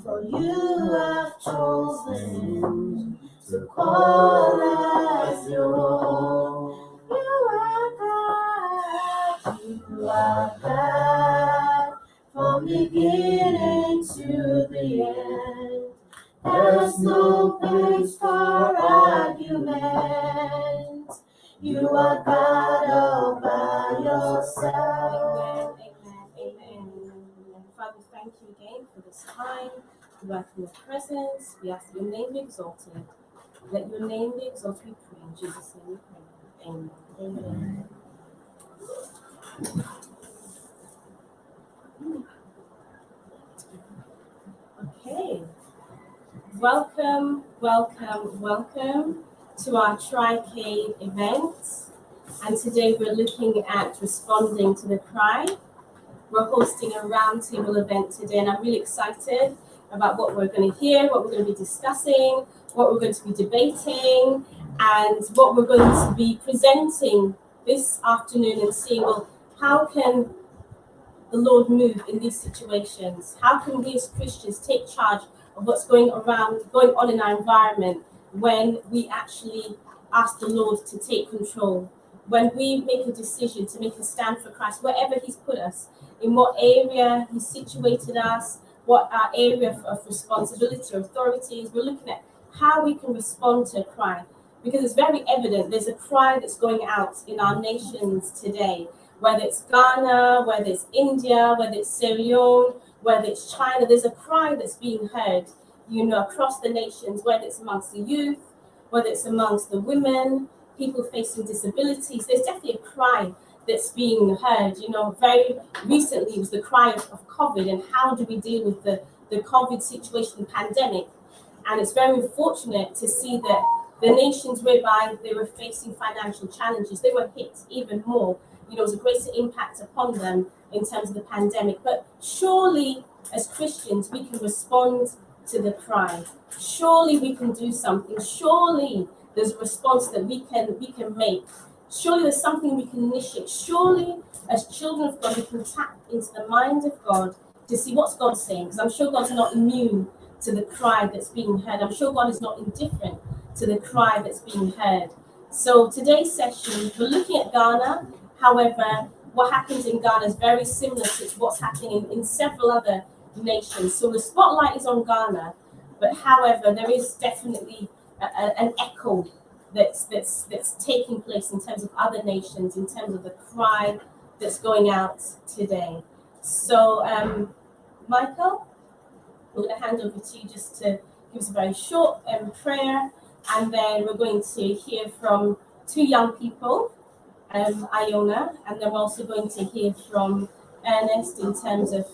For you have chosen to call us your own. You are God from beginning to the end. There's no place for argument. You are God all by yourself. Amen. Father, thank you again for this time. We welcome your presence. We ask your name be exalted. Let your name be exalted, we pray. In Jesus' name we pray. Amen. Amen. Okay. Welcome to our Tricaid event. And today we're looking at responding to the cry. We're hosting a roundtable event today, and I'm really excited about what we're going to hear, what we're going to be discussing, what we're going to be debating, and what we're going to be presenting this afternoon and seeing, well, how can the Lord move in these situations? How can we as Christians take charge of what's going on in our environment when we actually ask the Lord to take control? When we make a decision to make a stand for Christ, wherever He's put us, in what area He's situated us, what our area of responsibility or authority is, we're looking at how we can respond to a cry. Because it's very evident there's a cry that's going out in our nations today, whether it's Ghana, whether it's India, whether it's Sierra Leone, whether it's China, there's a cry that's being heard, across the nations, whether it's amongst the youth, whether it's amongst the women, people facing disabilities. There's definitely a cry that's being heard. Very recently it was the cry of COVID and how do we deal with the COVID situation, the pandemic. And it's very unfortunate to see that the nations whereby they were facing financial challenges, they were hit even more. It was a greater impact upon them in terms of the pandemic. But surely, as Christians, we can respond to the cry. Surely we can do something. Surely there's a response that we can make. Surely there's something we can initiate. Surely, as children of God, we can tap into the mind of God to see what's God saying. Because I'm sure God's not immune to the cry that's being heard. I'm sure God is not indifferent to the cry that's being heard. So today's session, we're looking at Ghana. However, what happens in Ghana is very similar to what's happening in several other nations. So the spotlight is on Ghana, but however, there is definitely an echo that's taking place in terms of other nations, in terms of the cry that's going out today. So, Michael, I'm going to hand over to you just to give us a very short prayer, and then we're going to hear from two young people, Iona, and then we're also going to hear from Ernest in terms of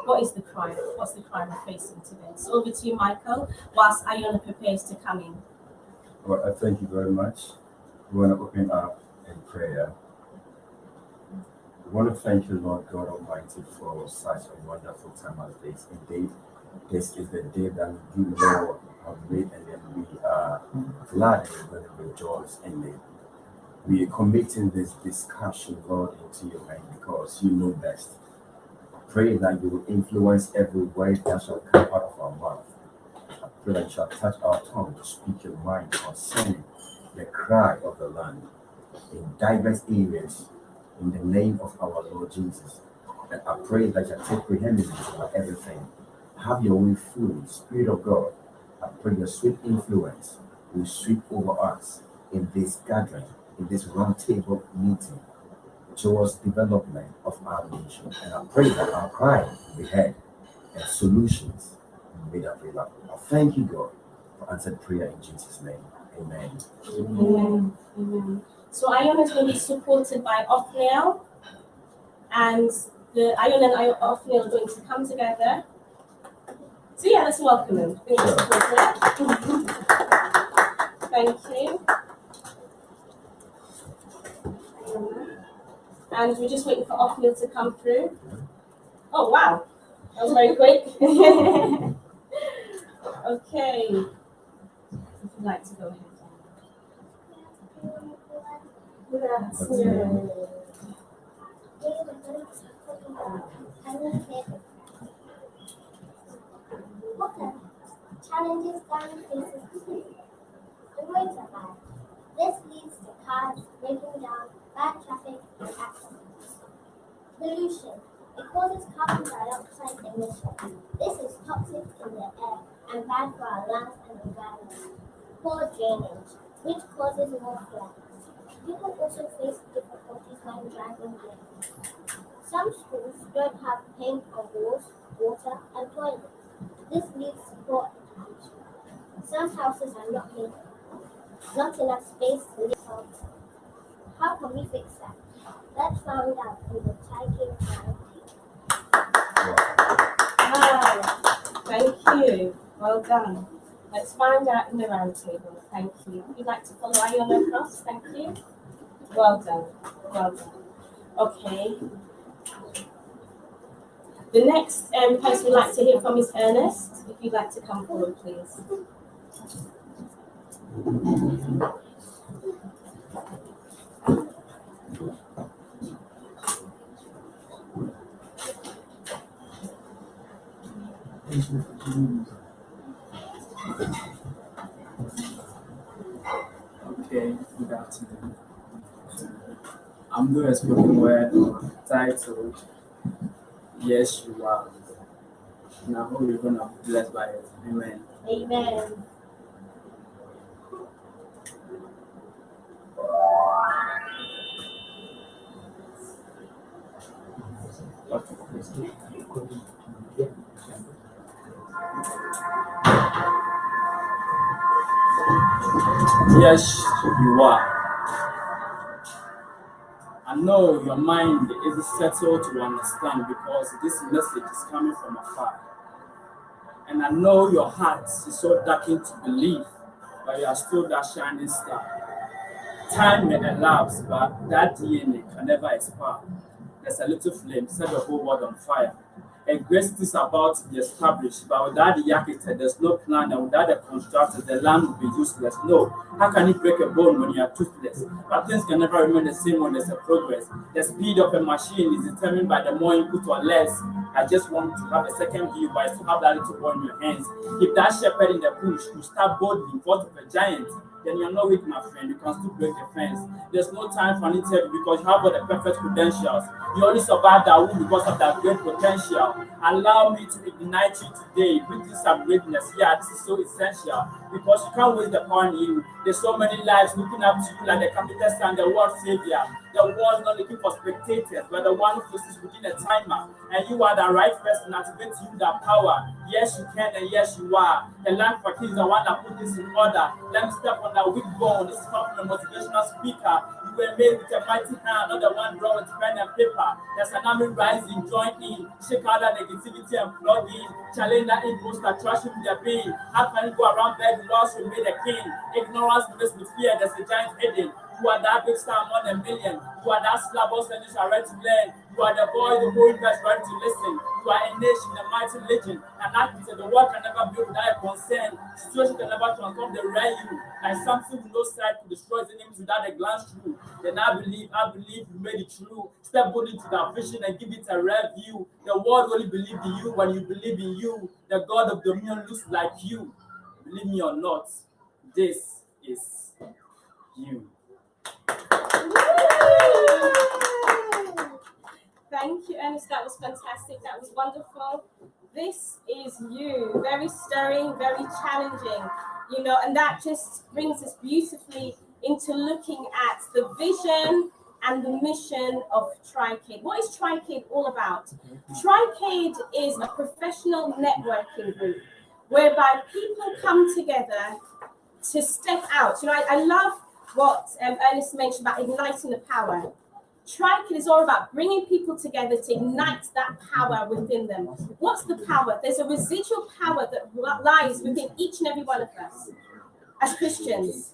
what's the crime we're facing today. So over to you, Michael, whilst Iona prepares to come in. Well, I thank you very much. We want to open up in prayer. We want to thank you, Lord God Almighty, for such a wonderful time as this. Indeed, this is the day that you, Lord, have made, and then we are glad and we're going to rejoice in it. We are committing this discussion, Lord, into your hand because you know best. Pray that you will influence every word that shall come out of our mouth. I pray that you shall touch our tongue to speak your mind concerning the cry of the land in diverse areas in the name of our Lord Jesus. And I pray that you take preeminence over everything. Have your way fully, Spirit of God. I pray your sweet influence will sweep over us in this gathering, in this roundtable meeting towards development of our nation. And I pray that our cry will be heard and solutions made available. I thank you, God, for answered prayer in Jesus' name. Amen. Amen. Amen. So Iona is going to be supported by Othniel, and the Iona and Othniel are going to come together. So yeah, let's welcome them. Thank you. And we're just waiting for Othniel to come through. Oh wow, that was very quick. Okay, if you'd like to go ahead. What are challenges Ghana faces today? The roads are bad. This leads to cars breaking down, bad traffic, and accidents. Pollution. It causes carbon dioxide emission. This is toxic in the air and bad for our lungs and environment. Poor drainage, which causes more floods. People also face difficulties when driving vehicles. Some schools don't have paint or walls, water, and toilets. This leads to poor education. Some houses are not enough space to live in. How can we fix that? Let's find out in the Tricaid plan. Wow, thank you. Well done. Let's find out in the round table. Thank you. If you'd like to follow Iona across, thank you. Well done. Well done. Okay. The next person we'd like to hear from is Ernest. If you'd like to come forward, please. Okay, good afternoon. I'm doing a spoken word titled Yes You Are. And I hope you're gonna be blessed by it. Amen. Amen. Yes, you are. I know your mind is settled to understand because this message is coming from afar. And I know your heart is so darkened to believe, but you are still that shining star. Time may elapse, but that DNA can never expire. There's a little flame, set the whole world on fire. A great city is about to be established, but without the architect, there's no plan, and without the constructor, the land will be useless. No, how can you break a bone when you are toothless? But things can never remain the same when there's a progress. The speed of a machine is determined by the more input or less. I just want to have a second view, but I still have that little ball in your hands. If that shepherd in the bush, you start boldly in front of a giant, then you're not weak, my friend. You can still break the fence. There's no time for an interview because you have all the perfect credentials. You only survived that wound because of that great potential. Allow me to ignite you today. Bring this up greatness. Yeah, this is so essential because you can't waste the power in you. There's so many lives looking up to you like the capital and the world savior. The world not looking for spectators, but the one who faces within a timer. And you are the right person to activate you that power. Yes, you can, and yes, you are. The land for kids is the one that put this in order. Let me step on that weak bone. This is not from a motivational speaker. You were made with a mighty hand, not the one drawn with pen and paper. There's an army rising, join in, shake out that negativity and plug in. Challenge that imposter, trash him with their pain. How can you go around bed without you made a king? Ignorance mixed with fear, there's a giant hidden. You are that big star more than a million. You are that slabos and you are ready to learn. You are the boy, the whole universe ready to listen. You are a nation, a mighty legend. And like we said, the world can never build without a concern. Situation can never transform the rare you. Like something with no sight to destroy the enemies without a glance through. Then I believe you made it true. Step boldly into that vision and give it a rare view. The world only believed in you when you believe in you. The God of dominion looks like you. Believe me or not, this is you. Thank you, Ernest. That was fantastic. That was wonderful. This is you. Very stirring, very challenging, and that just brings us beautifully into looking at the vision and the mission of Tricaid. What is Tricaid all about? Tricaid is a professional networking group whereby people come together to step out. I love what Ernest mentioned about igniting the power. Tricaid is all about bringing people together to ignite that power within them. What's the power? There's a residual power that lies within each and every one of us as Christians.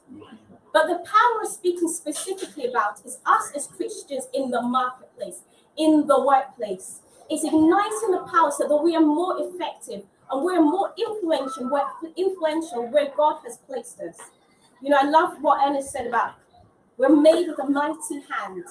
But the power of speaking specifically about is us as Christians in the marketplace, in the workplace. It's igniting the power so that we are more effective and we're more influential where God has placed us. I love what Ernest said about we're made with a mighty hand.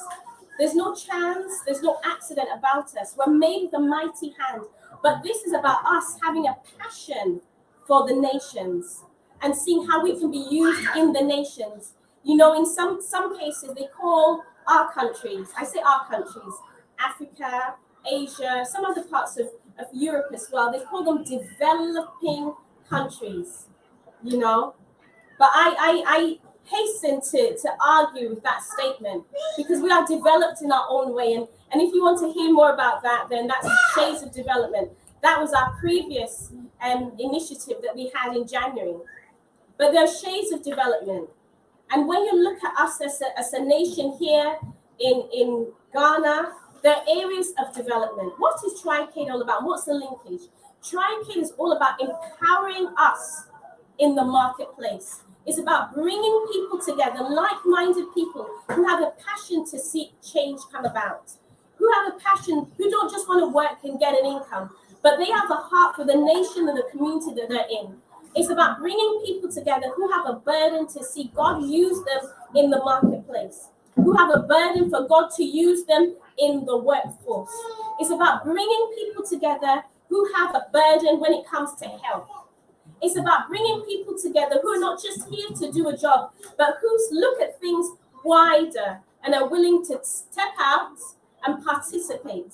There's no chance, there's no accident about us. We're made with a mighty hand. But this is about us having a passion for the nations and seeing how we can be used in the nations. You know, in some cases, they call our countries, I say our countries, Africa, Asia, some other parts of Europe as well, they call them developing countries, you know. But I hasten to argue with that statement because we are developed in our own way. And if you want to hear more about that, then that's Shades of Development. That was our previous initiative that we had in January. But there are shades of development. And when you look at us as a nation here in Ghana, there are areas of development. What is Tricaid all about? What's the linkage? Tricaid is all about empowering us in the marketplace. It's about bringing people together, like-minded people who have a passion to see change come about, who have a passion, who don't just want to work and get an income, but they have a heart for the nation and the community that they're in. It's about bringing people together who have a burden to see God use them in the marketplace, who have a burden for God to use them in the workforce. It's about bringing people together who have a burden when it comes to health. It's about bringing people together who are not just here to do a job, but who look at things wider and are willing to step out and participate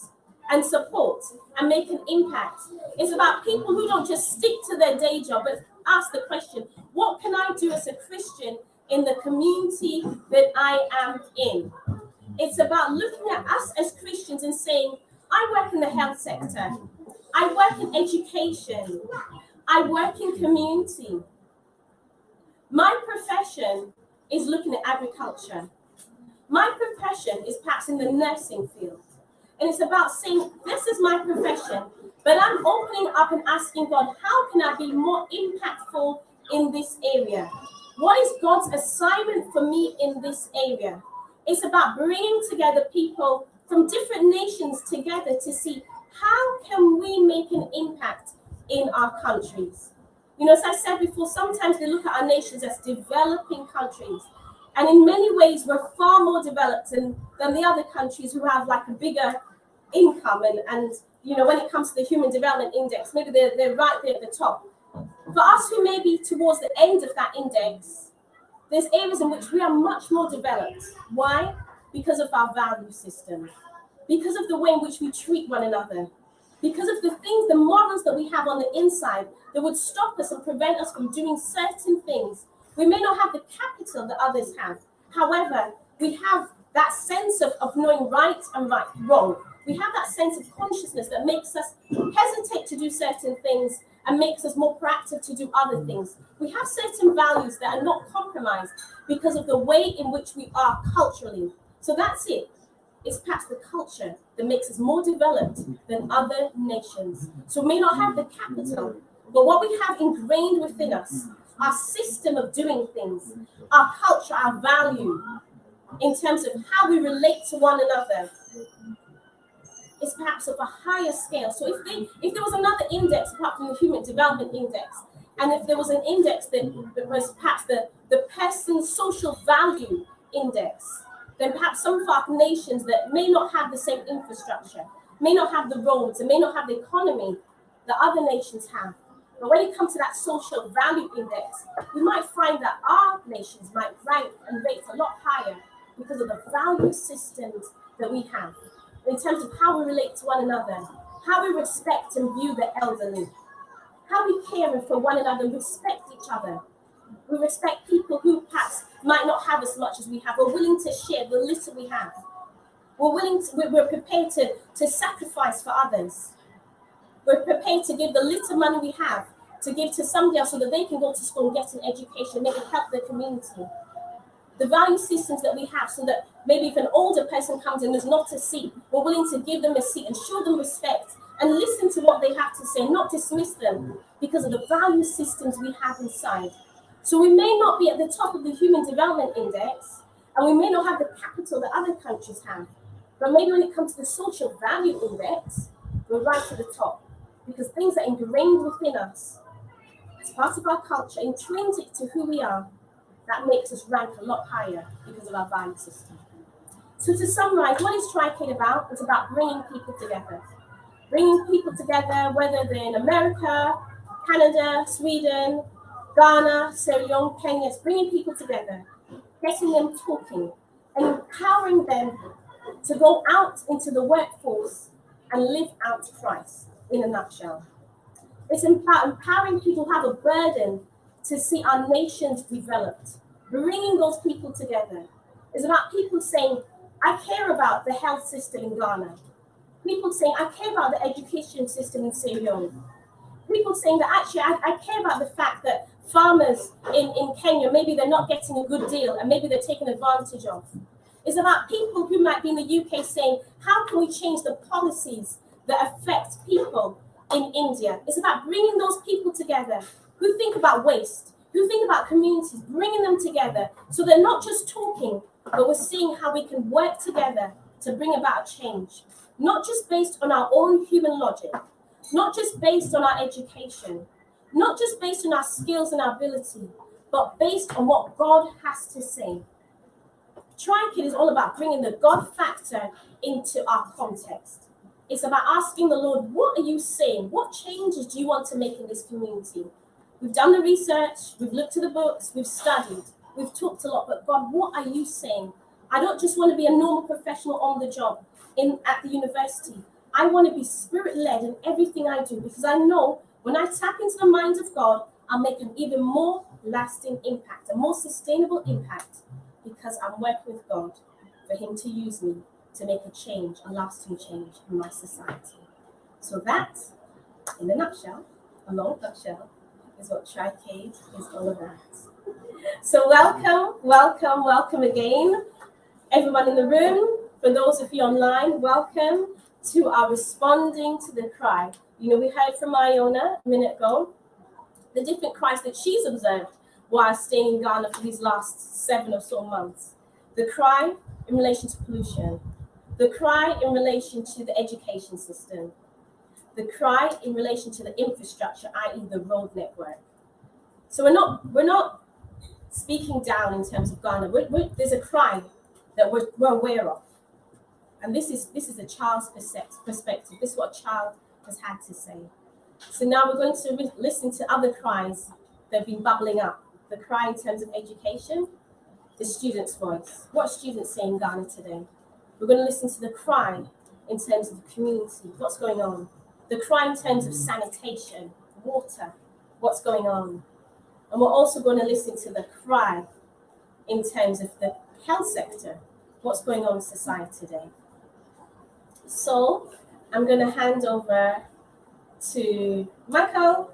and support and make an impact. It's about people who don't just stick to their day job, but ask the question, what can I do as a Christian in the community that I am in? It's about looking at us as Christians and saying, I work in the health sector. I work in education. I work in community. My profession is looking at agriculture. My profession is perhaps in the nursing field. And it's about saying, this is my profession, but I'm opening up and asking God, how can I be more impactful in this area? What is God's assignment for me in this area? It's about bringing together people from different nations together to see how can we make an impact in our countries. You know, as I said before, sometimes we look at our nations as developing countries. And in many ways, we're far more developed than the other countries who have like a bigger income. And you know, when it comes to the Human Development Index, maybe they're right there at the top. For us who may be towards the end of that index, there's areas in which we are much more developed. Why? Because of our value system, because of the way in which we treat one another, because of the things, the morals that we have on the inside that would stop us and prevent us from doing certain things. We may not have the capital that others have. However, we have that sense of knowing right and wrong. We have that sense of consciousness that makes us hesitate to do certain things and makes us more proactive to do other things. We have certain values that are not compromised because of the way in which we are culturally. So that's it. It's perhaps the culture that makes us more developed than other nations. So we may not have the capital, but what we have ingrained within us, our system of doing things, our culture, our value, in terms of how we relate to one another, is perhaps of a higher scale. So if there was another index apart from the Human Development Index, and if there was an index that was perhaps the person's social value index, then perhaps some of our nations that may not have the same infrastructure, may not have the roads, and may not have the economy that other nations have. But when it comes to that social value index, we might find that our nations might rank and rate a lot higher because of the value systems that we have in terms of how we relate to one another, how we respect and view the elderly, how we care for one another and respect each other. We respect people who perhaps might not have as much as we have. We're willing to share the little we have. We're prepared to sacrifice for others. We're prepared to give the little money we have to give to somebody else so that they can go to school and get an education, maybe help their community. The value systems that we have so that maybe if an older person comes in there's not a seat, we're willing to give them a seat and show them respect and listen to what they have to say, not dismiss them because of the value systems we have inside. So we may not be at the top of the Human Development Index, and we may not have the capital that other countries have, but maybe when it comes to the Social Value Index, we're right at the top because things are ingrained within us. It's part of our culture, intrinsic to who we are, that makes us rank a lot higher because of our value system. So to summarize, what is Tricaid about? It's about bringing people together. Bringing people together, whether they're in America, Canada, Sweden, Ghana, Sierra Leone, Kenya, it's bringing people together, getting them talking, and empowering them to go out into the workforce and live out Christ in a nutshell. It's empowering people who have a burden to see our nations developed, bringing those people together. It's about people saying, I care about the health system in Ghana. People saying, I care about the education system in Sierra Leone. People saying that actually, I care about the fact that farmers in Kenya, maybe they're not getting a good deal and maybe they're taken advantage of. It's about people who might be in the UK saying, how can we change the policies that affect people in India? It's about bringing those people together who think about waste, who think about communities, bringing them together so they're not just talking, but we're seeing how we can work together to bring about a change, not just based on our own human logic, not just based on our education, not just based on our skills and our ability, but based on what God has to say. Tricaid is all about bringing the God factor into our context. It's about asking the Lord, what are you saying? What changes do you want to make in this community? We've done the research, we've looked at the books, we've studied, we've talked a lot, but God, what are you saying? I don't just want to be a normal professional on the job at the university. I want to be spirit-led in everything I do because I know when I tap into the mind of God, I'll make an even more lasting impact, a more sustainable impact, because I'm working with God for Him to use me to make a change, a lasting change in my society. So that, in a nutshell, a long nutshell, is what Tricaid is all about. So welcome again, everyone in the room. For those of you online, welcome to our Responding to the Cry. You know, we heard from Iona a minute ago, the different cries that she's observed while staying in Ghana for these last 7 or so months. The cry in relation to pollution, the cry in relation to the education system, the cry in relation to the infrastructure, i.e. the road network. So we're not speaking down in terms of Ghana. There's a cry that we're aware of. And this is a child's perspective. This is what a child has had to say. So now we're going to listen to other cries that have been bubbling up. The cry in terms of education, the student's voice. What students say in Ghana today? We're going to listen to the cry in terms of the community, what's going on. The cry in terms of sanitation, water, what's going on. And we're also going to listen to the cry in terms of the health sector, what's going on in society today. So I'm going to hand over to Michael,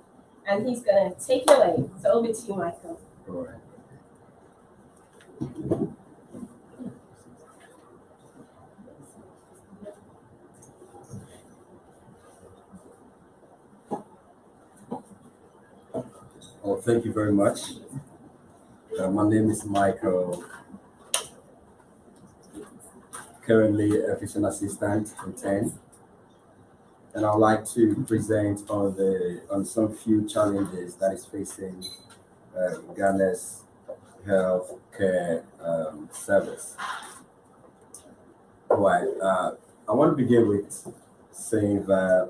and he's going to take it away. So over to you, Michael. All right. Oh, thank you very much. My name is Michael, currently a physician assistant in 10. And I'd like to present on some few challenges that is facing Ghana's health care service. All right. I want to begin with saying that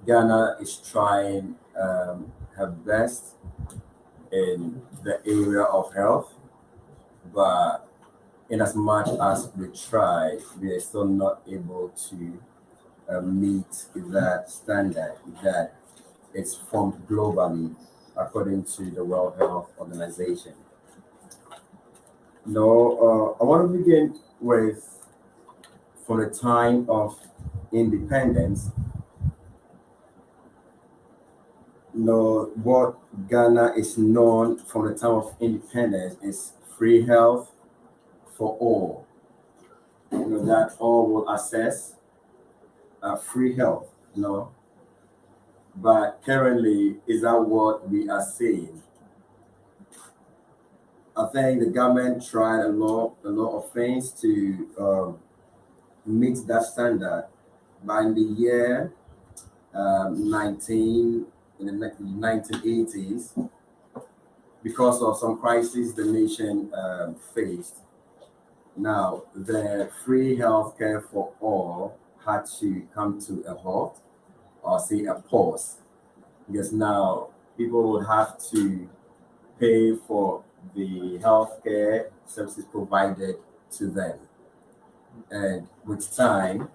Ghana is trying her best in the area of health, but in as much as we try, we are still not able to meet that standard that is formed globally according to the World Health Organization. No, I want to begin with from the time of independence. No, what Ghana is known from the time of independence is free health for all. You know, that all will access free health, you know. But currently, is that what we are seeing? I think the government tried a lot of things to meet that standard. By in the year 1980s, because of some crises the nation faced, Now, the free healthcare for all had to come to a halt or say a pause because now people would have to pay for the healthcare services provided to them. And with time,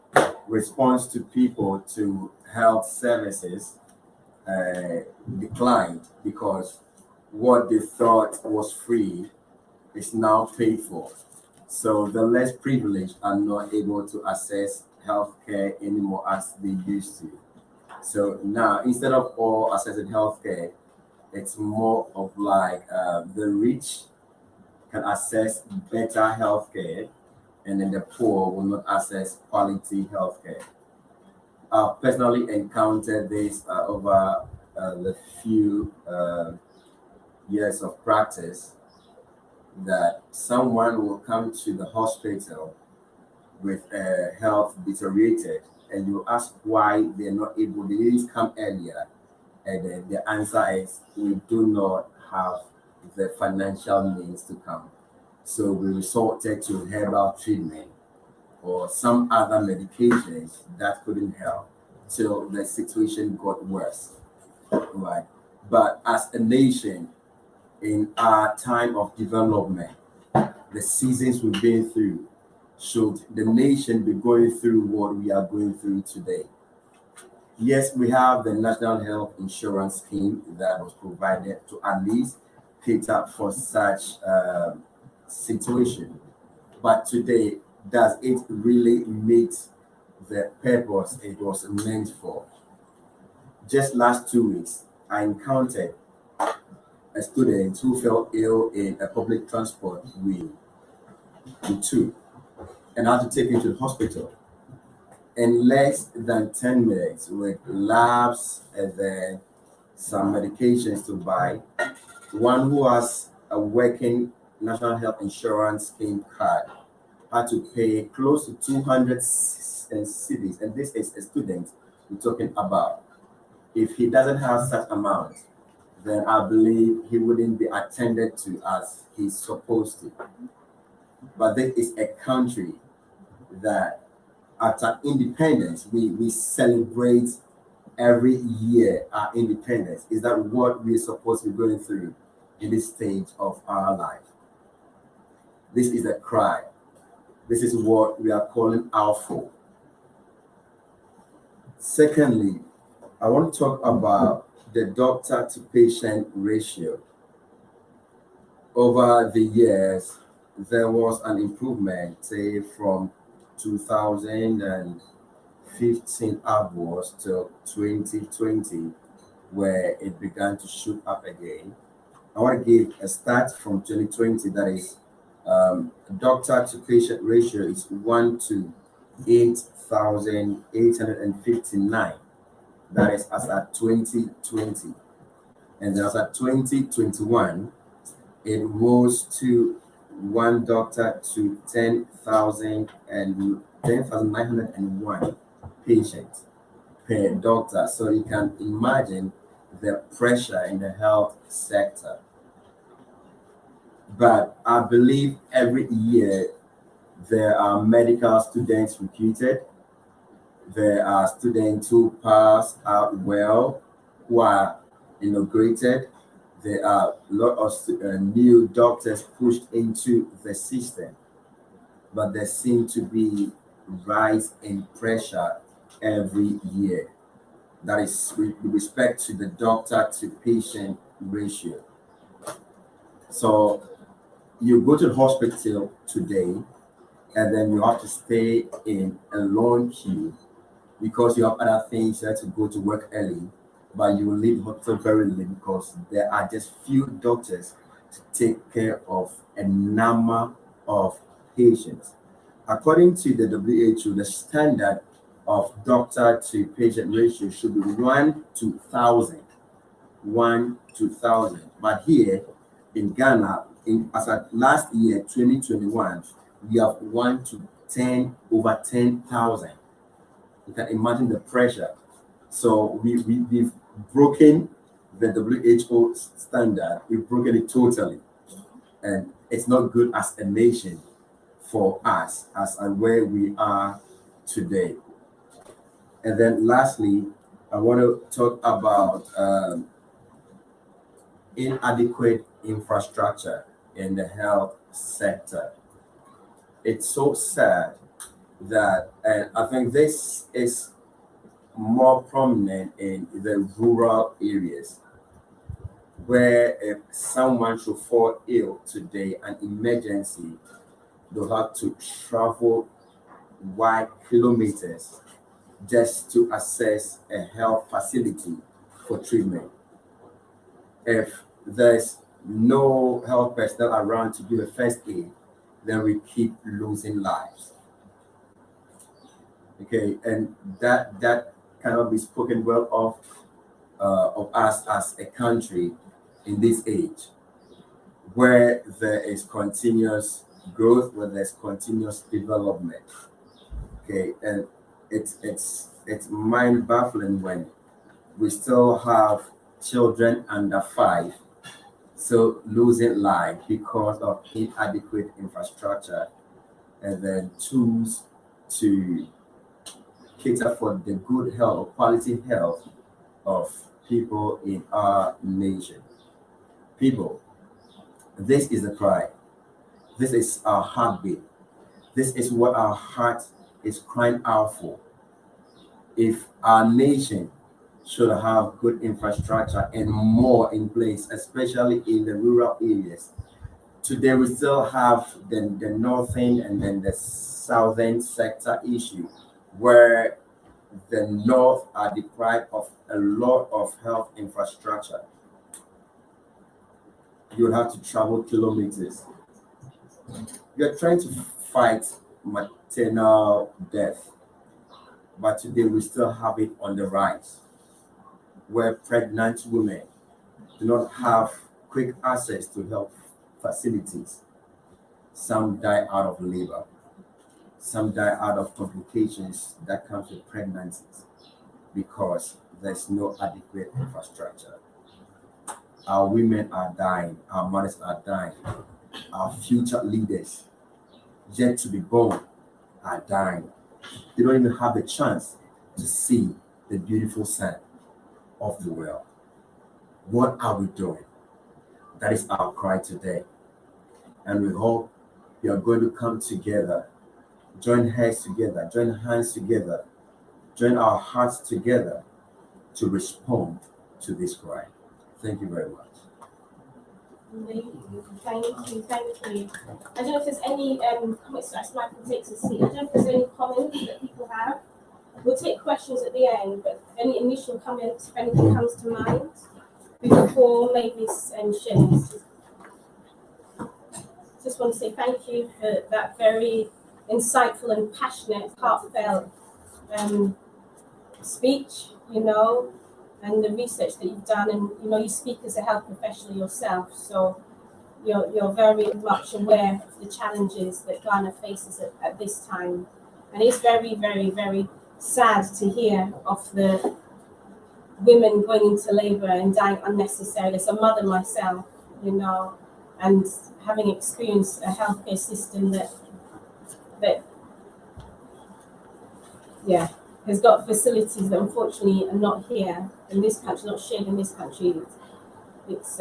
response to people to health services declined because what they thought was free is now paid for. So the less privileged are not able to access healthcare anymore as they used to. So now, instead of all accessing healthcare, it's more of like the rich can access better healthcare, and then the poor will not access quality healthcare. I've personally encountered this over the few years of practice that someone will come to the hospital with health deteriorated, and you ask why they're not able, they didn't come earlier, and then the answer is we do not have the financial means to come. So we resorted to herbal treatment or some other medications that couldn't help till the situation got worse. Right. But as a nation, in our time of development, the seasons we've been through, should the nation be going through what we are going through today? Yes, we have the National Health Insurance Scheme that was provided to at least cater for such situation. But today, does it really meet the purpose it was meant for? Just last 2 weeks, I encountered a student who fell ill in a public transport we took and had to take him to the hospital. In less than 10 minutes, with labs and then some medications to buy, one who has a working National Health Insurance Scheme card had to pay close to 200 cities, and this is a student we're talking about. If he doesn't have such amount, then I believe he wouldn't be attended to as he's supposed to. But this is a country that after independence, we celebrate every year our independence. Is that what we're supposed to be going through in this stage of our life? This is a cry. This is what we are calling out for. Secondly, I want to talk about the doctor to patient ratio. Over the years, there was an improvement, say from 2015 upwards to 2020, where it began to shoot up again. I want to give a stat from 2020 that is doctor to patient ratio is 1 to 8,859. That is as at 2020. And then as at 2021, it rose to one doctor to 10,901 patients per doctor. So you can imagine the pressure in the health sector. But I believe every year there are medical students recruited. There are students who pass out well, who are inaugurated. There are a lot of new doctors pushed into the system, but there seems to be rise in pressure every year. That is with respect to the doctor to patient ratio. So you go to the hospital today, and then you have to stay in a long queue because you have other things. You have to go to work early, but you will leave the hospital very late because there are just few doctors to take care of a number of patients. According to the WHO, the standard of doctor to patient ratio should be 1 to 1,000. 1 to 1,000. But here in Ghana, as at last year, 2021, we have 1 to 10 over 10,000. You can imagine the pressure. So we've broken the WHO standard. We've broken it totally. And it's not good as a nation for us as and where we are today. And then lastly, I want to talk about inadequate infrastructure in the health sector. It's so sad that, and I think this is more prominent in the rural areas, where if someone should fall ill today, an emergency, they'll have to travel wide kilometers just to access a health facility for treatment. If there's no health personnel around to give a first aid, then we keep losing lives. Okay, and that cannot be spoken well of us as a country in this age, where there is continuous growth, where there's continuous development. Okay, and it's mind baffling when we still have children under 5 so losing life because of inadequate infrastructure and then tools to cater for the good health, quality health of people in our nation. People, this is the cry. This is our heartbeat. This is what our heart is crying out for. If our nation should have good infrastructure and more in place, especially in the rural areas. Today, we still have the northern and then the southern sector issue, where the north are deprived of a lot of health infrastructure. You have to travel kilometers. You're trying to fight maternal death, but today we still have it on the rise, where pregnant women do not have quick access to health facilities. Some die out of labor. Some die out of complications that comes with pregnancies because there's no adequate infrastructure. Our women are dying. Our mothers are dying. Our future leaders, yet to be born, are dying. They don't even have the chance to see the beautiful sun of the world. What are we doing? That is our cry today. And we hope you are going to come together, join heads together, join hands together, join our hearts together to respond to this cry. Thank you very much. Thank you, thank you. I don't know if there's any comments. That's my takes a seat. I don't know if there's any comments that people have. We'll take questions at the end, but any initial comments, if anything comes to mind, before Mavis shares. Just want to say thank you for that very insightful and passionate, heartfelt speech, and the research that you've done. And, you speak as a health professional yourself, so you're very much aware of the challenges that Ghana faces at this time. And it's very, very, very sad to hear of the women going into labor and dying unnecessarily. As a mother myself, and having experienced a healthcare system that has got facilities that unfortunately are not here in this country, not shared in this country. It's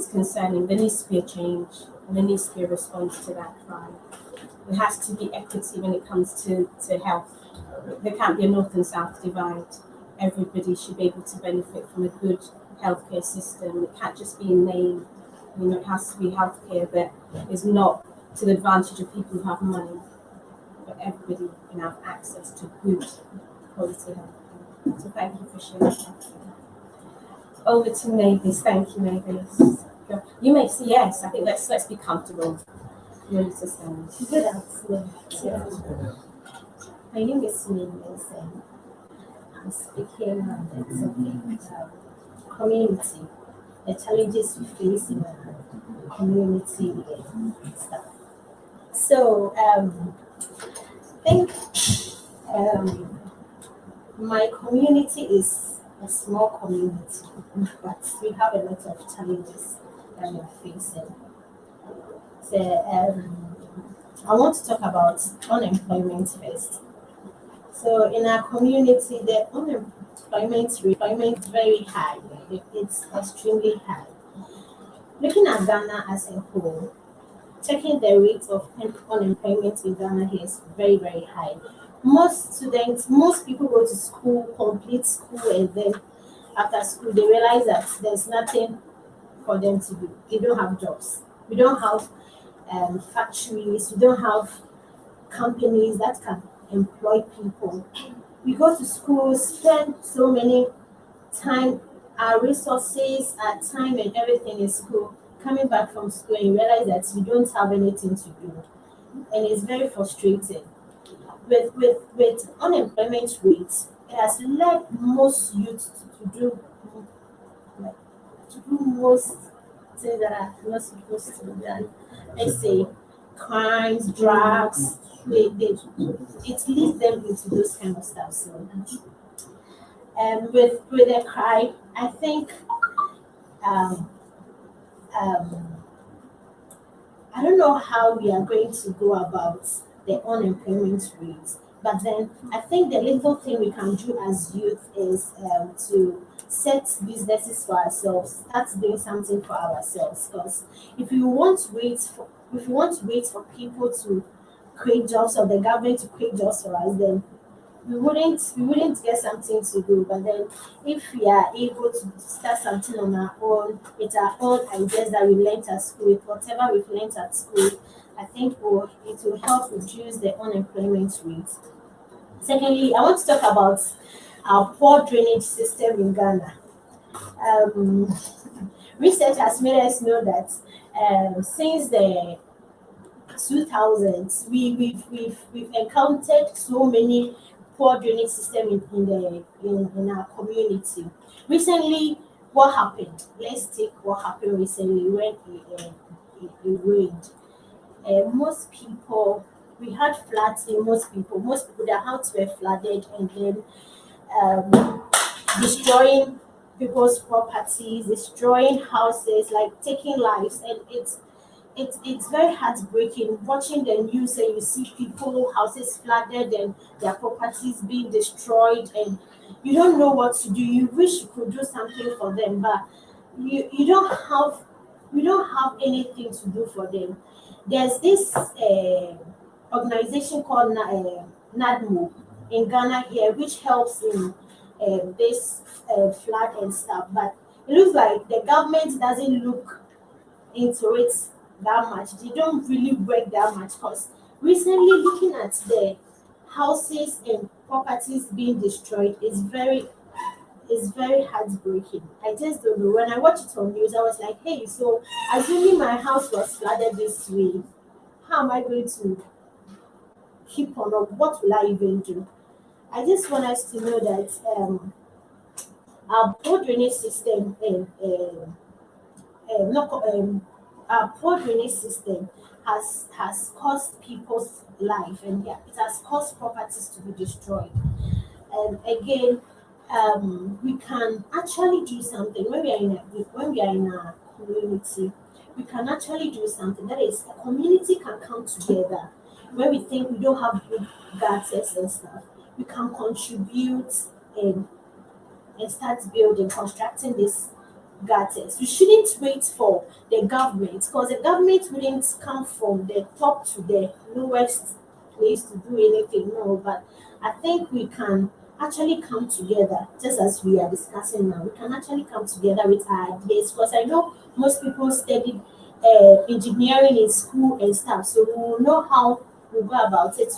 concerning. There needs to be a change, and there needs to be a response to that crime. There has to be equity when it comes to health. There can't be a north and south divide. Everybody should be able to benefit from a good healthcare system. It can't just be in name. It has to be healthcare that is not to the advantage of people who have money, but everybody can have access to good quality health. So thank you for sharing that. Over to Mavis. Thank you, Mavis. You may say yes. I think let's be comfortable. You understand? Good afternoon. My name is Mavis. I'm speaking on the topic community, the challenges we face in our community and stuff. So I think my community is a small community, but we have a lot of challenges that we're facing. So I want to talk about unemployment first. So in our community, the unemployment rate is very high. It's extremely high. Looking at Ghana as a whole, checking the rate of unemployment in Ghana here is very, very high. Most people go to school, complete school, and then after school they realize that there's nothing for them to do. They don't have jobs. We don't have factories. We don't have companies that can employ people. We go to school, spend so many time, our resources, our time and everything in school. Coming back from school and you realize that you don't have anything to do. And it's very frustrating. With unemployment rates, it has led most youth to do like, to do most things that are not supposed to be done. Let's say crimes, drugs, it leads them into those kind of stuff. So with a cry, I think um, um, I don't know how we are going to go about the unemployment rate, but then I think the little thing we can do as youth is to set businesses for ourselves, start doing something for ourselves. Because if you want to wait for people to create jobs or the government to create jobs for us, then we wouldn't get something to do. But then if we are able to start something on our own with our own ideas that we learned at school, with whatever we've learned at school, I think it will help reduce the unemployment rate. Secondly, I want to talk about our poor drainage system in Ghana. um, Research has made us know that since the 2000s, we've encountered so many poor drainage system in our community. Recently, what happened? Let's take what happened recently when it rained. Most people, we had floods in most people, their houses were flooded and then um, destroying people's properties, destroying houses, like taking lives, and it's very heartbreaking watching the news and you see people houses flooded and their properties being destroyed and you don't know what to do. You wish you could do something for them, but you don't have anything to do for them. There's this organization called NADMO in Ghana here, which helps in this flood and stuff. But it looks like the government doesn't look into it that much. They don't really work that much because recently looking at the houses and properties being destroyed is very heartbreaking. I just don't know. When I watched it on news, I was like, hey, so assuming my house was flooded this way, how am I going to keep on up? What will I even do? I just want us to know that our poor drainage system and not our poor drainage system has caused people's life and yeah, it has caused properties to be destroyed. And again, we can actually do something when we are in a community. We can actually do something. That is, a community can come together when we think we don't have good gutters and stuff. We can contribute and start building, constructing these gutters. We shouldn't wait for the government because the government wouldn't come from the top to the lowest place to do anything. No, but I think we can actually come together just as we are discussing now. We can actually come together with our ideas because I know most people studied engineering in school and stuff, so we will know how we go about it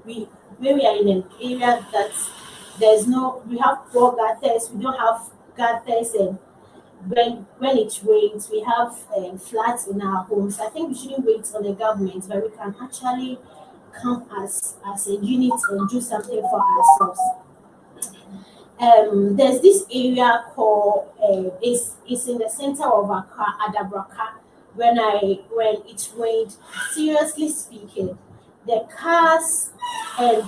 we when we are in an area that there's no we have poor gutters, we don't have gutters and when it rains, we have floods in our homes. I think we shouldn't wait on the government, but we can actually come as a unit and do something for ourselves. There's this area called it's in the center of Accra, Adabraka. When it rained, seriously speaking, the cars and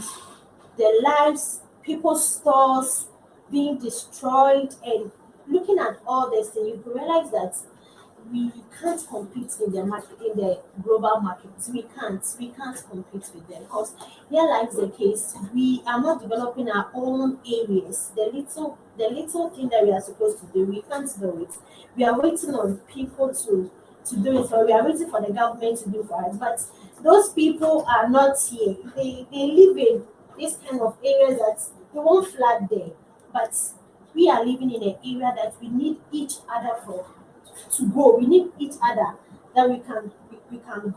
the lives, people's stores being destroyed, and looking at all this, and you realize that we can't compete in the market, in the global market. We can't compete with them because here lies the case. We are not developing our own areas. The little thing that we are supposed to do, we can't do it. We are waiting on people to do it, or we are waiting for the government to do for us. But those people are not here. They live in this kind of areas that they won't flood there. But we are living in an area that we need each other for to grow. We need each other that we can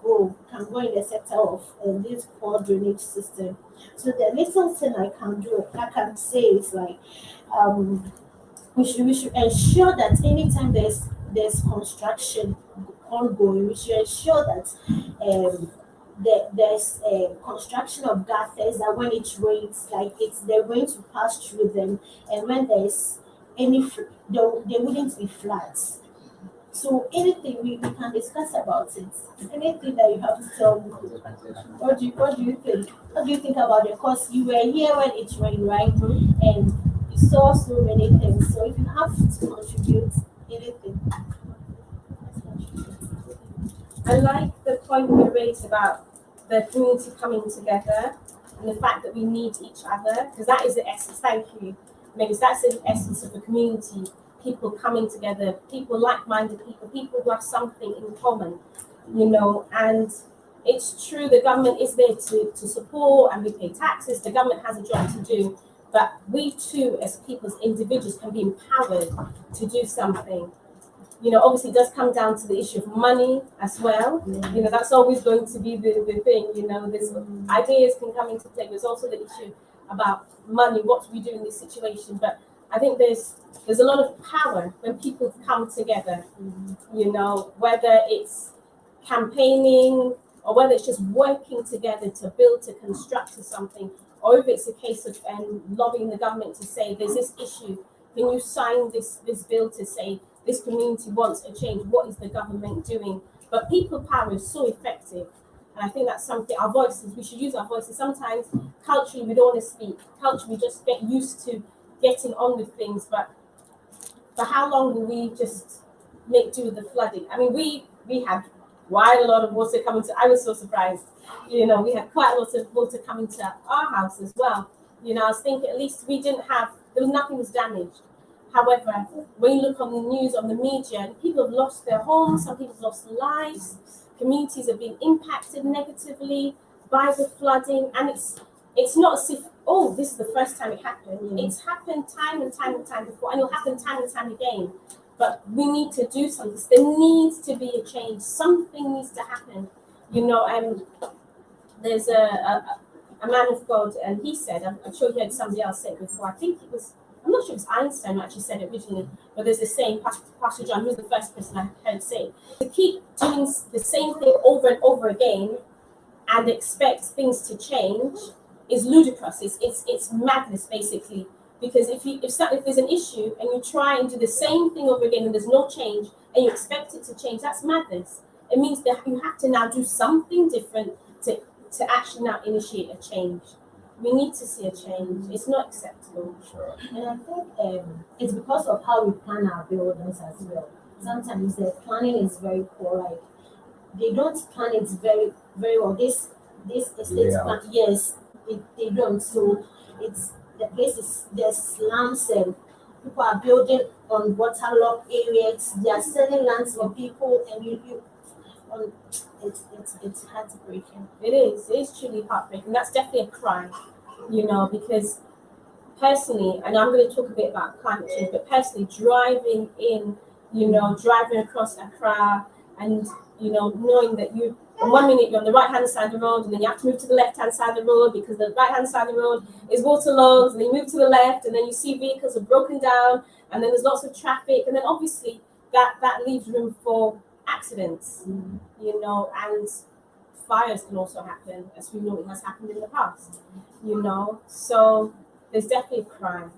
grow. We can grow in the sector of this poor drainage system. So the little thing I can say is like we should ensure that anytime there's construction ongoing, we should ensure that there's a construction of gutters that when it rains, like they're going to pass through them, and when there's there wouldn't be floods. So anything we can discuss about it. Anything that you have to tell me. What do you think? What do you think about it? Because you were here when it rained, right? And you saw so many things. So if you have to contribute anything, let's contribute. I like the point you raised about the community coming together and the fact that we need each other, because that is the essence. Thank you. Maybe that's the essence of the community. People coming together, people like-minded people who have something in common, and it's true the government is there to support and we pay taxes, the government has a job to do, but we too as people, as individuals, can be empowered to do something. Obviously it does come down to the issue of money as well. That's always going to be the thing, there's ideas can come into play. There's also the issue about money, what do we do in this situation? But I think there's a lot of power when people come together, whether it's campaigning or whether it's just working together to build, to construct to something, or if it's a case of lobbying the government to say there's this issue, can you sign this bill to say this community wants a change, what is the government doing? But people power is so effective. And I think that's something, our voices, we should use our voices. Sometimes culturally we don't want to speak. Culturally we just get used to getting on with things, but for how long will we just make do with the flooding? I mean, we had quite a lot of water coming to, I was so surprised. We had quite a lot of water coming to our house as well. I was thinking at least nothing was damaged. However, when you look on the news, on the media, people have lost their homes, some people have lost lives, communities have been impacted negatively by the flooding, and it's not as if, oh, this is the first time it happened. It's happened time and time and time before, and it'll happen time and time again. But we need to do something. There needs to be a change. Something needs to happen. There's a man of God, and he said, I'm sure you heard somebody else say it before. I'm not sure if it's Einstein who actually said it originally, but there's a saying, Pastor John, who's the first person I heard say, to keep doing the same thing over and over again and expect things to change is ludicrous. It's madness, basically. Because if there's an issue and you try and do the same thing over again and there's no change and you expect it to change, that's madness. It means that you have to now do something different to actually now initiate a change. We need to see a change. It's not acceptable. Sure. And I think it's because of how we plan our buildings as well. Sometimes the planning is very poor. Like they don't plan it very very well. This estate plan, yes, they don't. So it's the place is there's slums and people are building on waterlogged areas. They are selling lands for people, and it's heartbreaking. It is truly heartbreaking. That's definitely a crime, because personally, and I'm going to talk a bit about climate change, but personally, driving across Accra and, knowing that in 1 minute you're on the right-hand side of the road and then you have to move to the left-hand side of the road because the right-hand side of the road is waterlogged, and then you move to the left and then you see vehicles are broken down and then there's lots of traffic, and then obviously that leaves room for accidents, and fires can also happen, as we know it has happened in the past, So there's definitely a crime.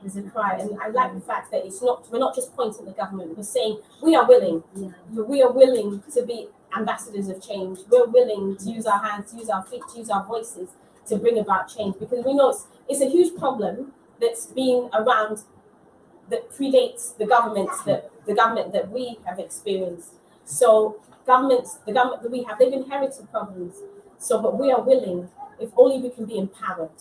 There's a crime, and I like the fact that we're not just pointing at the government. We're saying we are willing. Yeah. We are willing to be ambassadors of change. We're willing to use our hands, to use our feet, to use our voices to bring about change, because we know it's a huge problem that's been around that predates the governments that the government that we have experienced. So the government that we have, they've inherited problems. So, but we are willing, if only we can be empowered,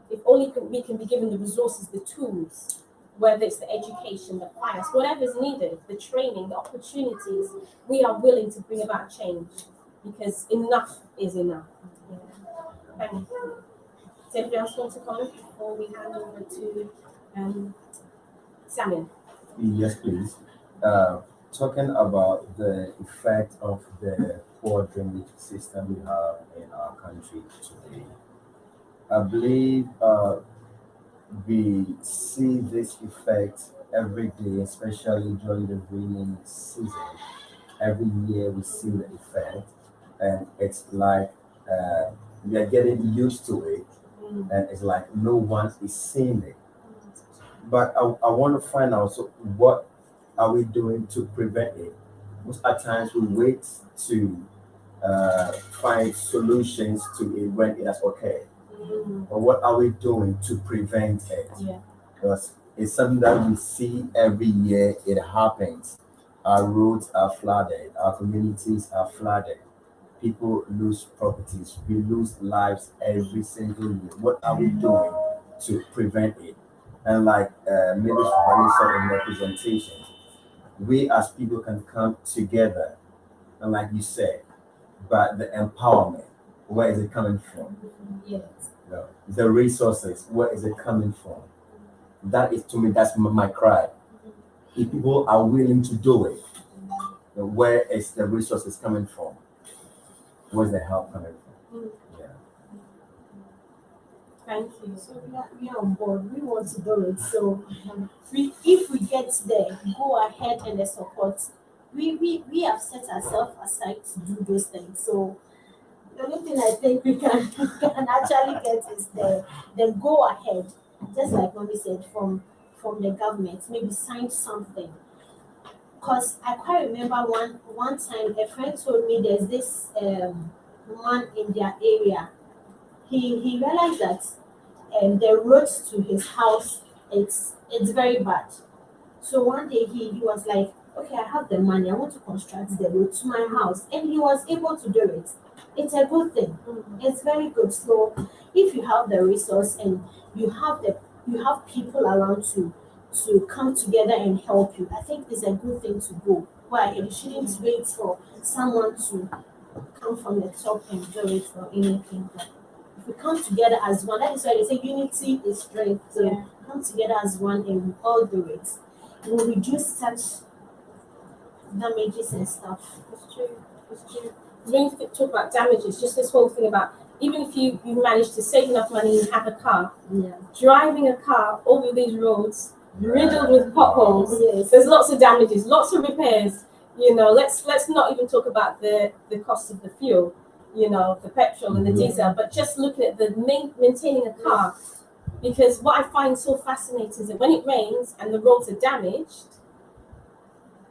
if only we can be given the resources, the tools, whether it's the education, the finance, whatever is needed, the training, the opportunities, we are willing to bring about change because enough is enough. Yeah. Thank you. Does anybody else want to comment before we hand over to Samuel? Yes, please. Talking about the effect of the poor drainage system we have in our country today, I believe we see this effect every day, especially during the rainy season. Every year we see the effect, and it's like we are getting used to it, and it's like no one is seeing it. But I want to find out, so what are we doing to prevent it? Most at times we wait to find solutions to it when it has occurred. But what are we doing to prevent it? Yeah. Because it's something that we see every year, it happens. Our roads are flooded, our communities are flooded, people lose properties, we lose lives every single year. What are we doing to prevent it? And like maybe Shivani said in the presentation, we as people can come together, and like you said, but the empowerment, where is it coming from? Yes. The resources, where is it coming from? That is, to me, that's my cry. If people are willing to do it, then where is the resources coming from? Where's the help coming from? Yeah. Thank you. So we are on board. We want to do it. So if we get there, go ahead and the support. We have set ourselves aside to do those things. So the only thing I think we can can actually get is then go ahead. Just like when we said from the government, maybe sign something. Because I quite remember one time a friend told me there's this man in their area. He realized that the roads to his house it's very bad. So one day he was like, okay, I have the money, I want to construct the road to my house, and he was able to do it. It's a good thing. It's very good. So if you have the resource and you have people around to come together and help you, I think it's a good thing to go. Why you shouldn't wait for someone to come from the top and do it or anything. But if we come together as one, that is why they say unity is strength. So Yeah. come together as one and we all do it. We'll reduce such damages and stuff. It's true. It's true. When you talk about damages, just this whole thing about even if you manage to save enough money and have a car, Yeah. driving a car over these roads riddled with potholes, Yes. there's lots of damages, lots of repairs. You know, let's not even talk about the cost of the fuel, you know, the petrol and the diesel, but just looking at the maintaining a car. Because what I find so fascinating is that when it rains and the roads are damaged,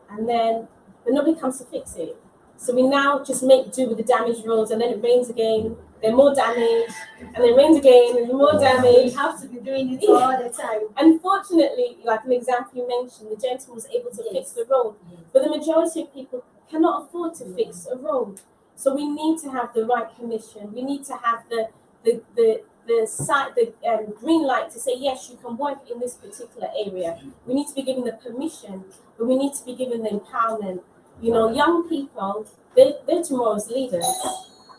and then but nobody comes to fix it. So we now just make do with the damaged roads, and then it rains again, they're more damaged, and then it rains again, and more We damage. have to be doing it all the time. Unfortunately, like an example you mentioned, the gentleman was able to fix the road, but the majority of people cannot afford to fix a road. So we need to have the right permission. We need to have the green light to say yes, you can work in this particular area. We need to be given the permission, but we need to be given the empowerment. You know, young people, they're tomorrow's leaders.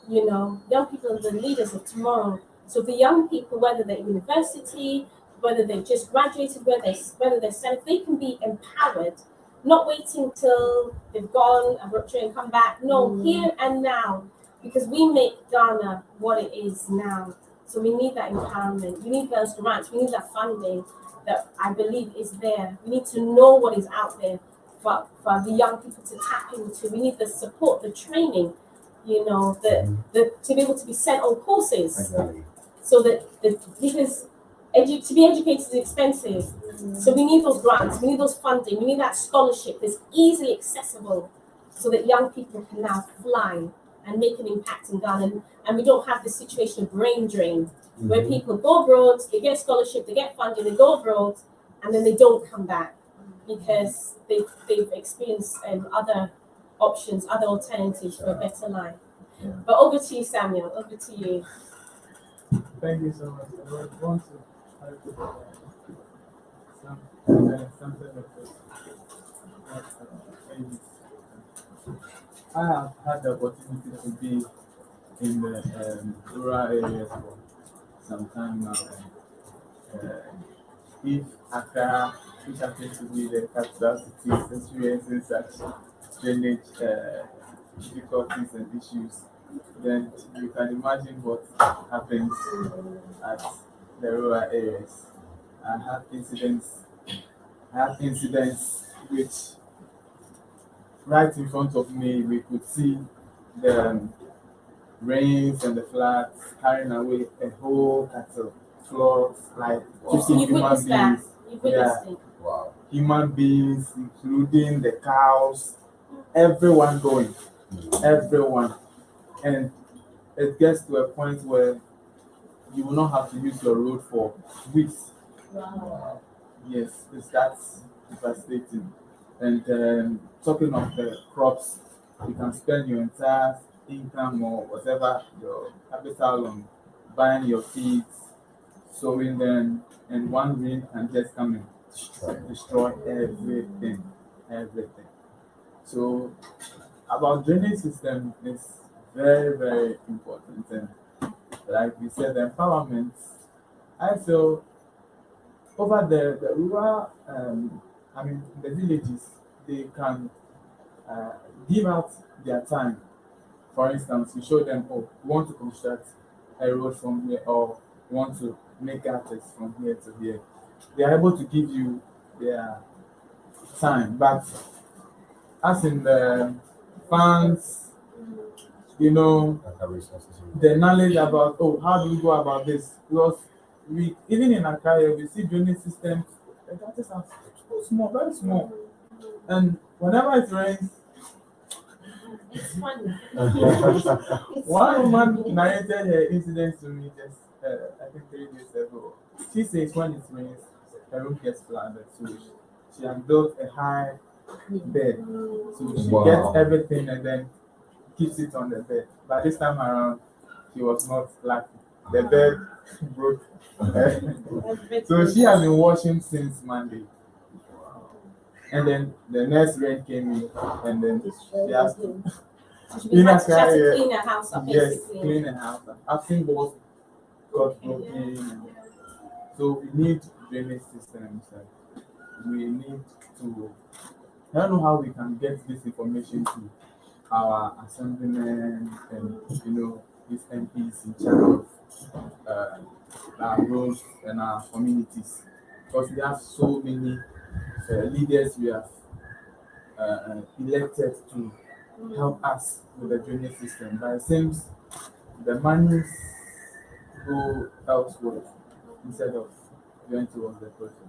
You know, young people are the leaders of tomorrow. So the young people, whether they're at university, whether they've just graduated, whether they're self, they can be empowered, not waiting till they've gone, and come back. No, here and now, because we make Ghana what it is now. So we need that empowerment. We need those grants. We need that funding that I believe is there. We need to know what is out there for the young people to tap into. We need the support, the training, you know, the to be able to be sent on courses. Exactly. So because to be educated is expensive. So we need those grants, we need those funding, we need that scholarship that's easily accessible so that young people can now fly and make an impact in Ghana. And we don't have the situation of brain drain where people go abroad, they get scholarship, they get funding, they go abroad, and then they don't come back. because they've experienced other options, other alternatives for a better life. Yeah. But over to you, Samuel. Over to you. Thank you so much. I would want to add something of this. I have had the opportunity to be in the rural areas for some time now. If Accra, which happens to be the capital city, is experiencing such drainage difficulties and issues, then you can imagine what happens at the rural areas. I have incidents which right in front of me we could see the rains and the floods carrying away a whole cattle flocks, like You've 50 human witnessed that. beings. You've witnessed it. Wow. Human beings, including the cows, everyone going, everyone. And it gets to a point where you will not have to use your road for weeks. Wow. Yes, that's devastating. And talking of the crops, you can spend your entire income or whatever your capital on buying your seeds, sowing them, and one rain can just come and destroy everything, everything. So about drainage system is very, very important. And like we said, the empowerment, I feel over the rural, the villages, they can uh, give out their time. For instance, you show them, oh, we want to construct a road from here, or we want to make gutters from here to here. They are able to give you their time, but as in the funds, the knowledge about, oh, how do we go about this? Because we, even in Accra, we see drainage systems, the gutters are so small, very small. And whenever it rains, It's funny. one woman narrated her incident to me just, I think 3 days ago. She says when it rains, her room gets flooded. So she has built a high bed. So she Wow. gets everything and then keeps it on the bed. But this time around, she was not lucky. The bed broke. So she has been washing since Monday. And then the next rain came in, and then she has to She has to clean her house up, yes, basically. clean the house. I've seen walls got broken. So we need drainage systems. And we need to. I don't know how we can get this information to our assemblymen and these MPs in charge of our roads and our communities, because we have so many leaders we have elected to help us with the drainage system. But it seems the monies go elsewhere instead of going towards the project.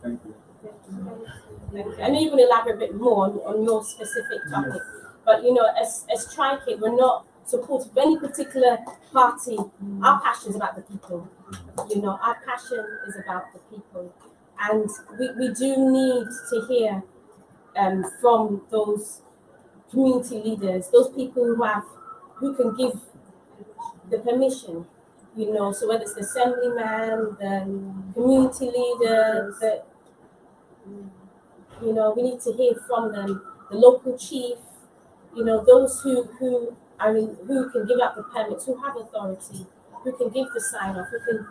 Thank you. I know you're going to elaborate a bit more on your specific topic, but as Tricaid, we're not supportive of any particular party. Our passion is about the people. Our passion is about the people, and we do need to hear from those community leaders, those people who can give the permission. So whether it's the assemblyman, the community leader, we need to hear from them, the local chief, those who can give out the permits, who have authority, who can give the sign off, who can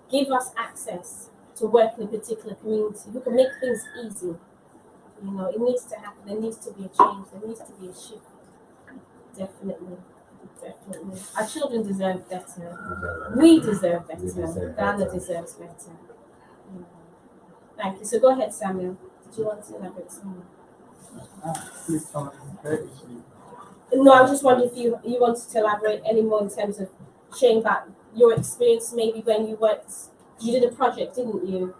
give us access to work in a particular community, who can make things easy. It needs to happen. There needs to be a change. There needs to be a shift. Definitely. Our children deserve better. We deserve better. Ghana deserves better. Thank you. So go ahead, Samuel. Do you want to elaborate some more? Please come on. No, I was just wondering if you wanted to elaborate any more in terms of sharing about your experience, maybe when you worked. You did a project, didn't you?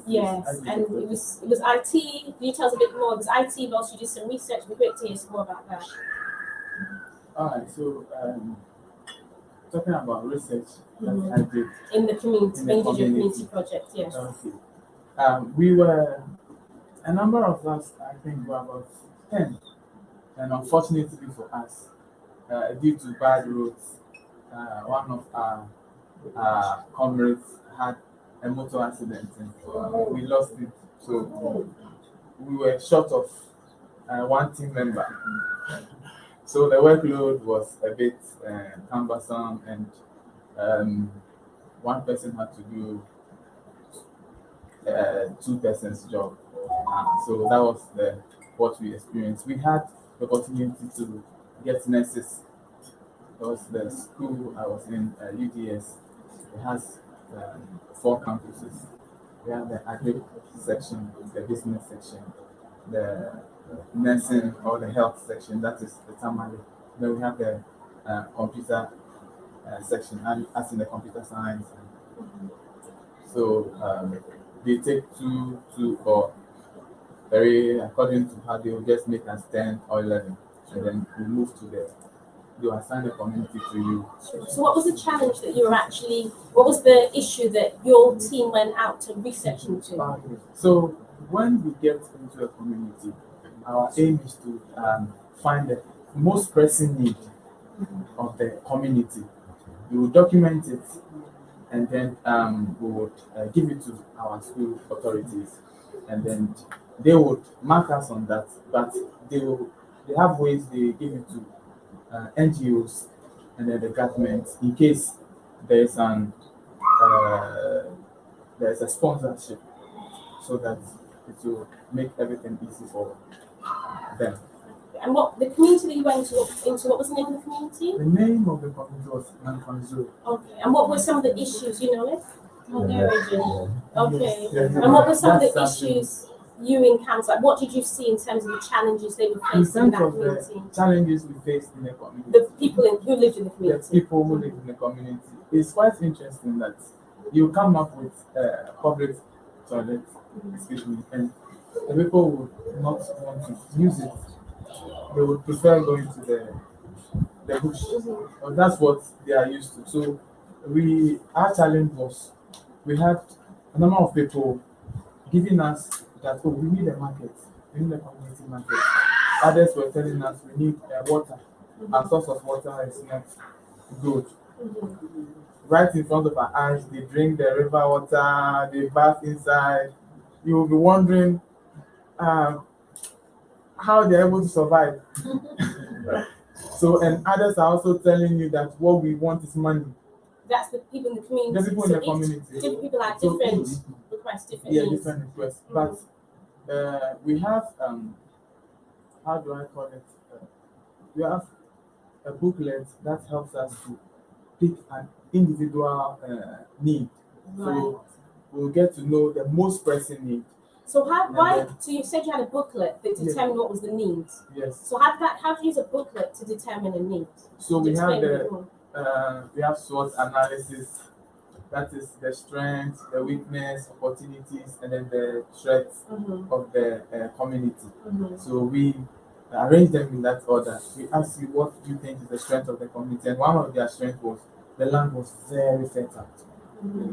Yes, and it was IT. Can you tell us a bit more? It was IT, but also you did some research. It'd be great to hear some more about that. All right, so talking about research that I did in the community, when you did your community project, yes. Okay. We were a number of us, I think, were about 10. And unfortunately for us, due to bad roads, one of our comrades had a motor accident and we lost it. So we were short of one team member. So the workload was a bit cumbersome, and one person had to do two persons' job. So that was what we experienced. We had the opportunity to get nurses because the school I was in, UDS, it has 4 campuses. We have the agri section, the business section, the nursing or the health section, that is the tamale. Then we have the computer section, and as in the computer science. So they take two, or very according to how they will just make us 10 or 11, and then we move to you assign the community to you. So what was the challenge that you were actually, what was the issue that your team went out to research into? So when we get into a community, our aim is to find the most pressing need of the community. We will document it, and then we would give it to our school authorities, and then they would mark us on that. But they have ways they give it to NGOs and then the government in case there's there's a sponsorship, so that it will make everything easy for them. And what the community that you went into, what was the name of the community? The name of the community was Nankanzo. Okay. And what were some of the issues, you know it? Yeah. Okay. Yes. And what were some of the That's something. issues you encountered? Like, what did you see in terms of the challenges they were In facing in terms that of community? the challenges we faced in the community, The people who lived in the the community. people who live in the community, it's quite interesting that you come up with public toilets, excuse me, and the people would not want to use it. They would prefer going to the bush. But that's what they are used to. So our challenge was we had a number of people giving us that, oh, we need a market, we need a community market. Others were telling us we need water. Our source of water is not good. Right in front of our eyes, they drink the river water, they bath inside. You will be wondering how they're able to survive. So, and others are also telling you that what we want is money. That's the people in the community. The people in So the each- community. Different people have So different requests, different Yeah, needs. different requests. But we have how do I call it? We have a booklet that helps us to pick an individual need. Right. So we'll get to know the most pressing need. So why? then- So you said you had a booklet that Yeah. determined what was the need. Yes. So how do you use a booklet to determine a need? So we have Explain a bit more. we have SWOT analysis. That is the strengths, the weakness, opportunities, and then the threats of the community. So we arrange them in that order. We ask you what you think is the strength of the community, and one of their strengths was the land was very fertile.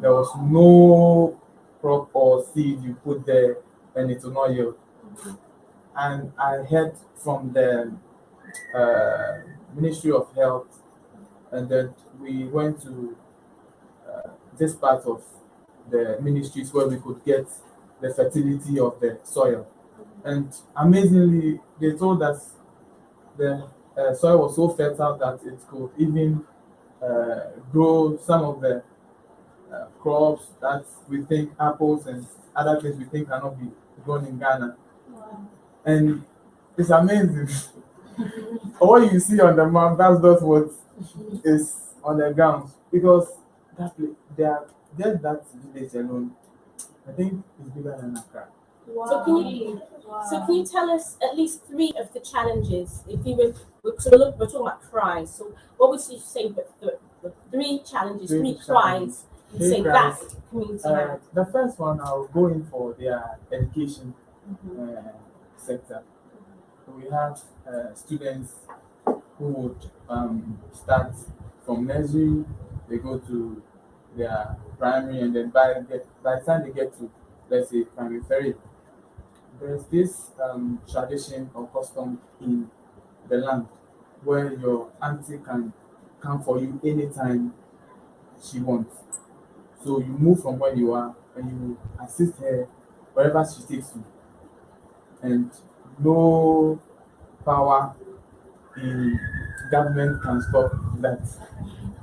There was no crop or seed you put there and it will not yield. And I heard from the Ministry of Health, and then we went to this part of the ministries where we could get the fertility of the soil. And amazingly, they told us the soil was so fertile that it could even grow some of the crops that we think, apples and other things we think cannot be grown in Ghana. And it's amazing. What you see on the map, that's just what is on the ground. Because that place, just that village alone, I think it's bigger than Accra. So can you tell us at least 3 of the challenges? If you we're talking about cries. So what would you say the 3 challenges, 3 cries you say that community had? The first one, I'll go in for their education sector. So we have students who would start from nursery, they go to their primary, and then by the time they get to, let's say, primary 3, there's this tradition or custom in the land where your auntie can come for you anytime she wants. So you move from where you are and you assist her wherever she takes you. And no power in government can stop that.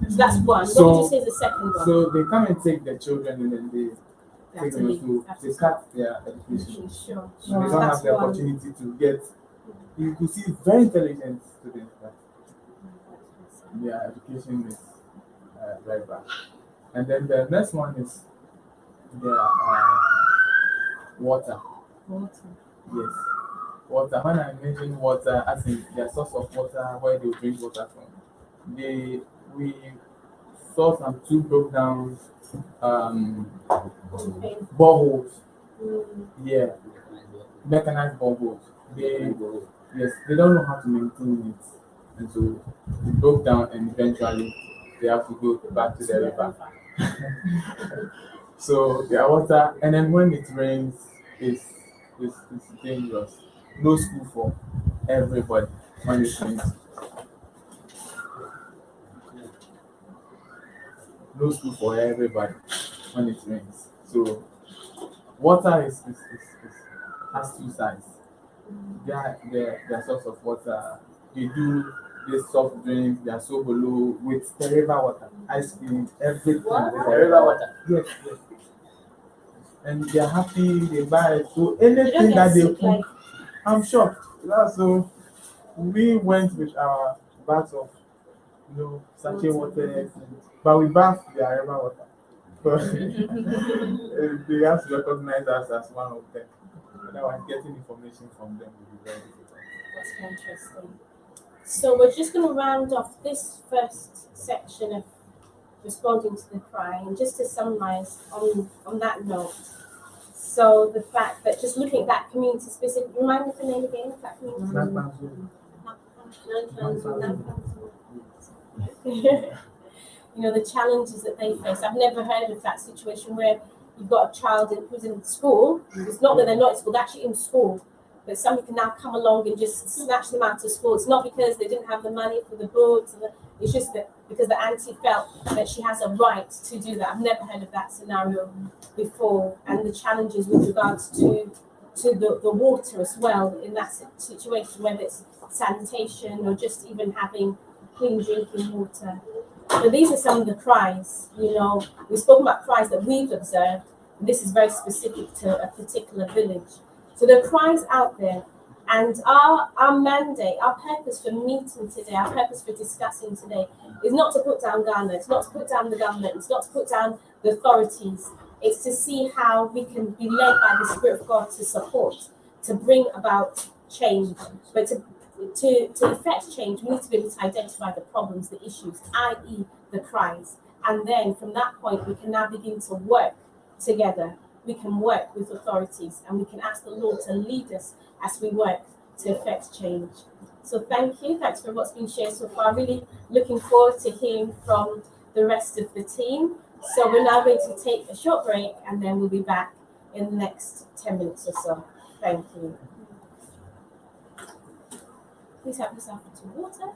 So that's one. So- What would you say is the second one? So they come and take the children and then they They take have to them leave to after they school. cut their education. Sure. So they don't That's have the one. opportunity to get. You could see very intelligent students, but their education is very bad. And then the next one is the water. Water. Yes, water. When I mention water, as in their source of water, where they drink water from, we saw some two broke down Okay. boreholes. Mm. Yeah, mechanized boreholes. They don't know how to maintain it, and so it broke down, and eventually they have to go back to the river. So their water, and then when it rains, it's dangerous. No school for everybody when it rains. No school for everybody when it rains. So water has two sides. Their source of water. They do this soft drinks, they are so below with the river water, ice cream, everything. What? With The river water. Yes, yes. And they're happy, they buy it. So You don't anything get that they sick, like, cook, I'm shocked. Yeah, so we went with our bags of sachet water, but we bath their river water. So they have to recognize us as one of them. Otherwise, getting information from them will be very difficult. That's interesting. So we're just going to round off this first section of responding to the cry, and just to summarize on that note. So the fact that just looking at that community specific, remind me of the name again of that community. Black Bantu. You know, the challenges that they face. I've never heard of that situation where you've got a child who's in school. It's not that they're not in school, they're actually in school. But somebody can now come along and just snatch them out of school. It's not because they didn't have the money for the books. It's just that because the auntie felt that she has a right to do that. I've never heard of that scenario before. And the challenges with regards to the water as well in that situation, whether it's sanitation or just even having clean drinking water. So these are some of the cries. We've spoken about cries that we've observed. This is very specific to a particular village. So there are cries out there, and our mandate, our purpose for meeting today, our purpose for discussing today is not to put down Ghana, it's not to put down the government, it's not to put down the authorities. It's to see how we can be led by the Spirit of God to support, to bring about change. But to effect change, we need to be able to identify the problems, the issues, i.e. the cries. And then from that point, we can now begin to work together. We can work with authorities, and we can ask the Lord to lead us as we work to effect change. So thank you. Thanks for what's been shared so far. Really looking forward to hearing from the rest of the team. So we're now going to take a short break, and then we'll be back in the next 10 minutes or so. Thank you. Please help yourself to water.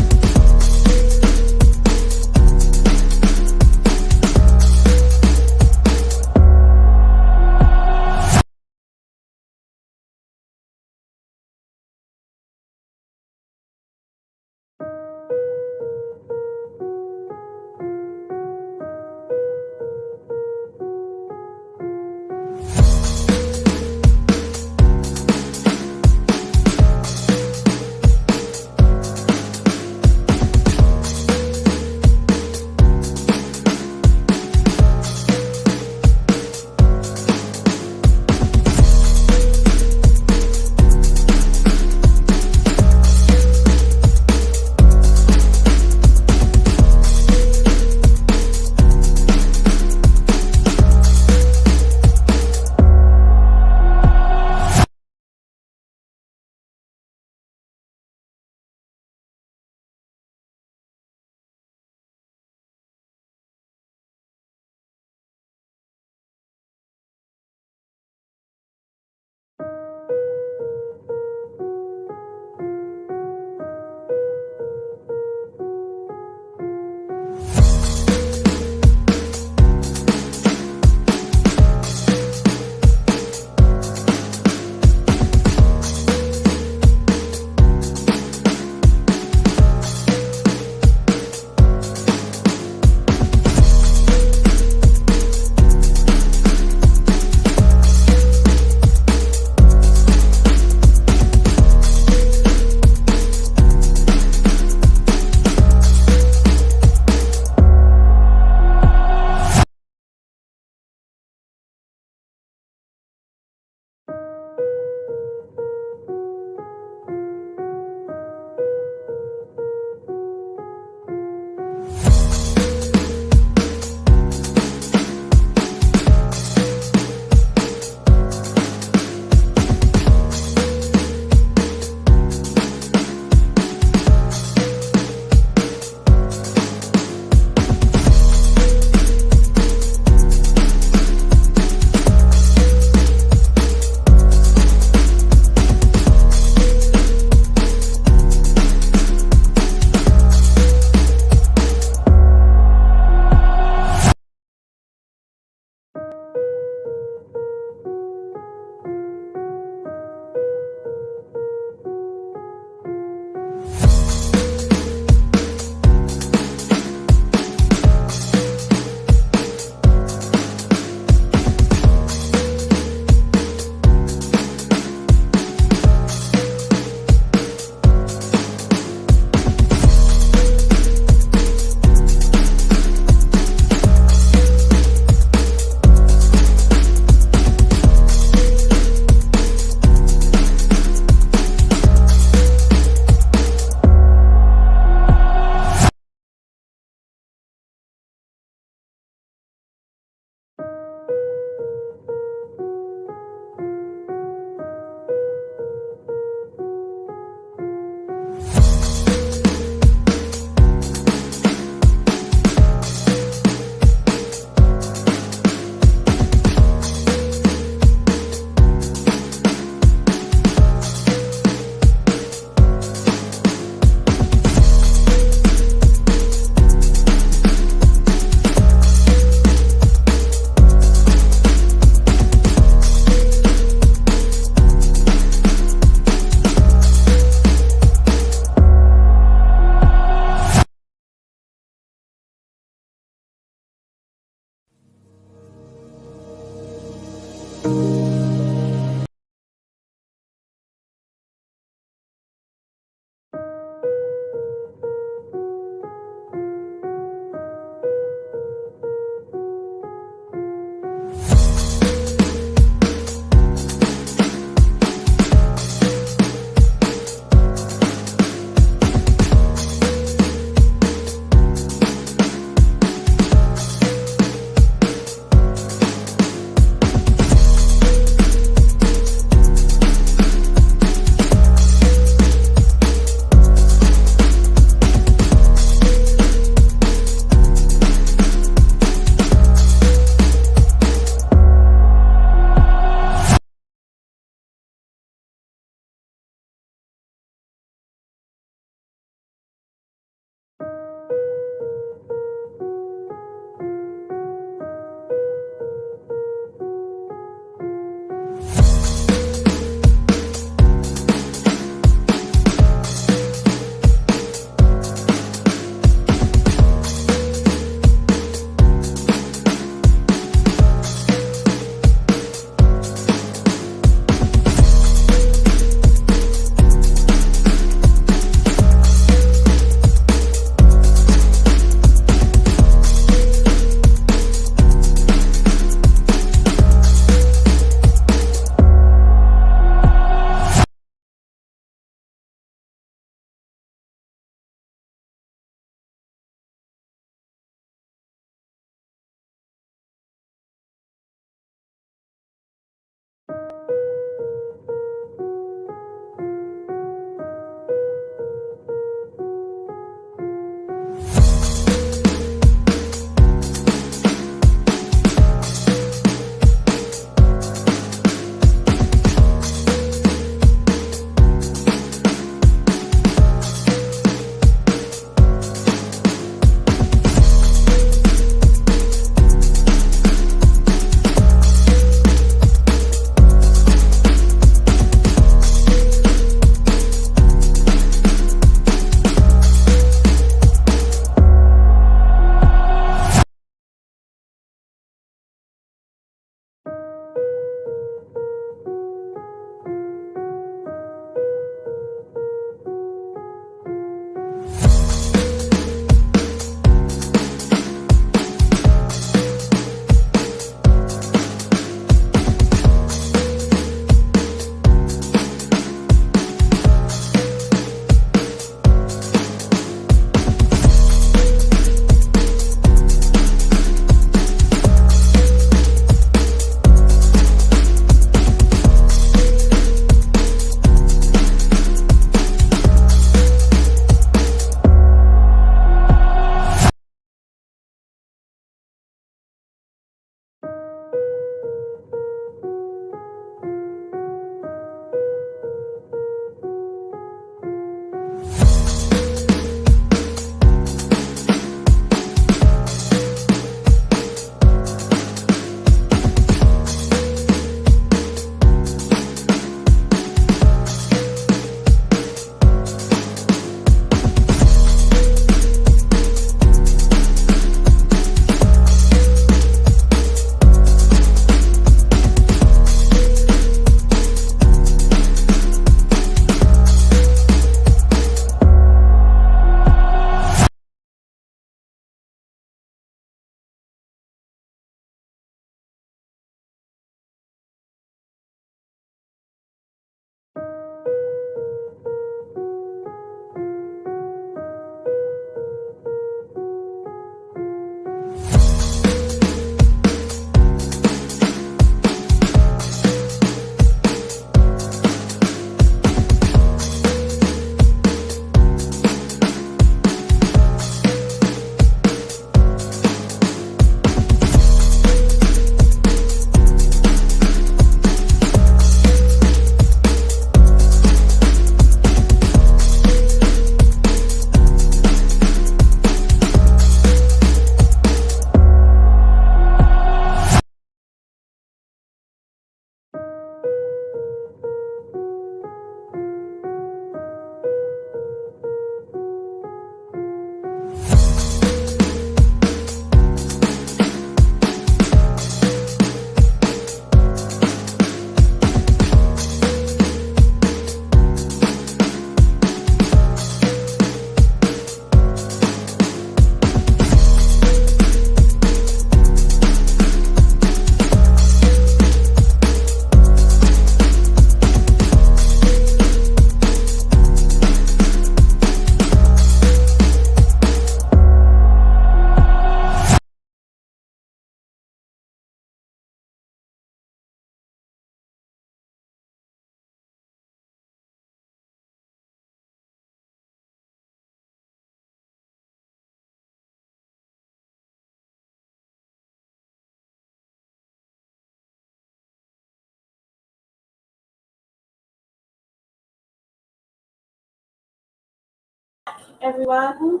everyone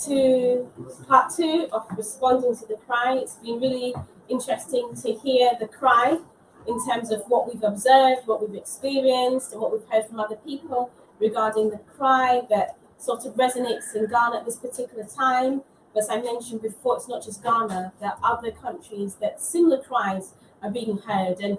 to part 2 of responding to the cry. It's been really interesting to hear the cry in terms of what we've observed, what we've experienced, and what we've heard from other people regarding the cry that sort of resonates in Ghana at this particular time. But as I mentioned before, it's not just Ghana, there are other countries that similar cries are being heard. And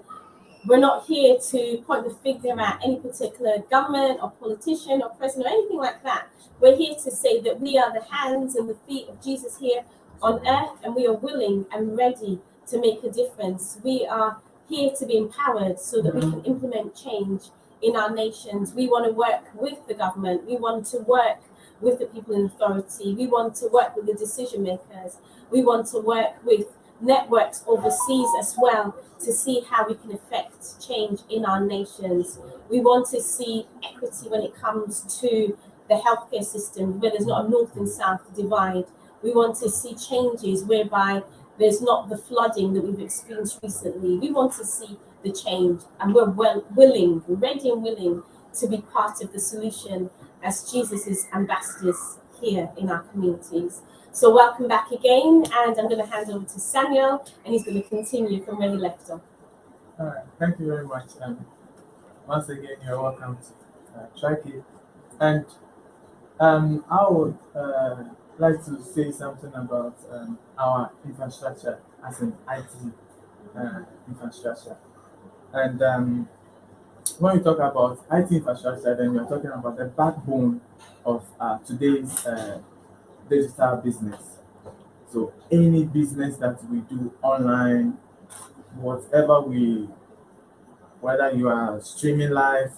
we're not here to point the finger at any particular government or politician or president or anything like that. We're here to say that we are the hands and the feet of Jesus here on earth, and we are willing and ready to make a difference. We are here to be empowered so that we can implement change in our nations. We want to work with the government. We want to work with the people in authority. We want to work with the decision makers. We want to work with networks overseas as well to see how we can affect change in our nations. We want to see equity when it comes to the healthcare system, where there's not a north and south divide. We want to see changes whereby there's not the flooding that we've experienced recently. We want to see the change, and we're willing, ready and willing to be part of the solution as Jesus' ambassadors here in our communities. So welcome back again, and I'm going to hand over to Samuel, and he's going to continue from where he left off. All right, thank you very much. Once again, you're welcome to Tricaid. And I would like to say something about our infrastructure as an IT infrastructure. And when we talk about IT infrastructure, then we're talking about the backbone of today's digital business. So any business that we do online, whether you are streaming live,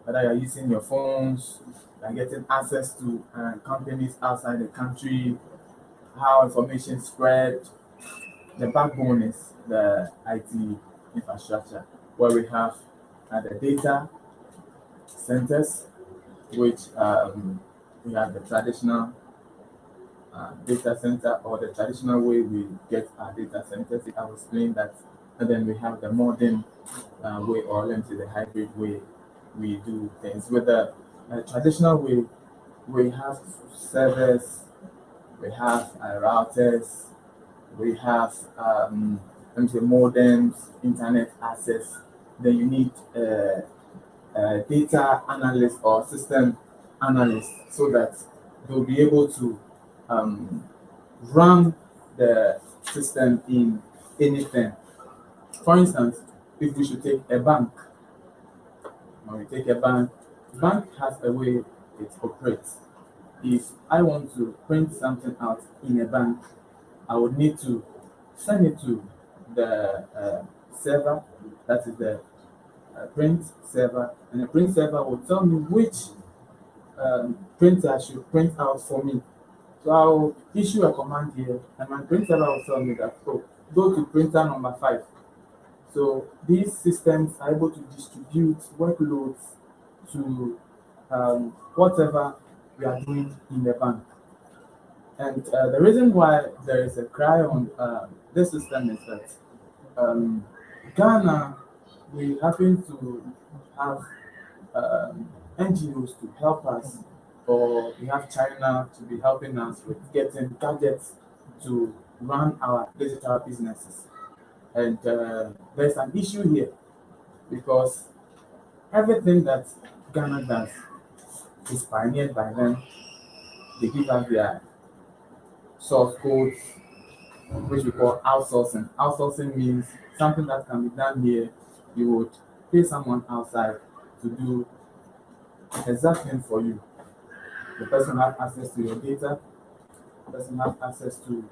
whether you're using your phones, you're getting access to companies outside the country, how information spread, the backbone is the IT infrastructure, where we have the data centers, which we have the traditional data center, or the traditional way we get our data centers. I will explain that. And then we have the modern way, or let me say the hybrid way we do things. With the traditional way, we have servers, we have routers, we have let me say modems, internet access. Then you need data analyst or system analyst, so that they'll be able to run the system in anything. For instance, if we should take a bank, when we take a bank has a way it operates. If I want to print something out in a bank, I would need to send it to the server, that is the print server, and the print server will tell me which printer should print out for me. So I'll issue a command here, and my print server will tell me that, oh, go to printer number 5. So these systems are able to distribute workloads to whatever we are doing in the bank. And the reason why there is a cry on this system is that Ghana, we happen to have NGOs to help us, or we have China to be helping us with getting gadgets to run our digital businesses. And there's an issue here, because everything that Ghana does is pioneered by them. They give us their source codes, which we call outsourcing. Outsourcing means something that can be done here, you would pay someone outside to do exact thing for you. The person has access to your data, the person has access to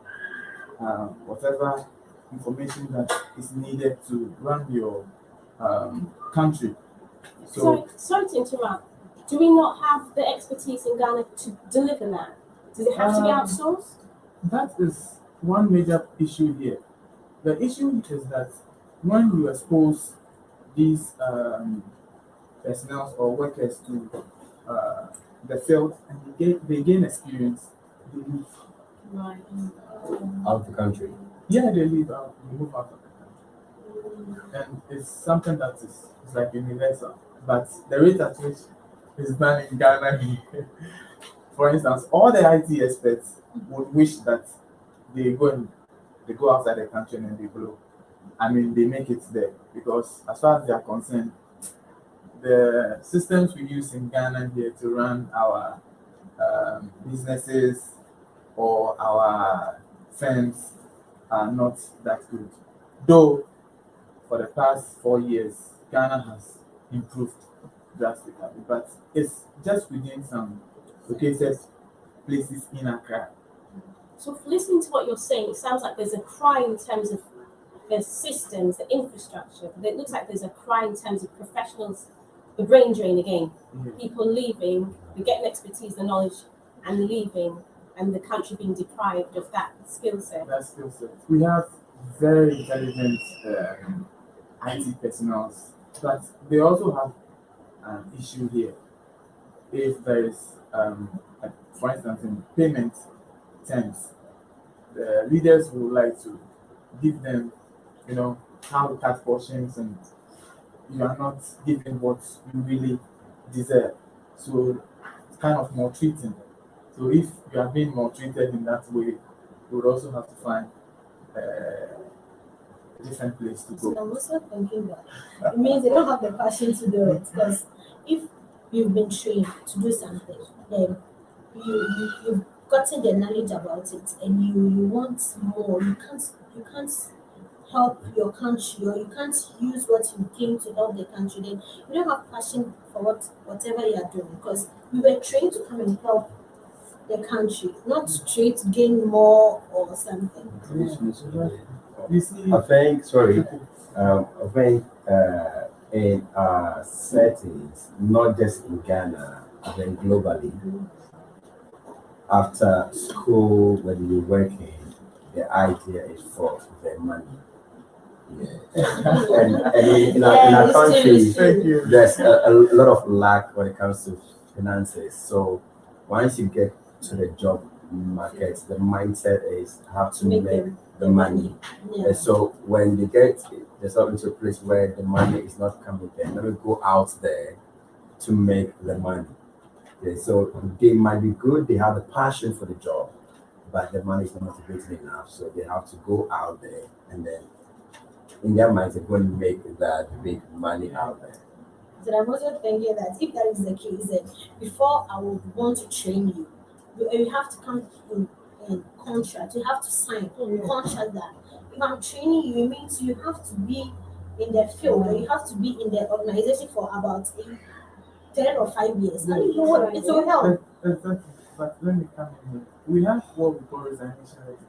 whatever information that is needed to run your country. So, Sorry to interrupt. Do we not have the expertise in Ghana to deliver that? Does it have to be outsourced? that is one major issue here. The issue is that when you expose these personnel or workers to the field, and they gain experience, they leave. Right. Out of the country. Yeah, they move out of the country. And it's something that is like universal. But the rate at which it's done in Ghana, for instance, all the IT experts would wish that they go outside the country and then they blow. I mean, they make it there because, as far as they are concerned, the systems we use in Ghana here to run our businesses or our firms are not that good. Though, for the past 4 years, Ghana has improved drastically, but it's just within some located places in Accra. So, listening to what you're saying, it sounds like there's a cry in terms of the systems, the infrastructure. But it looks like there's a cry in terms of professionals, the brain drain again. People leaving, they're getting expertise, the knowledge, and leaving, and the country being deprived of that skill set. That skill set. We have very intelligent IT personnel, but they also have an issue here. If there is, like, for instance, in payment terms, the leaders would like to give them, how to cut portions, and you are not giving what you really deserve. So it's kind of maltreating. So if you are being maltreated in that way, you would also have to find a different place to So go. I'm also thinking that it means they don't have the passion to do it. Because if you've been trained to do something, then you've gotten the knowledge about it, and you want more. You can't help your country, or you can't use what you came to help the country. Then you don't have passion for whatever you are doing, because you were trained to come and help the country, not trained to gain more or something. You see, I think, sorry, I think in settings, not just in Ghana, I think globally, after school, when you're working, the idea is for the money. Yeah. And in our it's country, thank you. there's a lot of lack when it comes to finances. So once you get to the job market, the mindset is how to make the money. Yeah. And so when they get themselves into a place where the money is not coming there, let me go out there to make the money. Yeah, so they might be good, they have the passion for the job, but the money is not motivating enough. So they have to go out there, and then in their minds they're going to make that big money out there. So I'm also thinking that if that is the case, then before I would want to train you, you have to come in contract. You have to sign a contract that if I'm training you, it means you have to be in the field, or you have to be in the organization for about 10 or 5 years. And you know what? It will help. Exactly. But let me come in here. We have what we call resignation letter.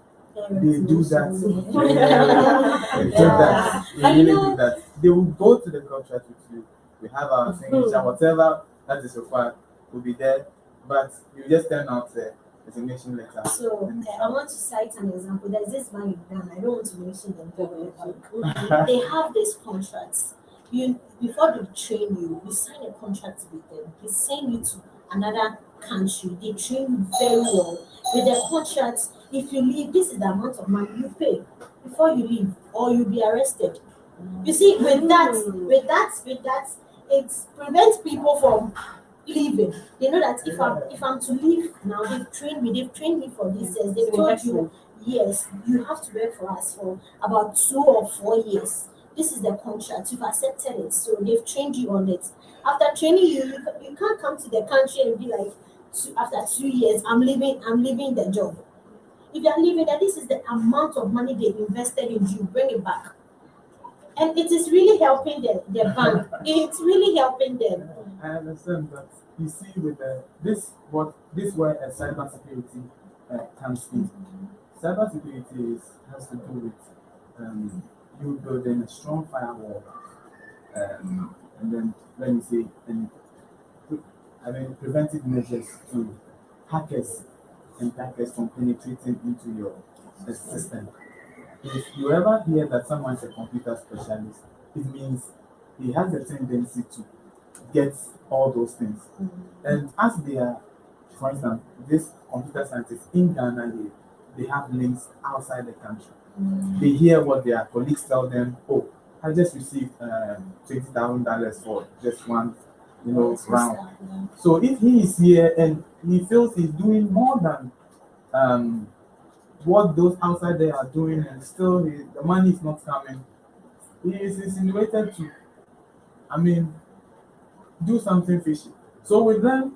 They do that. They do that. They And really you know- do that. They will go to the contract with you. We have our signature, whatever that is required will be there. But you just turn out the resignation letter. So I want to cite an example. There's this man in Ghana. I don't want to mention them. They have these contracts. Before they train you, you sign a contract with them. They send you to another country. They train you very well. With the contract, if you leave, this is the amount of money you pay before you leave, or you'll be arrested. You see, with that, it prevents people from leaving. They know that if I'm to leave now, they've trained me for this years. They've It's an told investment. you, yes, you have to work for us for about 2 or 4 years. This is the contract. You've accepted it, so they've trained you on it. After training you, you can't come to the country and be like, after 2 years, I'm leaving the job. If you're leaving, then this is the amount of money they've invested in you. Bring it back. And it is really helping the bank. It's really helping them. I understand, but you see, with this where a cybersecurity comes in. Cybersecurity has to do with you building a strong firewall, and then let me say, preventive measures to hackers and hackers from penetrating into your system. If you ever hear that someone is a computer specialist, it means he has a tendency to get all those things. And as they are, for instance, this computer scientists in Ghana here, they have links outside the country. They hear what their colleagues tell them. Oh, I just received $20,000 for just one, round. So if he is here and he feels he's doing more than what those outside there are doing, and still the money is not coming. He is insinuated to, I mean, do something fishy. So with them,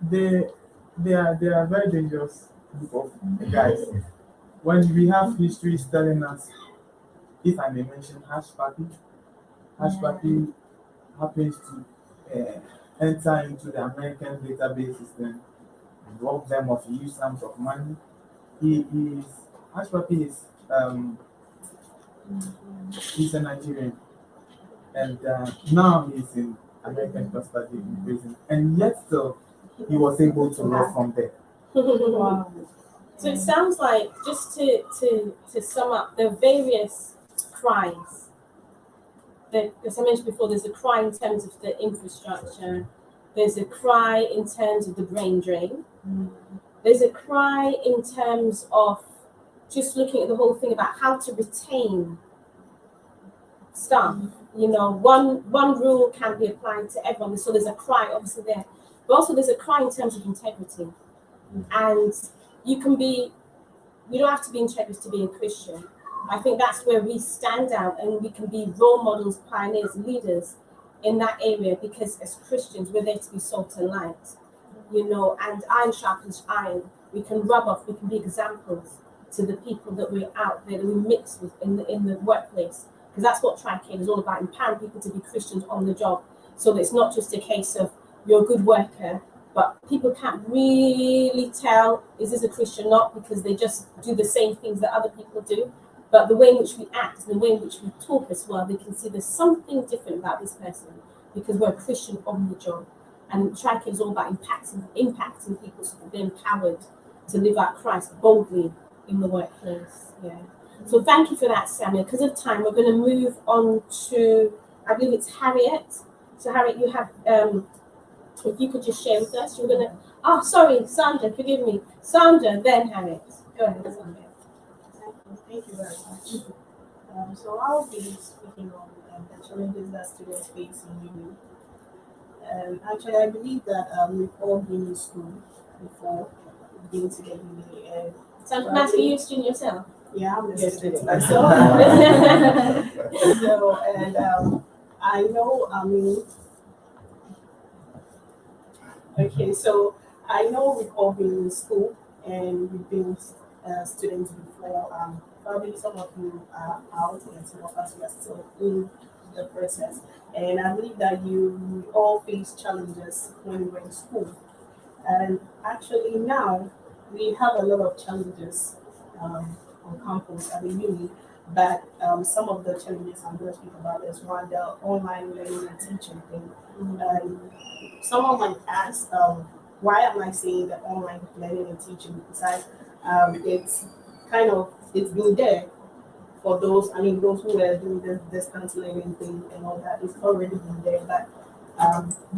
they they are very dangerous group of guys. When we have histories telling us, if I may mention Hash Papi happens to enter into the American database system, rob them of huge sums of money. He is Hash Papi is he's a Nigerian, and now he's in American custody in prison, and yet still he was able to run from there. Wow. So it sounds like, just to sum up, the various cries. As I mentioned before, there's a cry in terms of the infrastructure. There's a cry in terms of the brain drain. There's a cry in terms of just looking at the whole thing about how to retain staff. You know, one rule can be applied to everyone. So there's a cry obviously there. But also there's a cry in terms of integrity. And you don't have to be integrous to be a Christian. I think that's where we stand out, and we can be role models, pioneers, leaders in that area, because as Christians, we're there to be salt and light, you know, and iron sharpens iron. We can rub off, we can be examples to the people that we're out there, that we mix with in the workplace, because that's what Tricaid is all about, empowering people to be Christians on the job, so that it's not just a case of you're a good worker, but people can't really tell, is this a Christian or not, because they just do the same things that other people do. But the way in which we act and the way in which we talk as well, they can see there's something different about this person, because we're a Christian on the job. And Tricaid is all about impacting people so that they're empowered to live out Christ boldly in the workplace. Yeah. So thank you for that, Samuel. Because of time, we're going to move on to, I believe it's Harriet. So Harriet, you have, if you could just share with us, you're going to, oh, sorry, Sandra, forgive me. Sandra, then Harriet. Go ahead, Sandra. Thank you very much. So I'll be speaking on the challenges that students face in uni. Actually, I believe that we've all been in school before being to the uni. Sandra, nice for you, student yourself. Yeah, I'm a Yes, student yes. myself. So, and I know, I mean, okay, so I know we've all been in school and we've been students before. Probably some of you are out and some of us we are still in the process. And I believe that we all face challenges when we're in school. And actually now we have a lot of challenges on campus at the uni. But some of the challenges I'm going to speak about is one, the online learning and teaching thing. Someone might ask, why am I saying the online learning and teaching? Because it's kind of, it's been there for those, I mean, those who are doing the distance learning thing and all that. It's already been there, but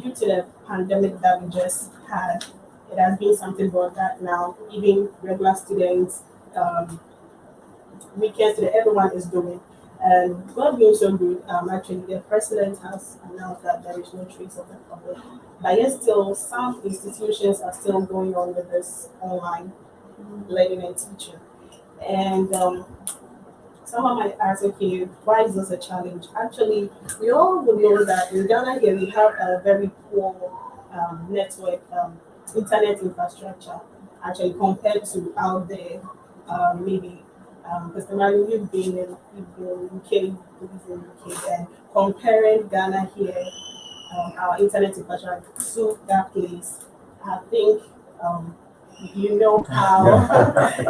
due to the pandemic that we just had, it has been something about that now. Even regular students, weekends, everyone is doing. And God being so good, actually, the president has announced that there is no trace of the public. But yet, still, some institutions are still going on with this online learning and teaching. And someone might ask, okay, why is this a challenge? Actually, we all will know that in Ghana here we have a very poor network, internet infrastructure, actually compared to out there, maybe. Because you've been in UK, and comparing Ghana here, our internet infrastructure to that place, I think you know how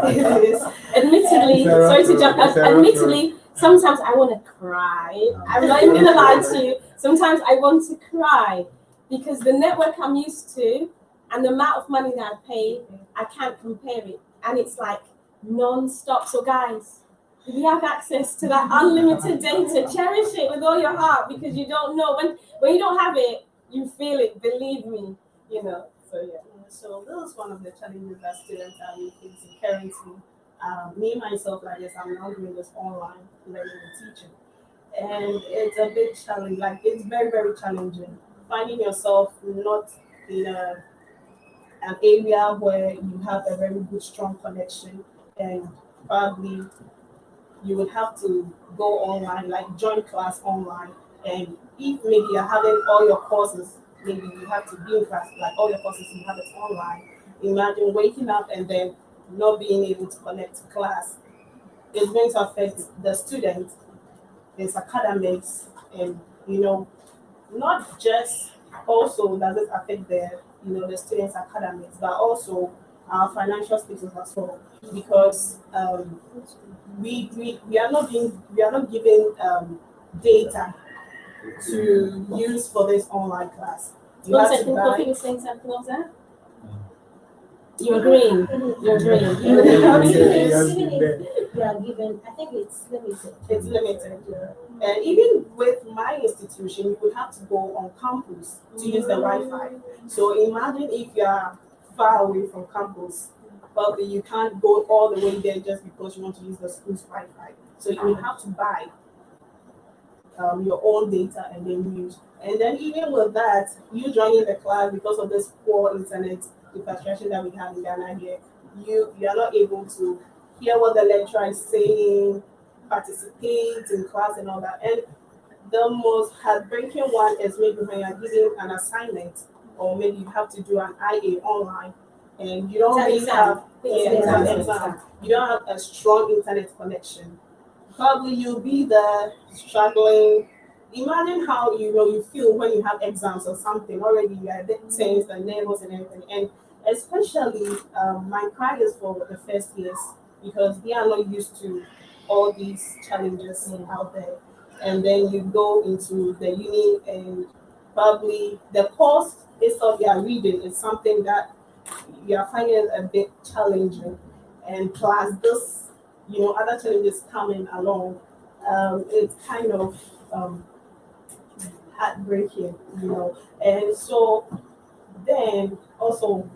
it is. Admittedly, sorry to jump. Admittedly, sometimes I want to cry. I'm not even gonna lie to you. Sometimes I want to cry because the network I'm used to and the amount of money that I pay, I can't compare it, and it's like non-stop. So guys, if you have access to that unlimited data, cherish it with all your heart, because you don't know when you don't have it, you feel it. Believe me, you know. So yeah. So this is one of the challenges that students are facing currently. Me myself, like this, I'm now doing this online learning and teaching, and it's a big challenge. Like it's very very challenging finding yourself not in a an area where you have a very good, strong connection, and probably you would have to go online, like join class online. And if maybe you're having all your courses, maybe you have to be in class, like all your courses, you have it online. Imagine waking up and then not being able to connect to class. It's going to affect the student, his academics, and not just also does it affect the students' academics, but also our financial status as well. Because we are not given data to use for this online class. You One have to second, Kofi buy. was saying something of that? You're agreeing. You're agreeing. You Yeah. are given, I think it's limited. It's limited. And even with my institution, you would have to go on campus to use the Wi-Fi. So imagine if you are far away from campus, but you can't go all the way there just because you want to use the school's Wi-Fi. So you will have to buy your own data and then use. And then even with that, you joining the class because of this poor internet infrastructure that we have in Ghana here, you are not able to hear what the lecturer is saying, participate in class and all that. And the most heartbreaking one is maybe when you're giving an assignment or maybe you have to do an IA online and you don't really have exam. You don't have a strong internet connection. Probably you'll be there struggling. Imagine how you feel when you have exams or something. Already you are a bit tense and nervous and everything. And especially my cry is for the first years because they are not used to all these challenges out there. And then you go into the uni and probably the course itself you are reading is something that you are finding a bit challenging. And plus this, other challenges coming along, it's kind of heartbreaking. And so then also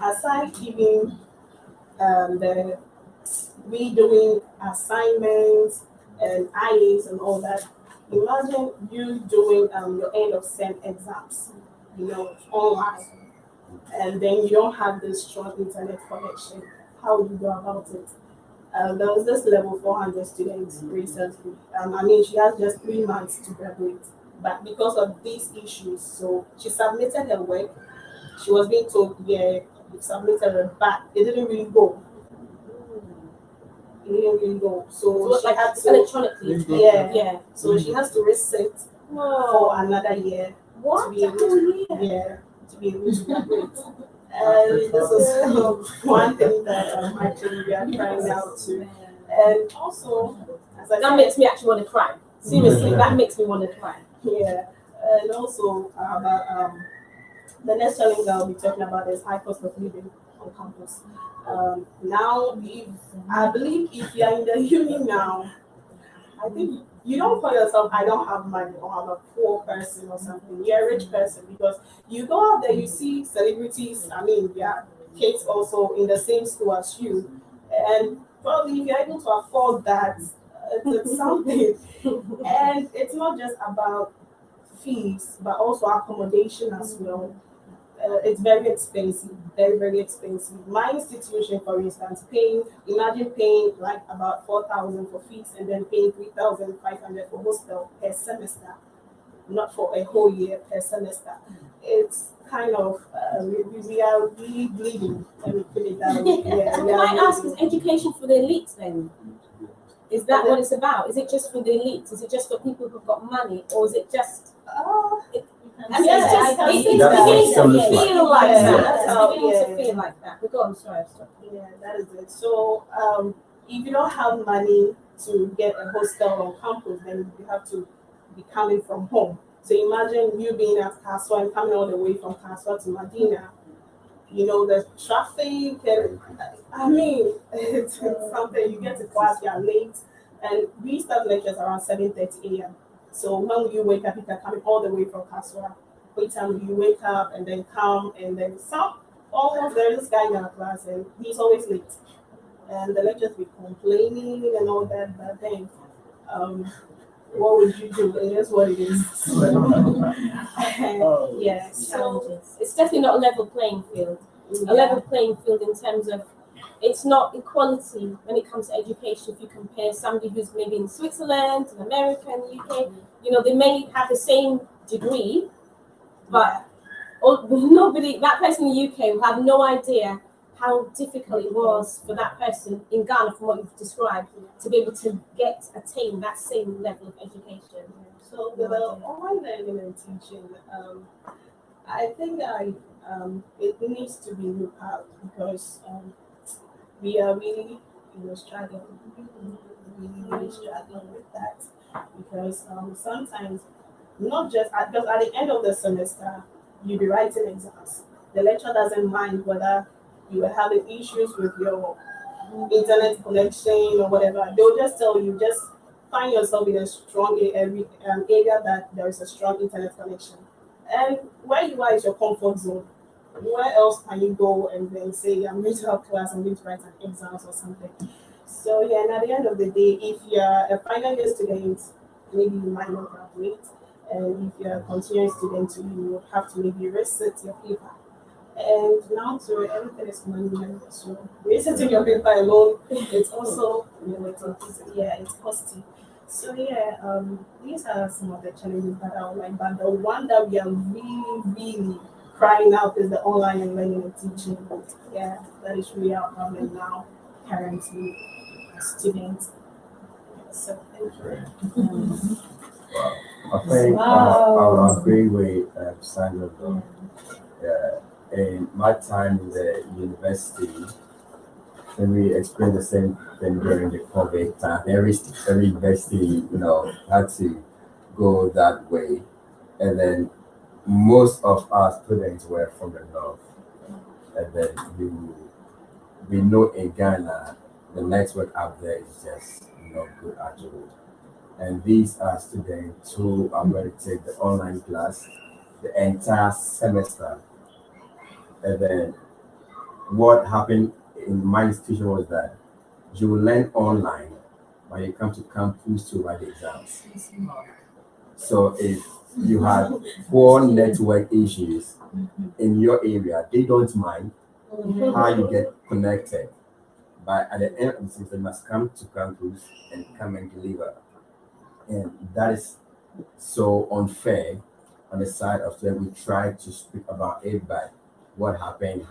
aside even the we doing assignments and IAs and all that, imagine you doing your end of sem exams, online, and then you don't have this strong internet connection. How would you go about it? There was this level 400 students recently. I mean, she has just 3 months to graduate, but because of these issues, so she submitted her work. She was being told, yeah, you submitted it, but it didn't really go. It didn't really go. So she like had to, electronically. yeah. So she has to resit Whoa. for another year What? to be able to, yeah, to be able to graduate. And this is one thing that actually we are trying out to. And also, as I That said, makes me actually want to cry. Seriously, that makes me want to cry. yeah, and also the next challenge I'll be talking about is high cost of living on campus. Now, I believe if you're in the uni now, I think you don't call yourself I don't have money or I'm a poor person or something. You're a rich person because you go out there, you see celebrities. I mean, yeah, kids also in the same school as you, and probably if you're able to afford that, it's something. And it's not just about fees, but also accommodation as well. It's very expensive, very, very expensive. My institution, for instance, imagine paying like about 4,000 for fees and then paying 3,500 for hostel per semester, not for a whole year per semester. It's kind of, we are really bleeding, let me put it that way. Yeah, So we can are I ask, is bleeding. education for the elites then? Is that what it's about? Is it just for the elites? Is it just for people who've got money, or is it just? I mean, Yeah, it's just I can it's see That's that. beginning what to it sounds feel like Yeah, that. that's It's how- beginning yeah, to feel like that. But go on, sorry. Yeah, that is it. So, if you don't have money to get a hostel on campus, then you have to be coming from home. So imagine you being at Kaswa and coming all the way from Kaswa to Medina. The traffic, and I mean, it's something. You get to class, you're late, and we start lectures around 7:30 a.m. So when you wake up, you can come all the way from Kaswa. Wait time you wake up and then come and then some almost there's this guy in our class and he's always late. And the lecturers be complaining and all that, but then um what would you do? It is what it is. Oh. Yeah, so Challenges. It's definitely not a level playing field. A level playing field in terms of it's not equality when it comes to education. If you compare somebody who's maybe in Switzerland, in America, in the UK, they may have the same degree, but nobody, that person in the UK will have no idea how difficult it was for that person in Ghana, from what you've described, to be able to attain that same level of education. So with the online learning and teaching, I think it needs to be looked at because we are really, struggling, really struggling with that because sometimes not just because at the end of the semester you'll be writing exams. The lecturer doesn't mind whether you are having issues with your internet connection or whatever. They'll just tell you just find yourself in a strong area that there is a strong internet connection. And where you are is your comfort zone. Where else can you go and then say, I'm going to have class, I'm going to write an exams or something? So, yeah, and at the end of the day, if you're a final year student, maybe you might not graduate. And if you're a continuing student, you would have to maybe resit your paper. And now, so everything is money. So, resetting your paper alone, it's also, it's costly. So these are some of the challenges that are online, but the one that we are really, really crying out is the online and learning and teaching. Yeah, that is really our problem now, currently, students. So thank you. I think I would agree with Sandra though. In my time in the university, when we experienced the same thing during the COVID time, every university, had to go that way. And then most of our students were from the north. And then we know in Ghana, the network out there is just not good at all. And these are students who are going to take the online class the entire semester. And then what happened in my institution was that you will learn online, but you come to campus to write the exams. So if you had poor network issues in your area, they don't mind how you get connected. But at the end of the semester, you must come to campus and come and deliver. And that is so unfair on the side of them. We tried to speak about it, but what happened.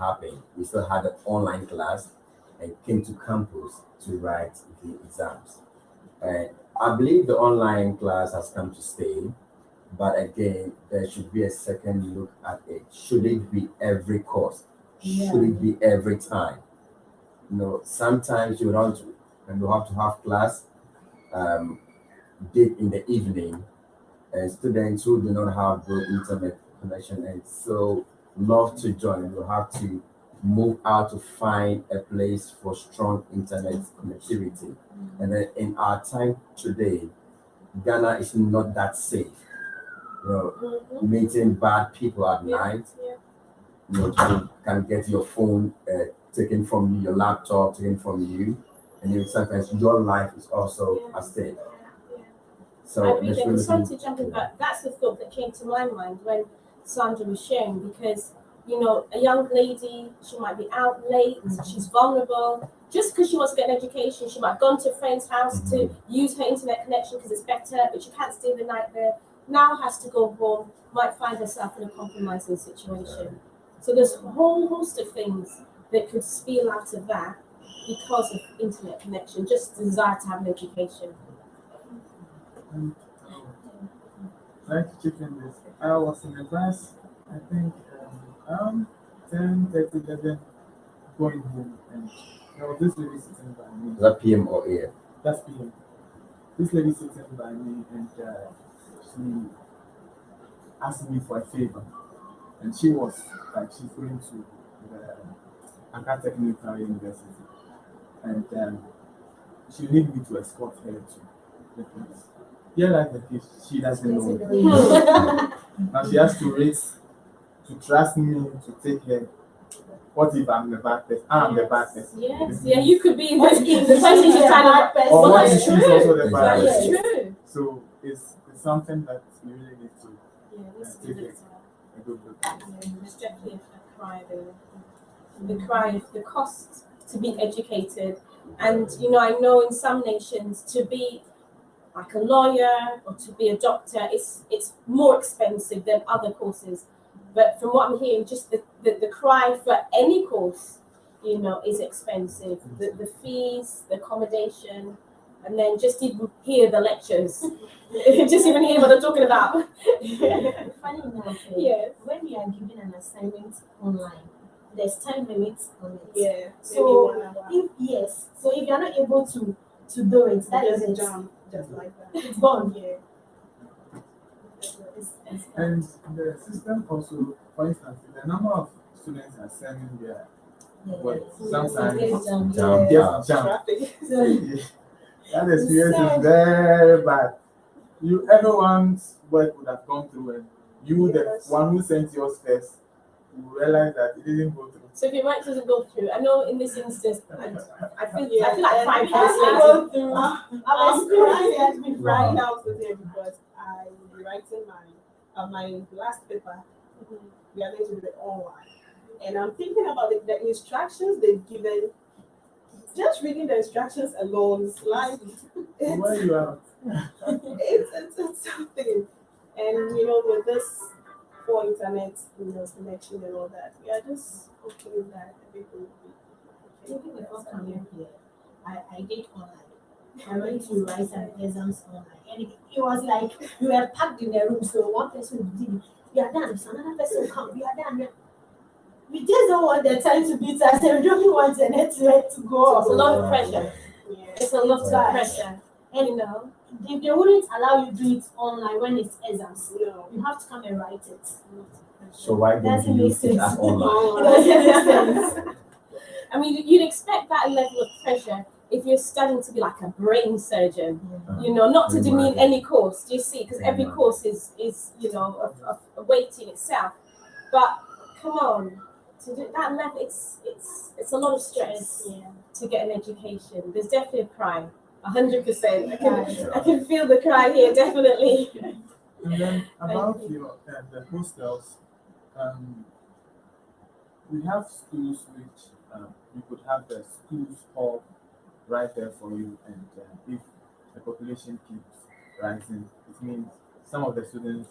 We still had an online class and came to campus to write the exams. And I believe the online class has come to stay, but again, there should be a second look at it. Should it be every course? Should it be every time? Sometimes you don't, and you have to have class deep in the evening, and students who do not have good internet connection and so love to join will have to move out to find a place for strong internet connectivity. And then in our time today, Ghana is not that safe. Meeting bad people at night. You can get your phone taken from you, your laptop taken from you, and then sometimes your life is also at stake. So I'm sorry to jump in, but that's the thought that came to my mind when Sandra was sharing, because a young lady, she might be out late, she's vulnerable. Just because she wants to get an education, she might have gone to a friend's house to use her internet connection because it's better, but she can't stay the night there. Now has to go home, might find herself in a compromising situation. So there's a whole host of things that could spill out of that because of internet connection, just the desire to have an education. Like to chip in this. I was in the class, I think, around 10:30, 11, going home, and there was this lady sitting by me. Is that PM or AM? That's PM. This lady sitting by me, and she asked me for a favor. And she was like, she's going to the Accra Technical University, and she needed me to escort her to the place. Yeah, like the case, she doesn't know. Now she has to trust me to take her. What if I'm the bad person? I'm the bad person. Yes, you could be the person you're trying to. Or what if she's also the bad That person? is true. So is something that we really need to Yeah, this take is a good look at. there's definitely a cry there. The cry of the cost to be educated. And I know in some nations to be like a lawyer or to be a doctor, it's more expensive than other courses. But from what I'm hearing, just the cry for any course, is expensive. The fees, the accommodation, and then just even hear the lectures. Just even hear what they're talking about. Funny enough, Yes. when we are given an assignment online, there's time limits on it. Yeah. So maybe 1 hour. so if you're not able to do it, that is Just it. jump, just like that. It's gone. Yeah. It's And the system also, for instance, the number of students are sending their work sometimes It's done. Jump, gets jump. jumped. Traffic. That experience is very bad. Everyone's work would have gone through, and you, the Yes. one who sent yours first, you realize that it didn't go through. So if your mic doesn't go through, I know in this instance, I feel Yeah. like crying for this I lady. go through. Our experience has been Right Wow. now today because I will be writing my last paper. We are going to do it online, and I'm thinking about the instructions they've given. Just reading the instructions alone is like Where you are, it's something. And with this poor internet, connection and all that, we are just hoping that everything will be Even before coming here, I did online. I went to write some exams online, and it was like we were packed in a room. So one person did it, we are done. So another person come, we are done. We just don't want the time to beat us, and we don't want the network to go It's a off. lot of pressure. Yeah. It's a lot of Right. pressure. And they wouldn't allow you to do it online when it's exams. No. You have to come and write it. So why don't Doesn't you make use it sense. as online? It doesn't make sense. I mean, you'd expect that level of pressure if you're studying to be like a brain surgeon, not to demean any course, do you see? Because every course is a weight in itself. But come on, to do that level, it's a lot of stress Yeah. to get an education. There's definitely a cry, 100%. I can feel the cry here, definitely. and then about the hostels, we have schools which you could have the schools hall right there for you, and if the population keeps rising, it means some of the students,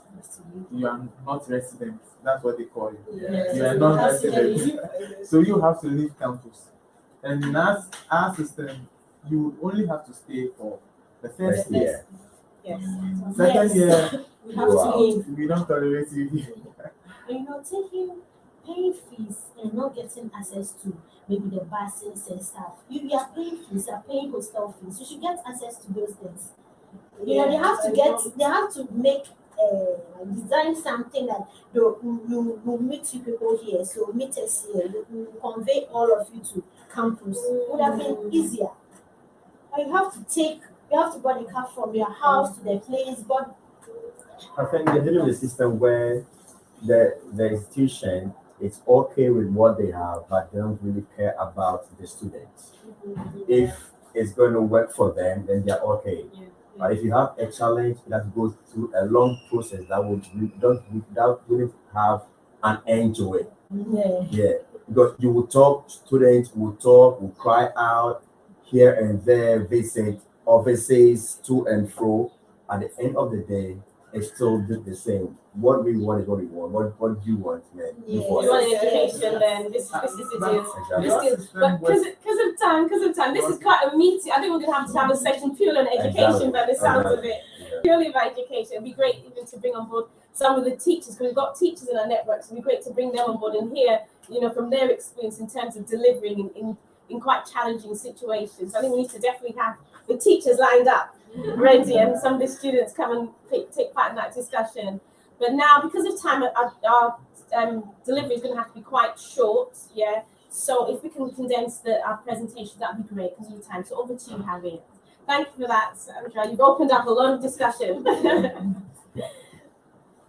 you are not residents. That's what they call you. Yes. You are non-resident. So you have to leave campus. And in our system, you would only have to stay for the first First year. year. Yes. Second year, We have Wow. to leave. we don't tolerate you here. Paying fees and not getting access to maybe the buses and stuff. You are paying fees, you are paying hostel fees. You should get access to those things. They have to make design something that will meet you people here. So meet us here. We will convey all of you to campus. It would have been easier. But you have to buy the car from your house to the place, but I think they're dealing with a system where the institution is okay with what they have, but they don't really care about the students. If it's going to work for them, then they're okay. But if you have a challenge that goes through a long process that wouldn't have an end to it. yeah. Yeah, because you will talk, students will cry out here and there, visit offices to and fro. At the end of the day, it's still the same. What we want is what we want. What do you want, man? Yeah. You want an education, then this is it is. But because of time, this is quite a meaty. I think we're going to have a section purely on education, Exactly. but the sounds of it, Yeah. purely about education. It'd be great even to bring on board some of the teachers, because we've got teachers in our network, so it'd be great to bring them on board and hear, from their experience in terms of delivering in quite challenging situations. I think we need to definitely have the teachers lined up, ready, and some of the students come and take part in that discussion. But now, because of time, our delivery is going to have to be quite short, yeah? So if we can condense our presentation, that'd be great because of the time. So over to you, Harriet. Thank you for that, Sandra. You've opened up a lot of discussion.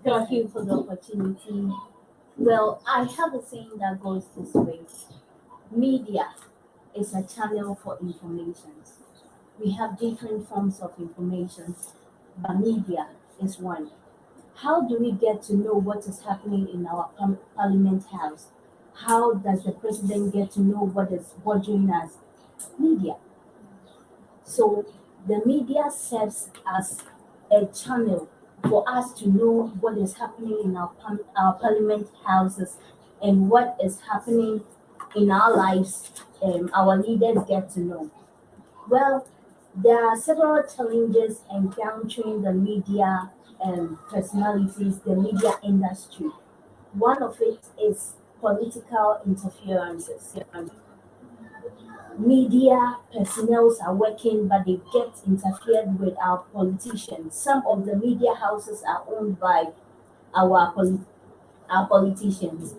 Thank you for the opportunity. Well, I have a saying that goes this way. Media is a channel for information. We have different forms of information. but media is one. How do we get to know what is happening in our parliament house? How does the president get to know what is bothering us? Media. So the media serves as a channel for us to know what is happening in our parliament houses and what is happening in our lives. Our leaders get to know. Well, there are several challenges encountering the media personalities, the media industry. One of it is political interferences. Media personnel are working, but they get interfered with our politicians. Some of the media houses are owned by our, our politicians.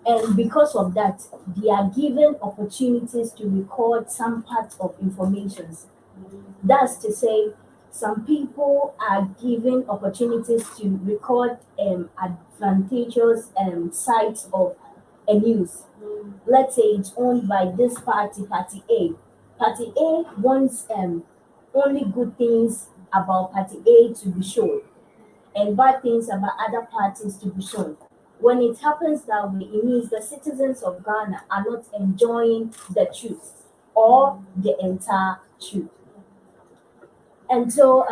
And because of that, they are given opportunities to record some parts of information. That's to say, some people are given opportunities to record advantageous sides of a news. Let's say it's owned by this party, Party A. Party A wants only good things about Party A to be shown and bad things about other parties to be shown. When it happens that way, it means the citizens of Ghana are not enjoying the truth or the entire truth. And so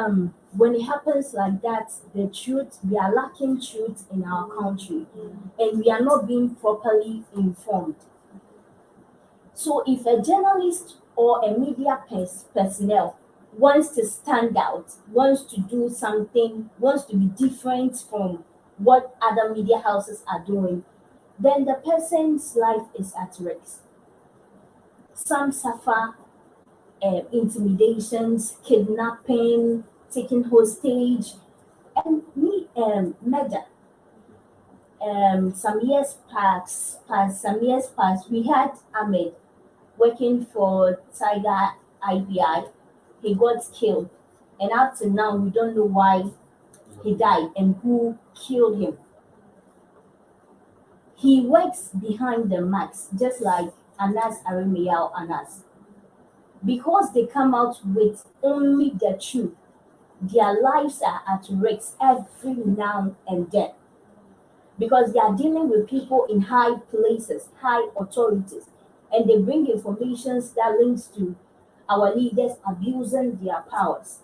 when it happens like that, the truth, we are lacking truth in our country and we are not being properly informed. So if a journalist or a media personnel wants to stand out, wants to do something, wants to be different from what other media houses are doing, then the person's life is at risk. Some suffer intimidations, kidnapping, taking hostage, and murder. Some years past, we had Ahmed working for Tiger IBI. He got killed, and up to now, we don't know why he died and who killed him. He works behind the mask, just like Anas Arimiyao Anas. Because they come out with only the truth, their lives are at risk every now and then. Because they are dealing with people in high places, high authorities, and they bring information that links to our leaders abusing their powers.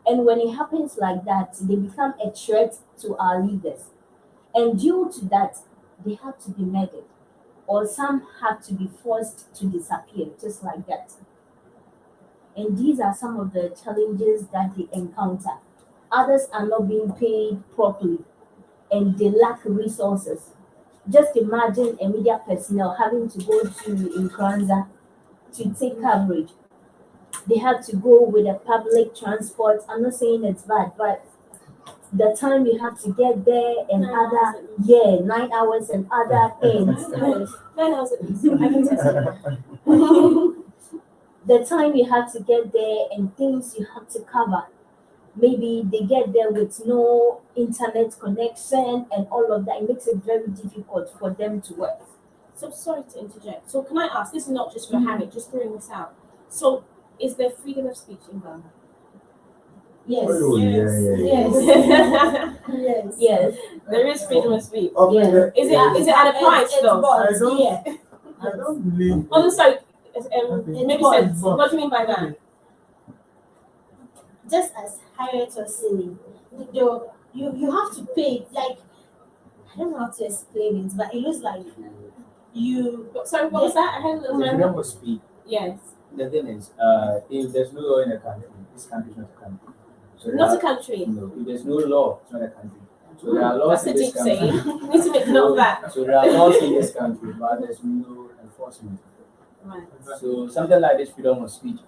And when it happens like that, they become a threat to our leaders. And due to that, they have to be murdered, or some have to be forced to disappear, just like that. And these are some of the challenges that they encounter. Others are not being paid properly and they lack resources. Just imagine a media personnel having to go to Nkranza to take coverage. They have to go with a public transport. I'm not saying it's bad, but the time you have to get there and 9 hours and other things. 9 hours at least. I can test it. The time you have to get there and things you have to cover. Maybe they get there with no internet connection and all of that. It makes it very difficult for them to work. So sorry to interject. So can I ask, this is not just for Hamid, just throwing this out. So is there freedom of speech in Ghana? Yes. Oh, yeah. Yes. Yes. There is freedom of speech. Yeah. Is it at a price though? I don't believe. Oh, sorry. Okay. Maybe sense. What do you mean by that? Just as Harriet was saying, you have to pay, like, I don't know how to explain it, but it looks like you. Sorry, what was that? I had a little Freedom moment. of speech. Yes. The thing is, if there's no law in a country, this country is not a country. So Not a country. No, if there's no law, it's not a country. So there are laws That's a in this deep saying. country. You need to make note of that. So there are laws in this country, but there's no enforcement. Right. So something like this freedom of speech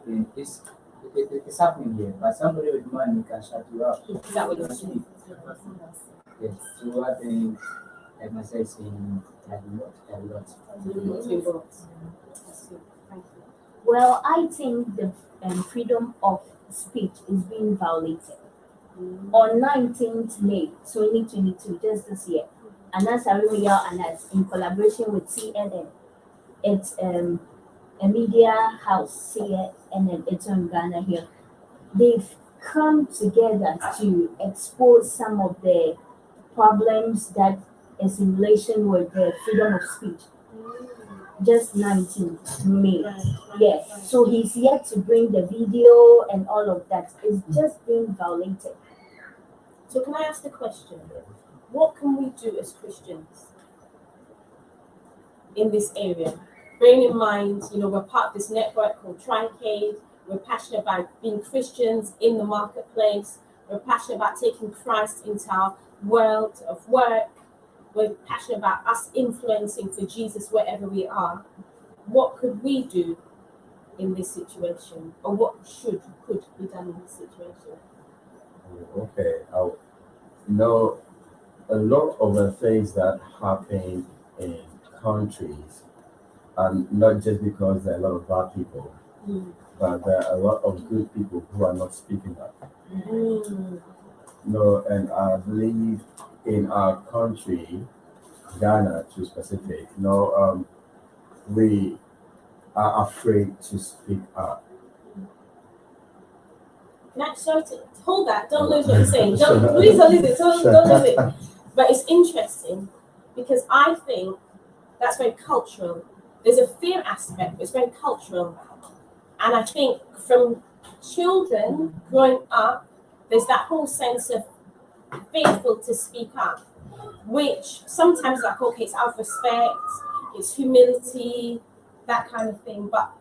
it's happening here. But somebody with money can shut you up. Is that what you're Speak. saying? Yes. So I think, like I said, saying a lot. Two votes. Thank you. Well, I think the freedom of speech is being violated. On 19th May 2022, just this year, Anas Aruya Anas, in collaboration with CNN, it's a media house, CNN, it's in Ghana here. They've come together to expose some of the problems that is in relation with the freedom of speech. Just 19 May. Yeah. So he's yet to bring the video and all of that. It's just being violated. So can I ask the question? What can we do as Christians in this area? Bearing in mind, we're part of this network called Tricaid. We're passionate about being Christians in the marketplace. We're passionate about taking Christ into our world of work. We're passionate about us influencing for Jesus wherever we are. What could we do in this situation? Or what could be done in this situation? Okay, a lot of the things that happen in countries, and not just because there are a lot of bad people, but there are a lot of good people who are not speaking up. And I believe in our country, Ghana to specific, we are afraid to speak up. Sorry to hold that. Don't lose what you're saying. Please don't lose it. Don't lose it. But it's interesting because I think that's very cultural. There's a fear aspect, but it's very cultural. And I think from children growing up, there's that whole sense of fearful to speak up, which sometimes like, okay, it's out of respect, it's humility, that kind of thing. But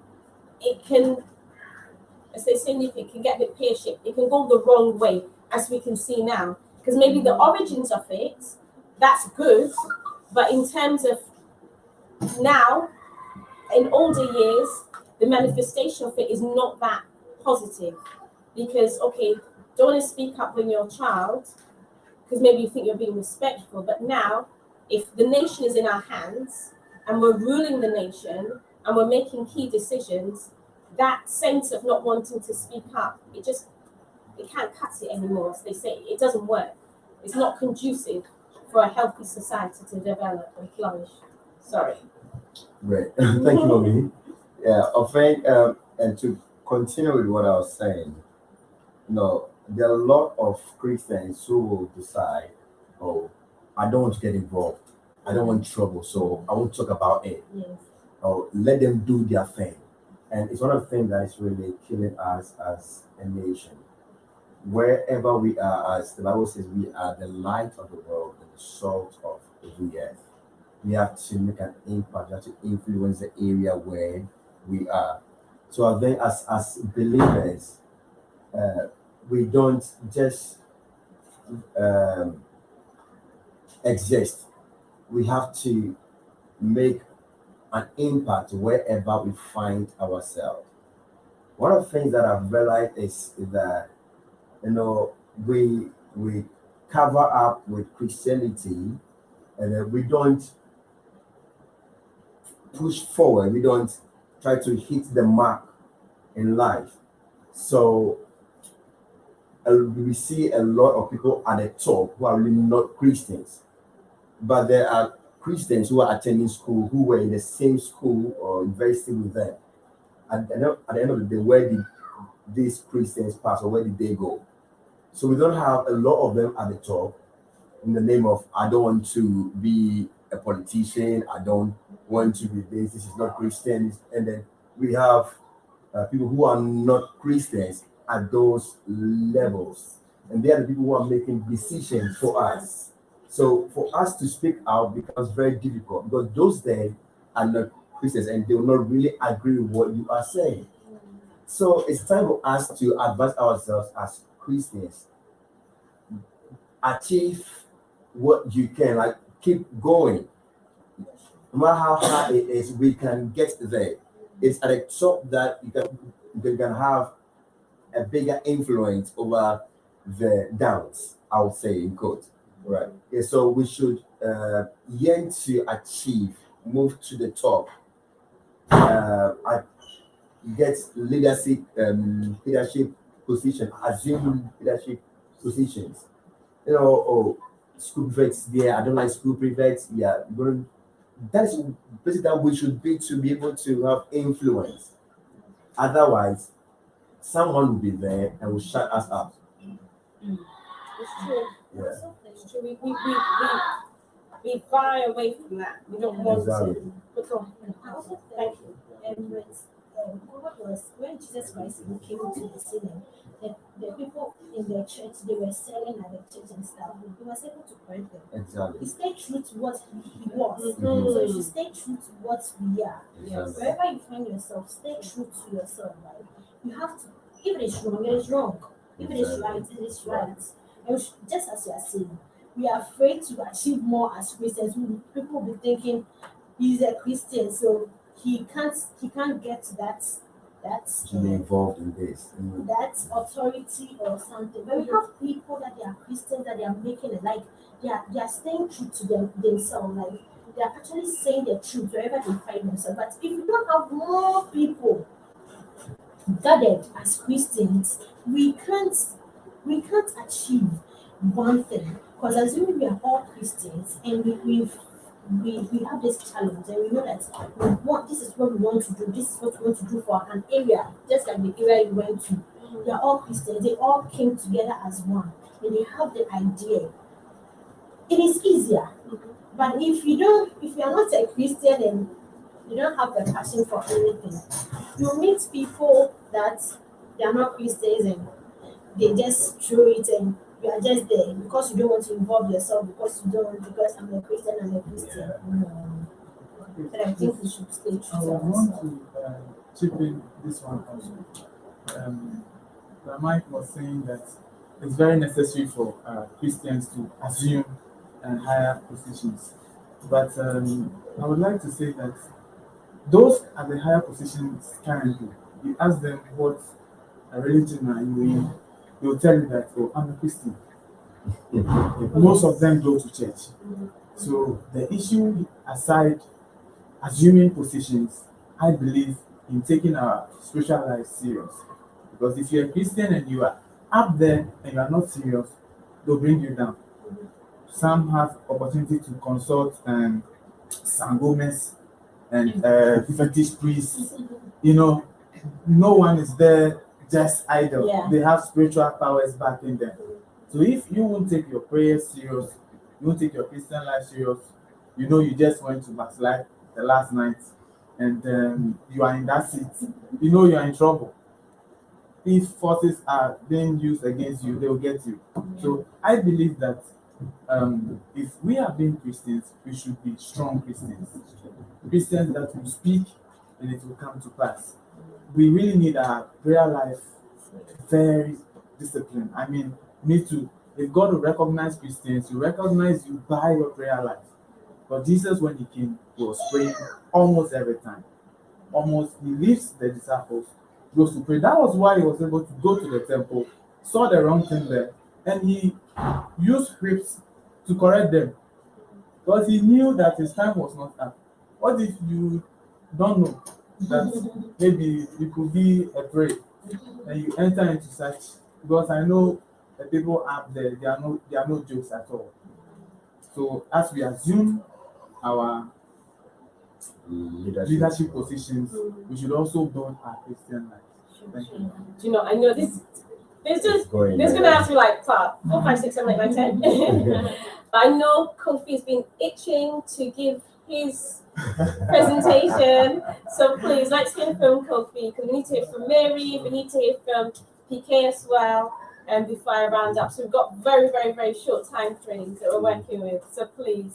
it can, as they say, it can get a bit pear-shaped. It can go the wrong way, as we can see now. Because maybe the origins of it, that's good. But in terms of now, in older years, the manifestation of it is not that positive. Because, okay, don't want to speak up when you're a child, because maybe you think you're being respectful. But now, if the nation is in our hands, and we're ruling the nation, and we're making key decisions, that sense of not wanting to speak up, it can't cut it anymore. As they say, it doesn't work. It's not conducive for a healthy society to develop and flourish. Sorry. Great. Thank you, Mommy. Yeah, I think, and to continue with what I was saying, there are a lot of Christians who will decide, oh, I don't want to get involved. I don't want trouble, so I won't talk about it. Yes. Or let them do their thing. And it's one of the things that is really killing us as a nation. Wherever we are, as the Bible says, we are the light of the world and the salt of the earth. We have to make an impact, we have to influence the area where we are. So I think as believers, we don't just exist. We have to make an impact wherever we find ourselves. One of the things that I've realized is that we cover up with Christianity, and then we don't push forward. We don't try to hit the mark in life. So we see a lot of people at the top who are really not Christians, but there are Christians who are attending school, who were in the same school or university with them. At the end of the day, where did these Christians pass, or where did they go? So we don't have a lot of them at the top in the name of, I don't want to be a politician, I don't want to be this is not Christians. And then we have people who are not Christians at those levels. And they are the people who are making decisions for us. So for us to speak out becomes very difficult, because those there are not Christians and they will not really agree with what you are saying. So it's time for us to advance ourselves as Christians. Achieve what you can, like keep going. No matter how hard it is, we can get there. It's at the top that you can have a bigger influence over the downs, I would say, in quote. Right. Yeah, so we should yearn to achieve, move to the top, get leadership position, assume leadership positions. School prefects, yeah, I don't like school prefects, yeah. That's basically that we should be to be able to have influence. Otherwise, someone will be there and will shut us up. It's true. Yeah, It's true. We vie away from that. We don't want exactly. to. But go on. I also Thank think you. when Jesus Christ came to the scene, the people in the church they were selling at the church and stuff. He was able to correct them. Exactly. He stayed true to what he was. Mhm. So you should stay true to what we are. Exactly. Wherever you find yourself, stay true to yourself, right? You have to, if it is wrong, it is wrong. If it is right, it is right. And just as you are saying, we are afraid to achieve more as Christians. People will be thinking he's a Christian, so he can't get To be involved in this. Mhm. that authority or something. But we have people that they are Christians that they are making it like they are staying true to themselves, like they are actually saying the truth wherever they find themselves. But if you don't have more people gathered as Christians, we can't achieve one thing. Because assuming we are all Christians and we have this challenge and we know that this is what we want to do, this is what we want to do for an area, just like the area you went to. They are all Christians, they all came together as one, and they have the idea. It is easier. But if you are not a Christian and you don't have the passion for anything, you meet people that they are not Christians and they just throw it and you are just there because you don't want to involve yourself because I'm a Christian. No. But I think we should stay true I to would want ourselves. to chip in this one also. Mike was saying that it's very necessary for Christians to assume higher positions. But I would like to say that those at the higher positions currently, you ask them what religion are you in, they will tell you that, oh, I'm a Christian. Most of them go to church. So the issue aside assuming positions, I believe in taking our spiritual life serious. Because if you're a Christian and you are up there and you are not serious, they'll bring you down. Some have opportunity to consult sangomas and fetish priests. You know, no one is there just idle. Yeah. They have spiritual powers backing them. So if you won't take your prayers serious, you won't take your Christian life serious, you know you just went to backslide the last night and you are in that seat, you know you are in trouble. If forces are being used against you, they will get you. So I believe that if we are being Christians, we should be strong Christians. Christians that will speak and it will come to pass. We really need our prayer life very disciplined. I mean, need to, if God will recognize Christians, you recognize you by your prayer life. But Jesus, when he came, he was praying almost every time. Almost, he leaves the disciples, goes to pray. That was why he was able to go to the temple, saw the wrong thing there, and he used scripts to correct them. Because he knew that his time was not up. What if you don't know that maybe you could be a prey and you enter into such? Because I know the people up there, they are no jokes at all. So as we assume our leadership positions, we should also build our Christian life. Thank you. Do you know, I know this. There's Going gonna there. have to be like 4, 5, 6, 7, 8, 9, 10. But I know Kofi's been itching to give his presentation. So please, let's hear from Kofi, because we need to hear from Mary, we need to hear from PK as well, and before I round up. So we've got very, very, very short time frames that we're working with. So please,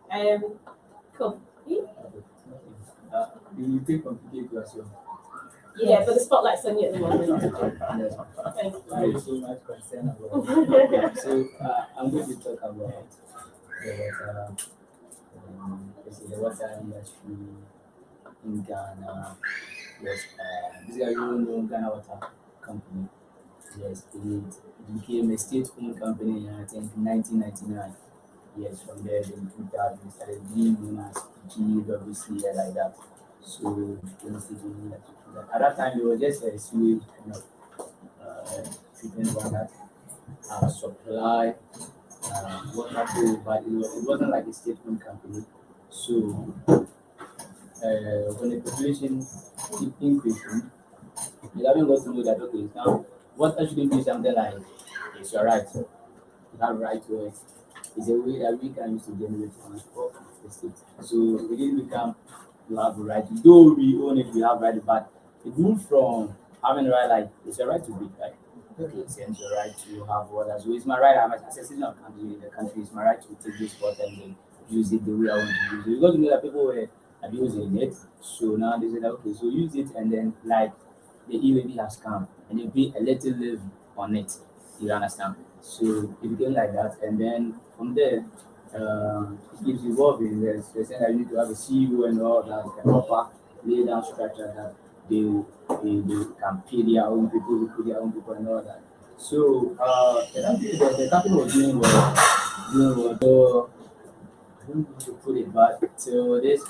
Kofi. You take from PK to as well. Yeah, but the spotlight's on you at the moment. Yes. Thank you. Very so much concern about. So I'm going to talk about the water industry in Ghana. Yes, this guy you know Ghana Water Company. Yes, it became a state-owned company in I think 1999. Yes, from there in 2000 it started being known as GWC like that. So basically, at that time it was just a sewage kind of treatment one that supply water to, but it wasn't like a state-owned company. So when the population keep increasing, The government got to know that okay, now water shouldn't be something like it's your right. You have right to it. It's a way that we can use to generate funds for the state. So we didn't become you have the right. Though we own it, we have right, but it moved from having the right like it's your right to breathe, right? Okay, it's your right to have water. So it's my right. I'm as a citizen of the country. It's my right to take this water and then use it the way I want to use it. Because you know that people were abusing it. So now they said, okay, so use it and then like the EAB has come and you pay a little levy on it. You understand? So it became like that, and then from there, it keeps evolving. They say that you need to have a CEO and all that, a proper lay down structure that they can pay their own people, who pay their own people and all that. So the company was doing well. So I don't know how to put it, but so this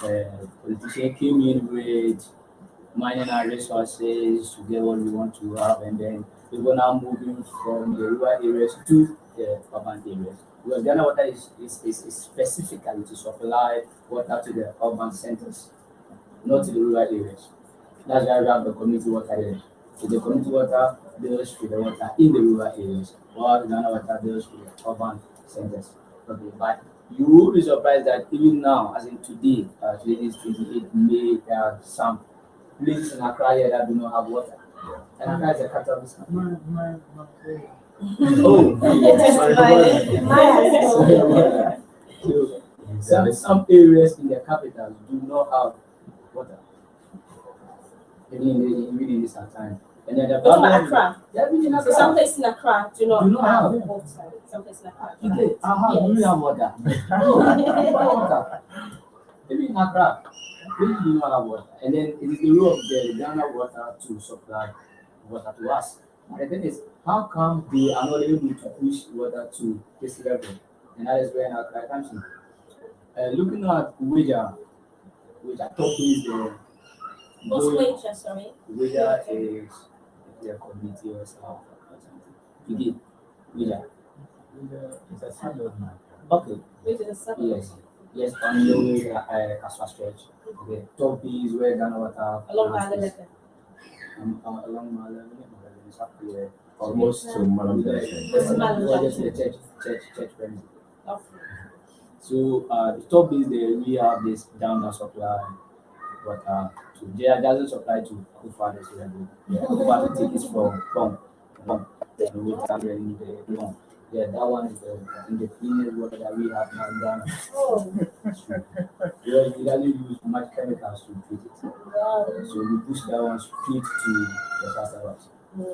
politician came in with mining our resources to get what we want to have, and then people now moving from the rural areas to the urban areas. Because Ghana Water is specifically to supply water to the urban centers, not to the rural areas. That's why we have the community water here. So the community water deals with the water in the rural areas, while the Ghana Water deals with the urban centers. Okay, but you will be surprised that even now, as in today, today is 28 May, there are some places in Accra here that do not have water. And Accra is a capital of this country. Oh, so some areas in the capitals do not have water. Even in this time. And then the What about problem, Accra? yeah, even in So Accra, some places in Accra do not do not have have. water. Some places in Accra. Okay, do we have water? Water. Maybe in Accra, we do not have water. And then it is the role of the Ghana Water to supply water to us. And the thing is, how come they are not able to push water to this level? And that is where Accra comes in. Looking at which are top is the What's wager, sorry? Wager is their community or something. You did. Wager. It's a standard man. Okay. Wager is seven. Yes. Yes, on the way Kaswa stretch. Okay. Top is where Ghana Water. Along by the river. Along my level, it's up here. Almost to Malam Junction. This is Malam Just the Junction. church premise. Okay. So the top is we have this down that supply water to there doesn't supply to Kufa this level. Yeah, Kufa to take is from pump. The water really the pump. Yeah, that one is I think the cleanest water that we have now in Ghana. Oh, Yeah, we doesn't use much chemicals to treat it. So we push that one straight to the customers.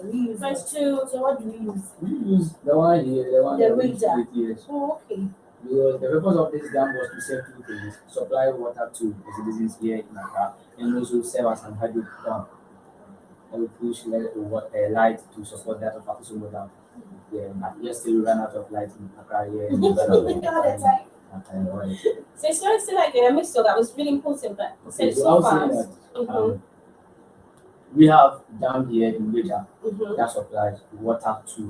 We use first it. two. So what do we use? We use the one here, the one The that we Wager. treat here. Oh, okay. Because the purpose of this dam was to serve two things: supply water to the citizens here in Accra, and also serve as an hydro dam. And we push light to support that of Akusumo Dam. Yeah, but yesterday we ran out of light in Accra here. And we ran out of light in Accra. So it's very still like a mixture that was really important, but you said Okay, it so I so was saying fast. that we have dam here in Wager Mm-hmm. that supplies water to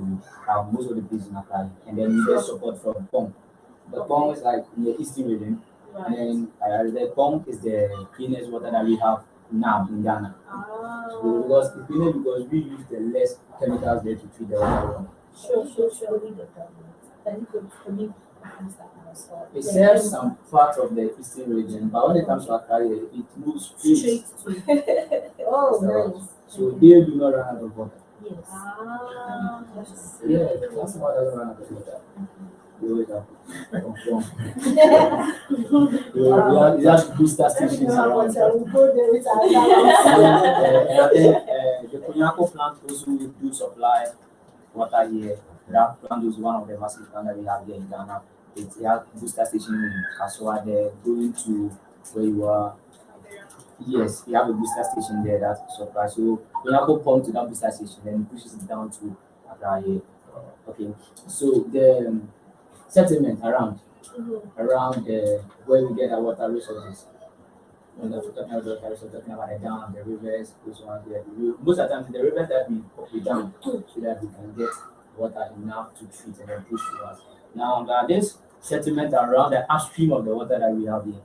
most of the places in Accra, and then we get support from pump. The pump is like in the eastern region, and Right. then the pump is the cleanest water that we have now in Ghana. So, because it's cleaner because we use the less chemicals there to treat the water. Sure. It serves some part of the eastern region, but when it comes to Accra, it moves straight. Oh, So, nice. so they do not run out of water. Yes. Yeah, that's why doesn't run out of water. We always have we have booster stations around. We'll go there with our And I think the Konyako plant also do supply water here. That plant is one of the massive plants that we have here in Ghana. It has booster station in Kaswa there, going to where you are. Yes, we have a booster station there that supplies. So Konyako pump to that booster station and pushes it down to Accra here. Okay, so the settlement around where we get our water resources. When we're talking about water resources, talking about the dam, the rivers, those ones there. Most of the time, the rivers that we dam so that we can get water enough to treat and then push to us. Now, this settlement around the upstream of the water that we have here.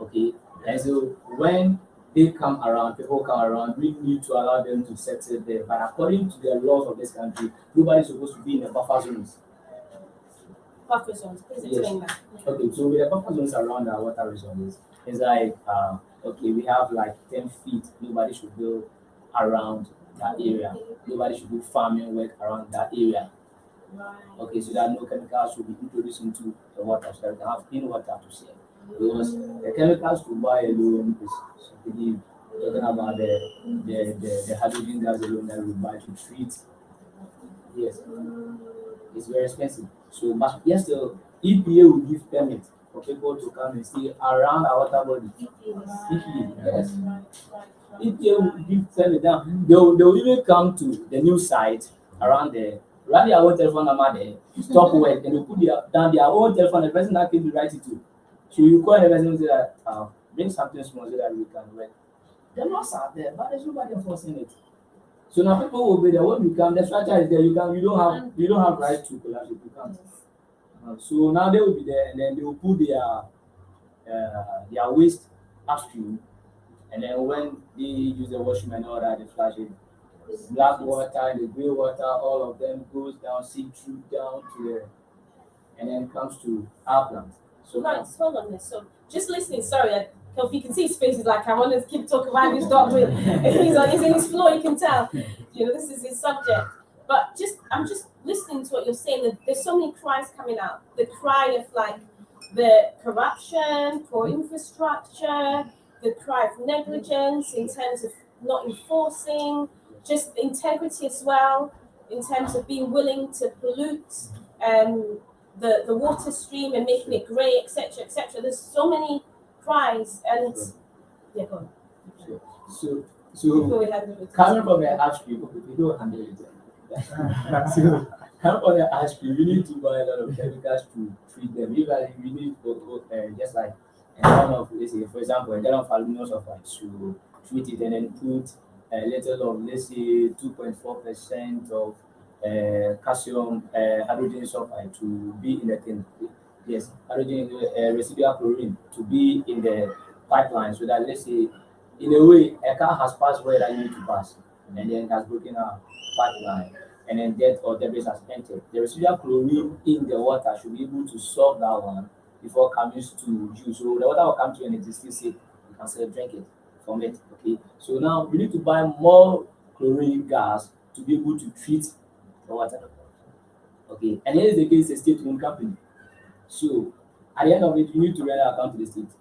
Okay, and so when they come around, people come around, we need to allow them to settle there. But according to the laws of this country, nobody's supposed to be in the buffer zones. Buffer zones, please Yes. explain that. Okay, so with the buffer zones around our water resources, it's like okay, we have like 10 feet, nobody should build around that area. Nobody should do farming work around that area. Right. Okay, so that no chemicals will be introduced into the water so that we can have clean water to share. Because the chemicals to buy alone is really talking about the hydrogen gas alone that we buy to treat. Yes, it's very expensive. So, but yes, the EPA will give permit for people to come and stay around our water body. EPA, yes. EPA will give permit down. They will even come to the new site around there, write their own telephone number there, stop work, and they put down their own telephone, the person that came to write it to. So you call the person and say that bring something small so that we can work. The laws are there, but there's nobody enforcing it. So now people will be there when you come, the structure is there, you don't have right to collapse it, you can't. So now they will be there and then they will put their waste upstream, and then when they use the washroom and all that, they flush it. Black water, the grey water, all of them goes down, seep through down to the, and then comes to our plant. So Right, hold on this. So just listening, sorry, if you can see his face, is like I want to keep talking about his dog with he's in his floor, you can tell. You know, this is his subject. But I'm just listening to what you're saying. That there's so many cries coming out. The cry of like the corruption, poor infrastructure, the cry of negligence in terms of not enforcing, just integrity as well, in terms of being willing to pollute the water stream and making it grey, etc., etc. There's so many cries, and yeah, go on. So Before we had the coming from the ash people, we don't handle it. So coming from the ash people, we need to buy a lot of chemicals to treat them. Usually we need just like a ton of, let's say, for example, a ton of aluminum sulfide to treat it and then put a little of, let's say, 2.4% of calcium hydrogen sulfide to be in the thing. Yes, hydrogen residual chlorine to be in the pipeline so that, let's say, in a way, a car has passed where that you need to pass, and then it has broken a pipeline, and then death or debris has entered. The residual chlorine in the water should be able to solve that one before coming to you. So the water will come to you and it is still safe. You can still drink it from it. Okay. So now we need to buy more chlorine gas to be able to treat the water. Okay. And here is the case, a state-owned company. So at the end of it, you need to render account to the state.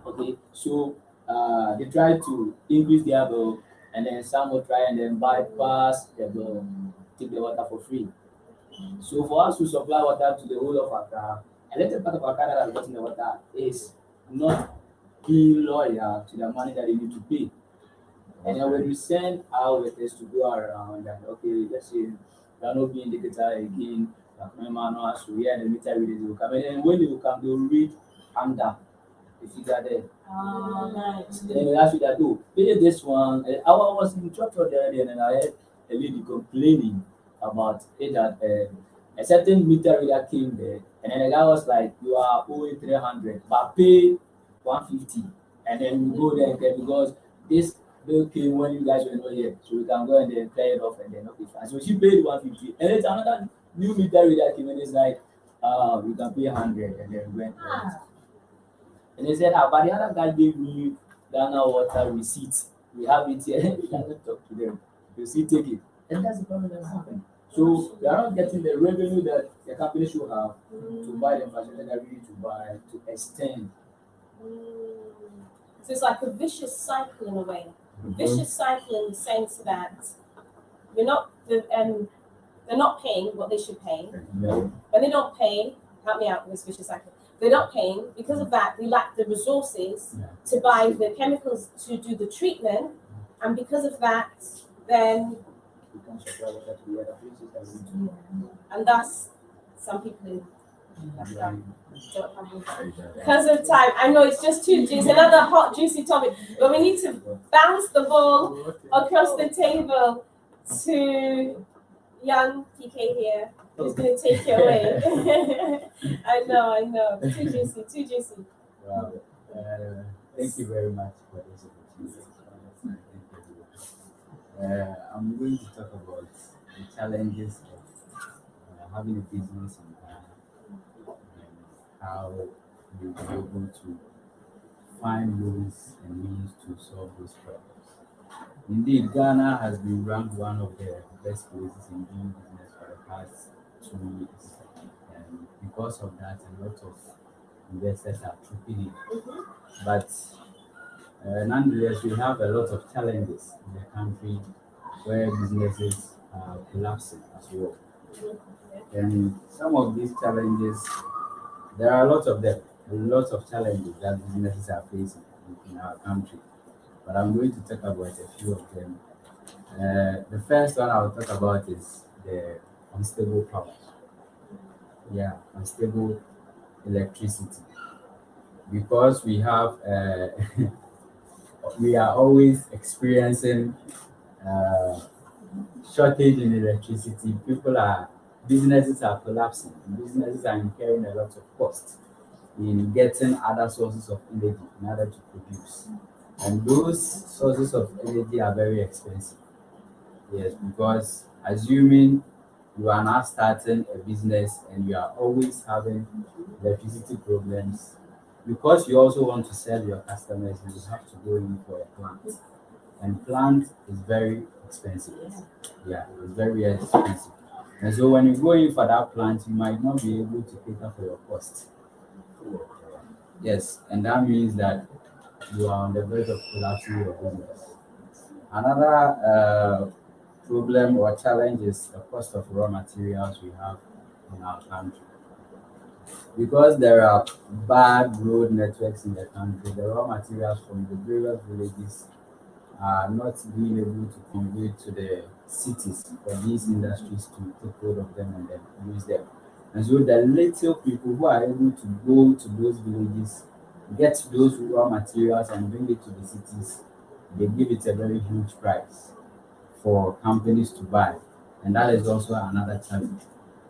Okay. So they try to increase their bill, and then some will try and then bypass the bill, take the water for free. So for us to supply water to the whole of Accra, a little part of Accra that has gotten the water is not being loyal to the money that they need to pay. And then when we send our workers to go around and okay, let's say you are not being indicator again, my man has to hear the meter readings will come. And then when they will come, they will read under the figure there. right. Then they ask you that, oh, pay this one. I was in church the other day and I heard a lady complaining about it that a certain meter reader came there, and then the guy was like, you are owing 300, but pay 150. And then we go there and pay because this bill came when you guys were not here. So we can go and then clear it off and then okay, fine. So she paid 150. And then another new meter reader came and it's like, we can pay 100 and then we went. And they said, but the other guy gave me Ghana water receipt. We have it here. We cannot talk to them. You see, take it. And that's the problem that's happening. So they are not getting the revenue that the company should have to buy the infrastructure that we need to buy to extend. So it's like a vicious cycle in a way. Vicious cycle in the sense that they're not paying what they should pay. When they don't pay, help me out with this vicious cycle. They're not paying. Because of that, they lack the resources to buy the chemicals to do the treatment. And because of that, then and thus some people in don't have because of time. I know it's just too juicy, another hot juicy topic, but we need to bounce the ball across the table to young PK here, who's going to take it away. I know, too juicy. Wow. Thank you very much for this. I'm going to talk about the challenges of having a business in Ghana and how you'll be able to find loans and means to solve those problems. Indeed, Ghana has been ranked one of the best places in doing business for the past 2 years. And because of that, a lot of investors are trooping in. But nonetheless, we have a lot of challenges in the country where businesses are collapsing as well. And some of these challenges, there are a lot of them, a lot of challenges that businesses are facing in our country. But I'm going to talk about a few of them. The first one I'll talk about is the unstable power. Yeah, unstable electricity. Because we have, we are always experiencing uh, shortage in electricity. Businesses are collapsing. Businesses are incurring a lot of cost in getting other sources of energy in order to produce. And those sources of energy are very expensive. Yes, because assuming you are now starting a business and you are always having electricity problems, because you also want to serve your customers, you have to go in for a plant. And plant is very expensive. Yeah, it's very expensive. And so when you go in for that plant, you might not be able to cater for your cost. Yes, and that means that you are on the verge of collapsing your business. Another problem or challenge is the cost of raw materials we have in our country. Because there are bad road networks in the country, the raw materials from the various villages are not being able to convey to the cities for these industries to take hold of them and then use them. And so the little people who are able to go to those villages, get those raw materials and bring it to the cities, they give it a very huge price for companies to buy. And that is also another challenge.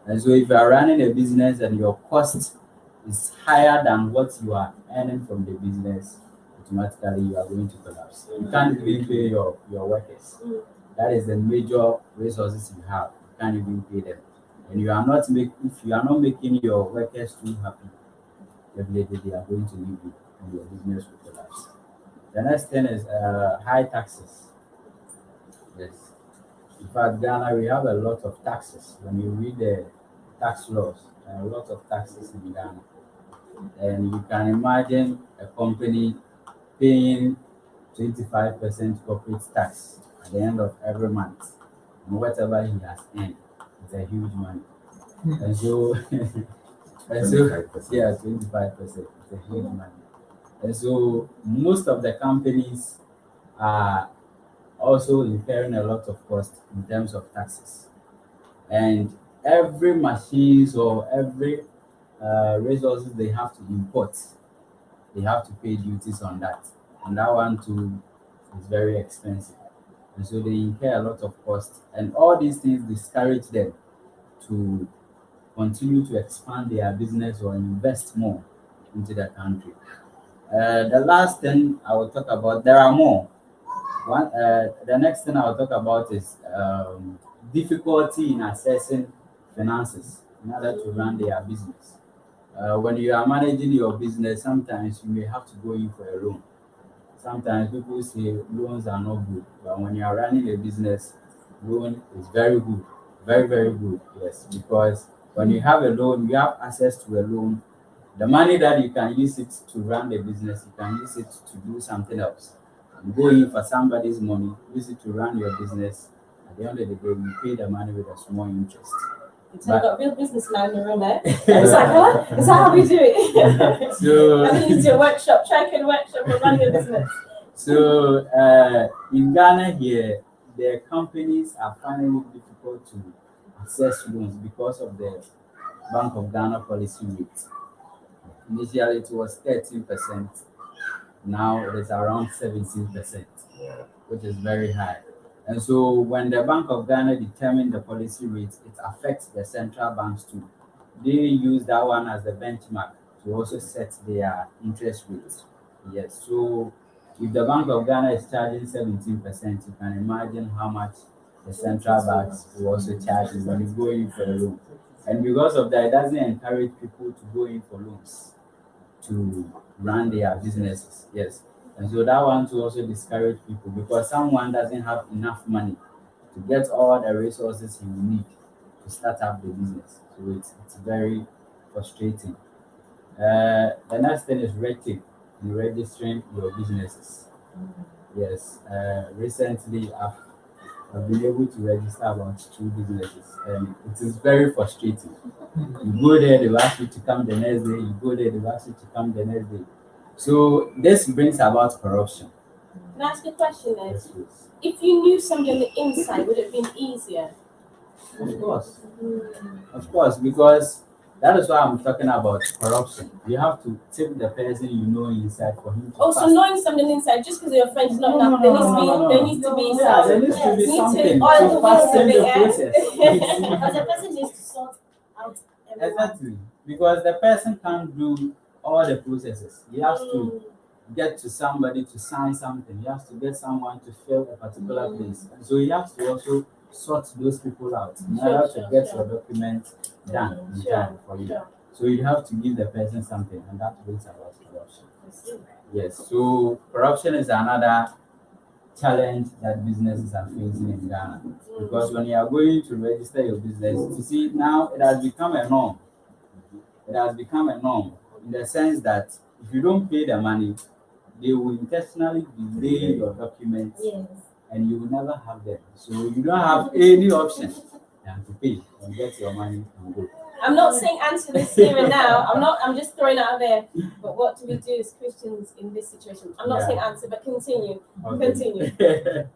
And so if you are running a business and your cost is higher than what you are earning from the business, automatically you are going to collapse. You can't even pay your workers. That is the major resources you have. You can't even pay them. And if you are not making your workers too happy, definitely they are going to leave you and your business will collapse. The next thing is high taxes. Yes. In fact, Ghana, we have a lot of taxes. When you read the tax laws, there are a lot of taxes in Ghana. And you can imagine a company paying 25% corporate tax at the end of every month. And whatever he has earned is a huge money. And so, and so 25%. yeah, 25%. It's a huge money. And so most of the companies are also incurring a lot of cost in terms of taxes. And every machines or every resources they have to import, they have to pay duties on that. And that one too is very expensive. And so they incur a lot of cost. And all these things discourage them to continue to expand their business or invest more into the country. The last thing I will talk about, there are more. The next thing I'll talk about is difficulty in accessing finances in order to run their business. When you are managing your business, sometimes you may have to go in for a loan. Sometimes people say loans are not good, but when you are running a business, loan is very good, very, very good. Yes, because when you have a loan, you have access to a loan. The money that you can use it to run the business, you can use it to do something else. You go in for somebody's money, use it to run your business. At the end of the day, you pay the money with a small interest. So you've got a real businessman in the room there. It's like, huh? Is that how we do it? So, I mean, it's your workshop, Tricaid workshop, or running a business. So in Ghana here, the companies are finding it difficult to access loans because of the Bank of Ghana policy rate. Initially, it was 13%. Now it is around 17%, which is very high. And so when the Bank of Ghana determined the policy rate, it affects the central banks too. They use that one as the benchmark to also set their interest rates. Yes. So If the Bank of Ghana is charging 17%, you can imagine how much the central banks will also charge you when you go in for a loan. And because of that, it doesn't encourage people to go in for loans to run their businesses. Yes. And so that one to also discourage people because someone doesn't have enough money to get all the resources he will need to start up the business. So it's very frustrating. The next thing is red tape in registering your businesses. Yes, recently I've been able to register about 2 businesses, and it is very frustrating. You go there, they will ask you to come the next day. You go there, they will ask you to come the next day. So this brings about corruption. Can I ask a question then? Yes, please. If you knew somebody on the inside, would it have been easier? Of course, because that is why I'm talking about corruption. You have to tip the person you know inside for him to Also, pass. knowing something inside just because your friend is not enough, there needs to be Yeah, some. there needs to be Need something to oil to the fasten wheels the a bit, process. Because the person needs to sort out everyone. Exactly, because the person can't do all the processes. He has to get to somebody to sign something. He has to get someone to fill a particular place. So he has to also sort those people out in order to get your documents done in time for you. So you have to give the person something, and that brings about corruption. Yes, so corruption is another challenge that businesses are facing in Ghana. Because when you are going to register your business, you see now it has become a norm. It has become a norm in the sense that if you don't pay the money, they will intentionally delay your documents Yes. and you will never have them. So you don't have any option than to pay and get your money and go. I'm not saying answer this here and now. I'm just throwing it out there. But what do we do as Christians in this situation? I'm not Yeah. saying answer, but continue. Okay. Continue.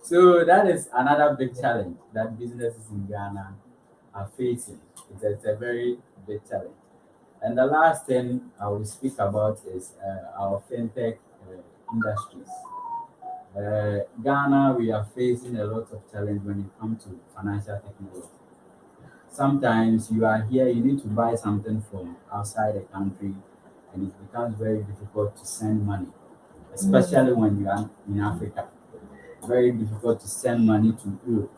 So that is another big challenge that businesses in Ghana are facing. It's a very big challenge. And the last thing I will speak about is our fintech industries. Ghana, we are facing a lot of challenge when it comes to financial technology. Sometimes you are here, you need to buy something from outside the country, and it becomes very difficult to send money, especially when you are in Africa. Very difficult to send money to Europe.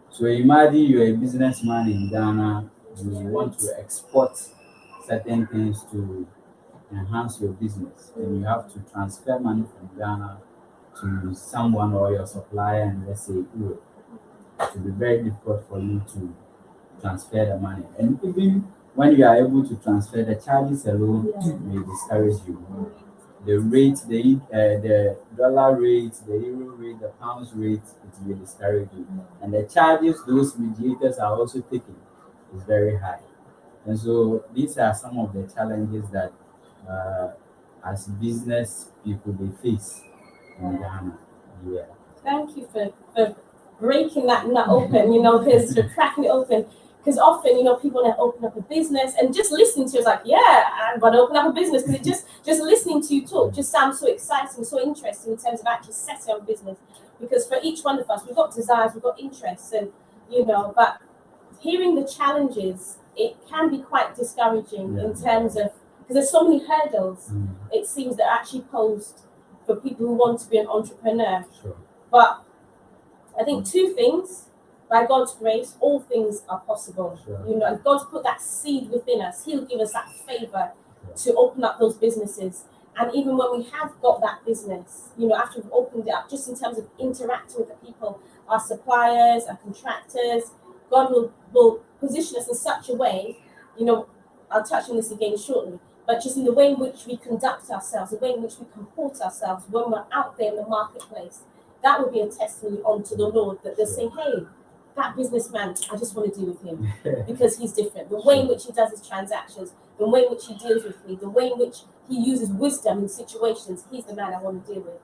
So imagine you're a businessman in Ghana, you want to export certain things to enhance your business, and you have to transfer money from Ghana to someone or your supplier, and let's say Europe. It will be very difficult for you to transfer the money. And even when you are able to transfer, the charges alone may discourage you. The rate, the dollar rate, the euro rate, the pounds rate, it will discourage you. And the charges those mediators are also taking is very high. And so these are some of the challenges that as business people they face in Ghana. Yeah. Thank you for breaking that nut open, because for cracking it open. Because often, people want to open up a business and just listening to you is like, yeah, I'm going to open up a business. Because it just listening to you talk just sounds so exciting, so interesting in terms of actually setting up a business. Because for each one of us, we've got desires, we've got interests, and, but hearing the challenges, it can be quite discouraging in terms of, because there's so many hurdles, it seems, that are actually posed for people who want to be an entrepreneur. Sure. But I think 2 things. By God's grace, all things are possible. Sure. And God's put that seed within us. He'll give us that favor to open up those businesses. And even when we have got that business, after we've opened it up, just in terms of interacting with the people, our suppliers, our contractors, God will position us in such a way, I'll touch on this again shortly, but just in the way in which we conduct ourselves, the way in which we comport ourselves when we're out there in the marketplace, that will be a testimony unto the Lord, that they'll say, hey, that businessman, I just want to deal with him because he's different. The way in which he does his transactions, the way in which he deals with me, the way in which he uses wisdom in situations, he's the man I want to deal with.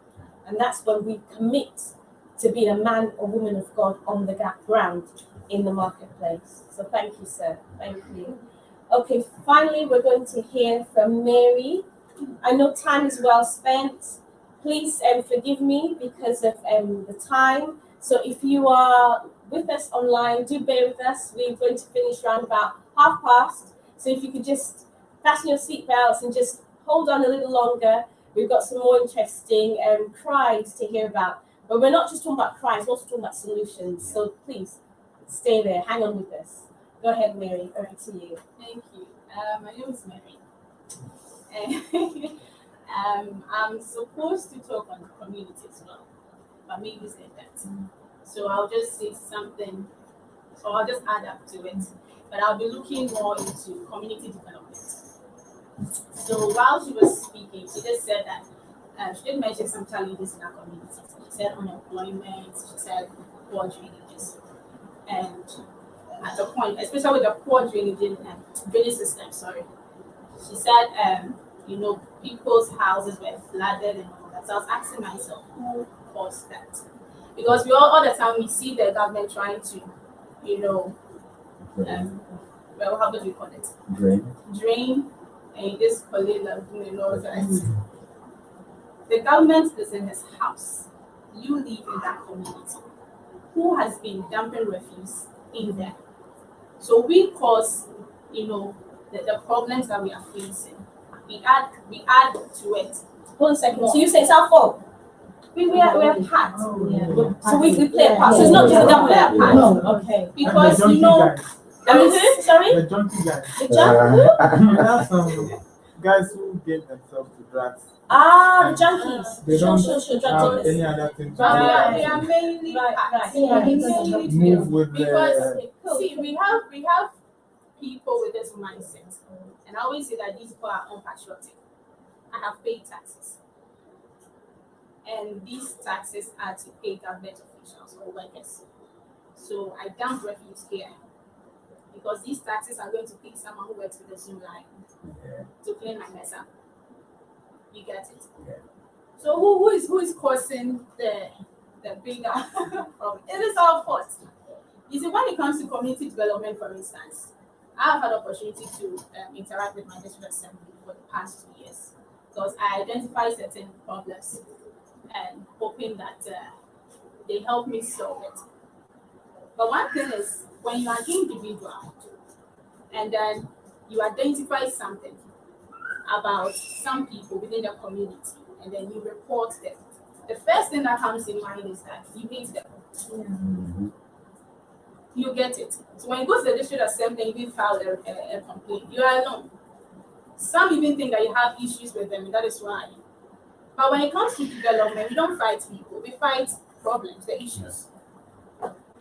And that's when we commit to being a man or woman of God on the ground in the marketplace. So thank you, sir. Thank you. Okay, finally, we're going to hear from Mary. I know time is well spent. Please forgive me because of the time. So if you are with us online, do bear with us. We're going to finish around about 12:30. So if you could just fasten your seatbelts and just hold on a little longer, we've got some more interesting crimes to hear about. But we're not just talking about crimes, we're also talking about solutions. So please stay there, hang on with us. Go ahead, Mary, over to you. Thank you. My name is Mary. And I'm supposed to talk on the community as well, but maybe say that. So I'll just say something, or I'll just add up to it. But I'll be looking more into community development. So while she was speaking, she just said that she did mention some challenges in our community. She said unemployment, she said poor drainages. And at the point, especially with the poor drainage system, sorry, she said, people's houses were flooded and all that. So I was asking myself, who caused that? Because we all the time we see the government trying to, well, how do we call it? Drain and this lagoon and all that. The government is in his house. You live in that community. Who has been dumping refuse in there? So we cause, the problems that we are facing. We add to it. Hold on a second. So you say it's our fault? We are part. So we play a part. So it's not just the government part. No. Okay. Because Sorry? The junkie guys. The junkie? We have some guys who get themselves to drugs. Ah, the junkies. They don't Sure. have any other thing to we are mainly Right. mainly move with because the see we have people with this mindset, and I always say that these people are unpatriotic. I have paid taxes, and these taxes are to pay government officials or workers. So I dump refuse here because these taxes are going to pay someone who works with the Zoom line to clean my mess up. You get it? Yeah. So who is causing the bigger problem? It is our fault. You see, when it comes to community development, for instance, I have had opportunity to interact with my district assembly for the past 2 years because I identify certain problems and hoping that they help me solve it. But one thing is, when you are individual and then you identify something about some people within the community and then you report them, the first thing that comes in mind is that you hate them. You get it. So when you go to the district assembly and you file a complaint, you are alone. Some even think that you have issues with them, and that is why. But when it comes to development, we don't fight people, we fight problems, the issues.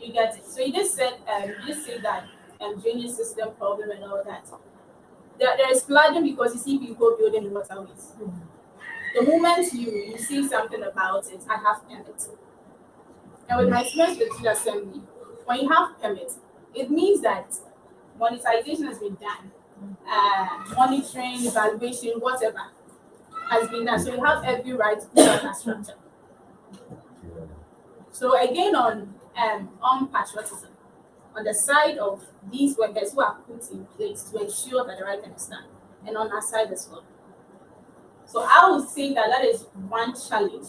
You get it. So you just said that drainage system problem and all that. There is flooding because you see people building waterways. The moment you see something about it, I have permit. And with my experience with the assembly, when you have permit, it means that monetization has been done, monitoring, evaluation, whatever has been done. So you have every right to build that structure. So again, on patriotism, on the side of these workers who are put in place to ensure that the right thing is done, and on our side as well. So I would say that is one challenge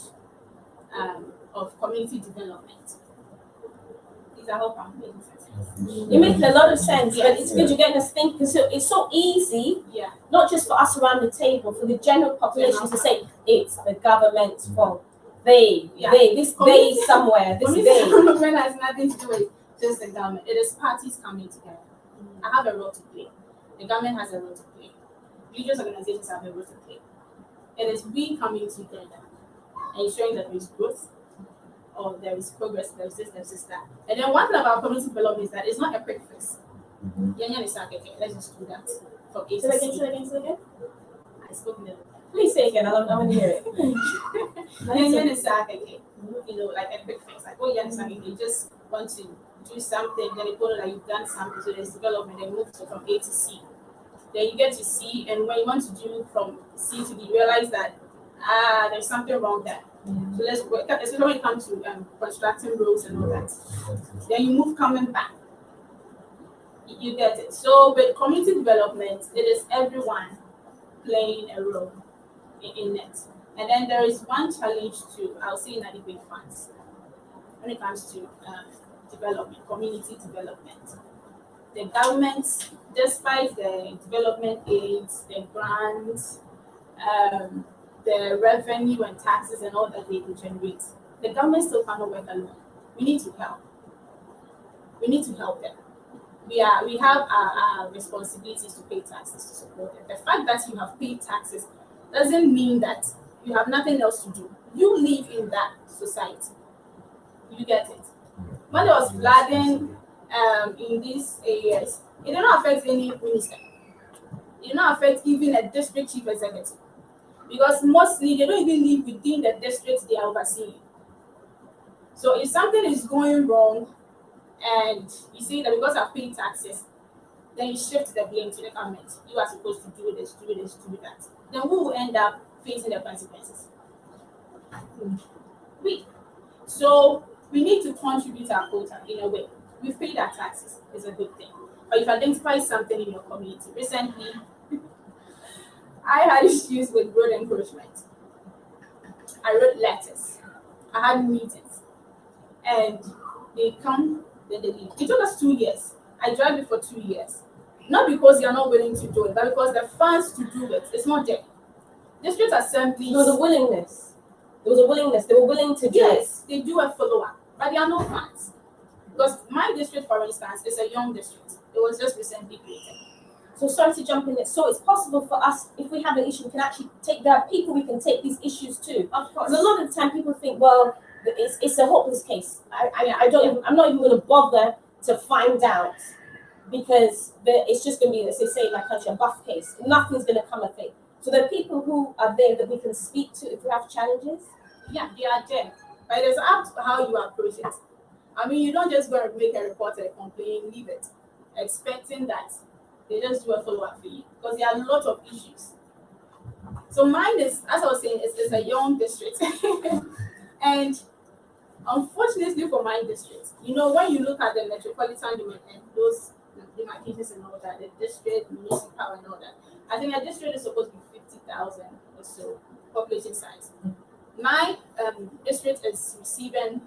of community development. I hope I'm making sense. You make a lot of sense, but it's good you're getting us thinking. So it's so easy, not just for us around the table, for the general population to say it's the government's fault. They somewhere. This they. Government has nothing to do with just the government. It is parties coming together. I have a role to play. The government has a role to play. Religious organizations have a role to play. It is we coming together, ensuring that there is growth, or there is progress, there is this, that. And then one thing about community development is that it's not a quick fix. Let's just do that. For A to C. Say again. I spoke in Please say again. I want to hear it. Like a quick fix. Like, you just want to do something, then you go like you've done something, so there's development, then move from A to C. Then you get to C, and when you want to do from C to D, you realize that there's something wrong there. So let's work, especially when it comes to constructing roads and all that. Then you move coming back. You get it. So with community development, it is everyone playing a role in it. And then there is one challenge too, I'll say inadequate funds when it comes to development, community development. The government, despite the development aids, the grants, the revenue and taxes and all that they can generate, the government still cannot work alone. We need to help. We need to help them. We have our responsibilities to pay taxes to support them. The fact that you have paid taxes doesn't mean that you have nothing else to do. You live in that society. You get it. When there was flooding in these areas, it did not affect any minister. It did not affect even a district chief executive. Because mostly they don't even live within the districts they are overseeing. So if something is going wrong and you see that because I've paid taxes, then you shift the blame to the government. You are supposed to do this, do this, do that. Then who will end up facing the consequences? We. So we need to contribute our quota in a way. We've paid our taxes, it's a good thing. But if you identify something in your community, recently I had issues with road encroachment. I wrote letters, I had meetings, and they come, then they leave. It took us 2 years. I dragged it for 2 years. Not because they are not willing to do it, but because the funds to do it, it's not there. District assemblies. There was a willingness. There was a willingness. They were willing to do it. Yes, they do a follow-up, but there are no funds. Because my district, for instance, is a young district. It was just recently created. So sorry to jump in there. So it's possible for us, if we have an issue, we can actually take, there are people we can take these issues to. Of course. Because a lot of the time people think, well, it's a hopeless case. I'm not even going to bother to find out because it's just going to be, as they say in my country, a buff case. Nothing's going to come of it. So there are people who are there that we can speak to if we have challenges. Yeah, they are there. But it's up to how you approach it. I mean, you don't just go and make a report and complain, leave it, expecting that they just do a follow-up for you. Because there are a lot of issues. So mine is, as I was saying, it's a young district. And unfortunately for my district, you know, when you look at the metropolitan and those demarcations and all that, the district, municipal and all that, I think a district is supposed to be 50,000 or so population size. My district is receiving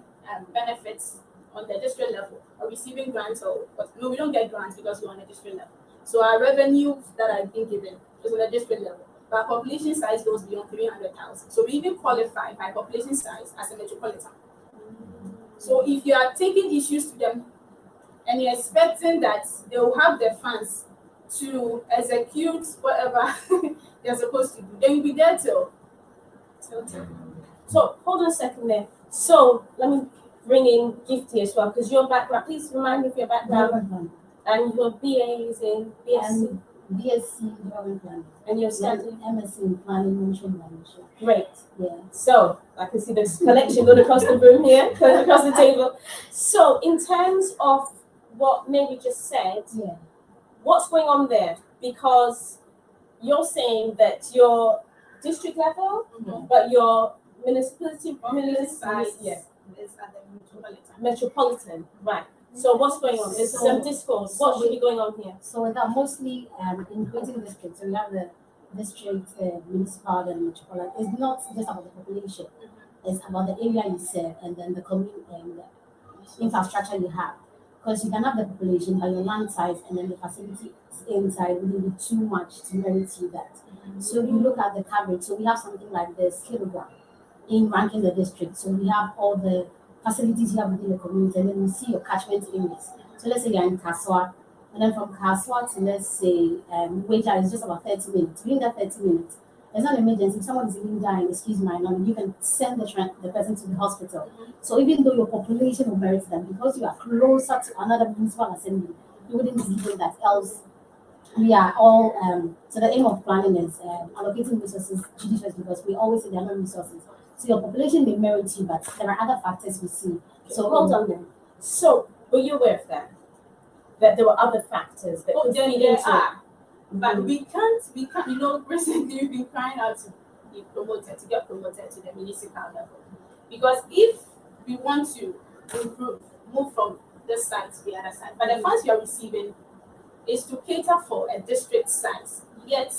benefits on the district level, or receiving grants, no, we don't get grants because we're on the district level. So our revenue that I've been given is on the district level. But our population size goes beyond 300,000. So we even qualify by population size as a metropolitan. So if you are taking issues to them and you're expecting that they will have the funds to execute whatever they're supposed to do, then you'll be there till 10. So hold on a second there. So let me bring in Gifty as well, because your background, please remind me of your background. And your BA is in BSc. BSc Development Planning. And you're studying MSc in Planning, Management, Management. Great. Yeah. So I can see this collection going across the room here, across the table. So in terms of what Mary just said, Yeah. what's going on there? Because you're saying that your district level, but your municipality Size yeah, is at the metropolitan. metropolitan, right? So what's going on? There's some discourse. What should be going on here? So that mostly in creating districts, so we have the district, municipal, and metropolitan. It's not just about the population. It's about the area you serve and then the community and the infrastructure you have. Because you can have the population by your land size and then the facilities inside wouldn't be too much to merit you that. So you look at the coverage. So we have something like this kilogram in ranking the district. So we have all the facilities you have within the community, and then we see your catchment areas. So let's say you're in Kaswa, and then from Kaswa to let's say Weja is just about 30 minutes. Within that 30 minutes, there's not an emergency. If someone is even dying, excuse my name, you can send the person to the hospital. So even though your population will merit them, because you are closer to another municipal assembly, you wouldn't be given that. Else, we are all so the aim of planning is allocating resources judiciously, because we always say there are no resources. So your population may merit you, but there are other factors we see. So hold on then. So were you aware of that? That there were other factors that could feed There into it? are. But we can't, you know, recently we've been crying out to be promoted, to get promoted to the municipal level. Because if we want to improve, move from this side to the other side, but the funds you are receiving is to cater for a district size, yet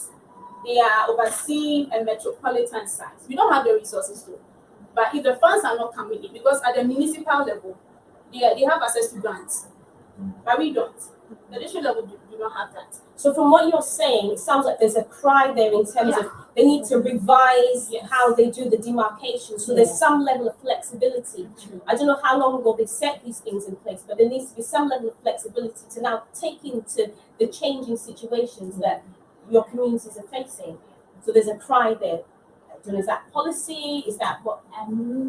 they are overseeing a metropolitan size. We don't have the resources to. But if the funds are not coming in, because at the municipal level, they have access to grants, but we don't. The district level do not have that. So from what you're saying, it sounds like there's a cry there in terms of They need to revise how they do the demarcation. So there's some level of flexibility. I don't know how long ago they set these things in place, but there needs to be some level of flexibility to now take into the changing situations that your communities are facing. So there's a cry there. So is that policy? Is that what?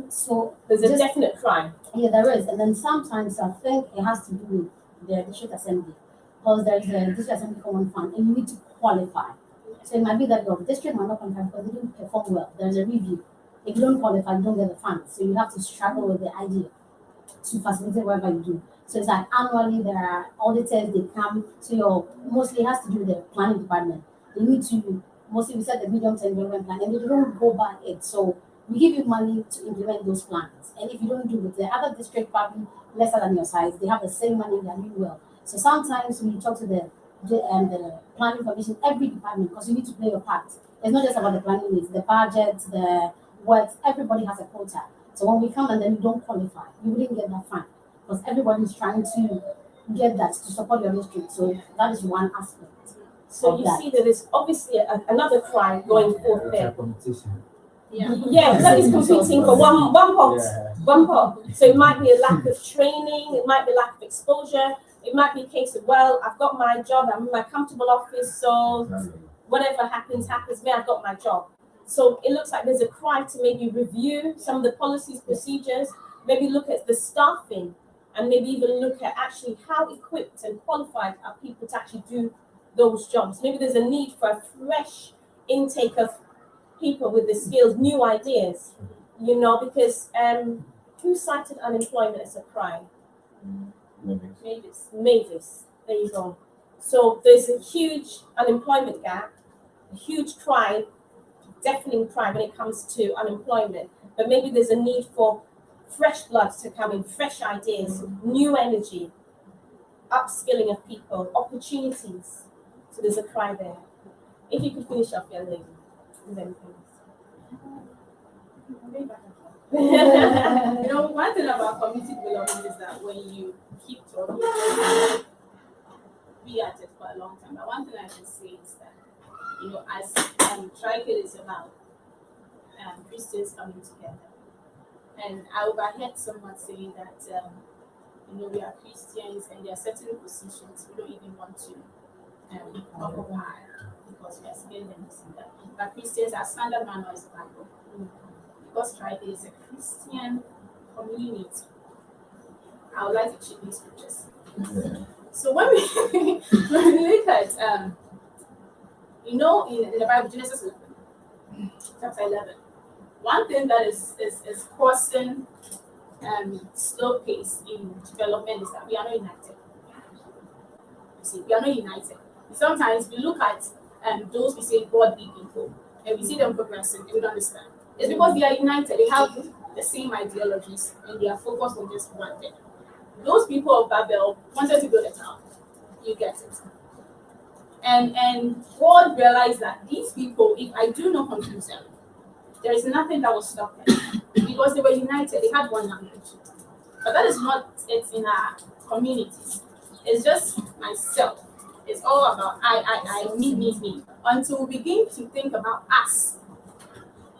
So There's a just- definite cry. Yeah, there is. And then sometimes I think it has to do with the district assembly. Because there's a district assembly common fund and you need to qualify. So it might be that your district might not qualify because they didn't perform well. There's a review. If you don't qualify, you don't get the funds. So you have to struggle with the idea to facilitate whatever you do. So it's like annually there are auditors, they come to your, mostly it has to do with the planning department. They need to, mostly we set the medium-term development plan and they don't go by it. So we give you money to implement those plans. And if you don't do it, the other district probably lesser than your size, they have the same money, they are doing well. So sometimes when you talk to the planning commission, every department, because you need to play your part. It's not just about the planning needs, the budget, the what, everybody has a quota. So when we come and then you don't qualify, you wouldn't get that fund because everybody is trying to get that to support your district. So that is one aspect. So you see that there's obviously another cry going forth there. Competition. Yeah, that is competing for one pot. Yeah. One pot. So it might be a lack of training, it might be lack of exposure, it might be a case of, well, I've got my job, I'm in my comfortable office, so whatever happens, me, I've got my job. So it looks like there's a cry to maybe review some of the policies, procedures, maybe look at the staffing, and maybe even look at actually how equipped and qualified are people to actually do those jobs. Maybe there's a need for a fresh intake of people with the skills, new ideas, you know, because who cited unemployment as a crime? Mavis. There you go. So there's a huge unemployment gap, a huge crime, deafening crime when it comes to unemployment. But maybe there's a need for fresh blood to come in, fresh ideas, new energy, upskilling of people, opportunities. So there's a cry there. If you could finish off, young lady, with anything. You know, one thing about community development is that when you keep talking, you be at it for a long time. But one thing I can say is that, you know, as Tricaid is about Christians coming together. And I overheard someone saying that, you know, we are Christians and there are certain positions we don't even want to occupy because we are scared and this and that. But Christians, our standard manual is Bible. Because Tricaid is a Christian community. I would like to check these scriptures. Yeah. So when we when we look at you know, in the Bible, Genesis 11, chapter 11, one thing that is causing slow pace in development is that we are not united. You see, we are not united. Sometimes we look at those we say godly people and we see them progressing and we don't understand. It's because they are united, they have the same ideologies and they are focused on just one thing. Those people of Babel wanted to build a town. You get it. And God realized that these people, if I do not confuse them, there is nothing that will stop them. Because they were united, they had one language. But that is not it in our communities. It's just myself. It's all about I, me. Until we begin to think about us.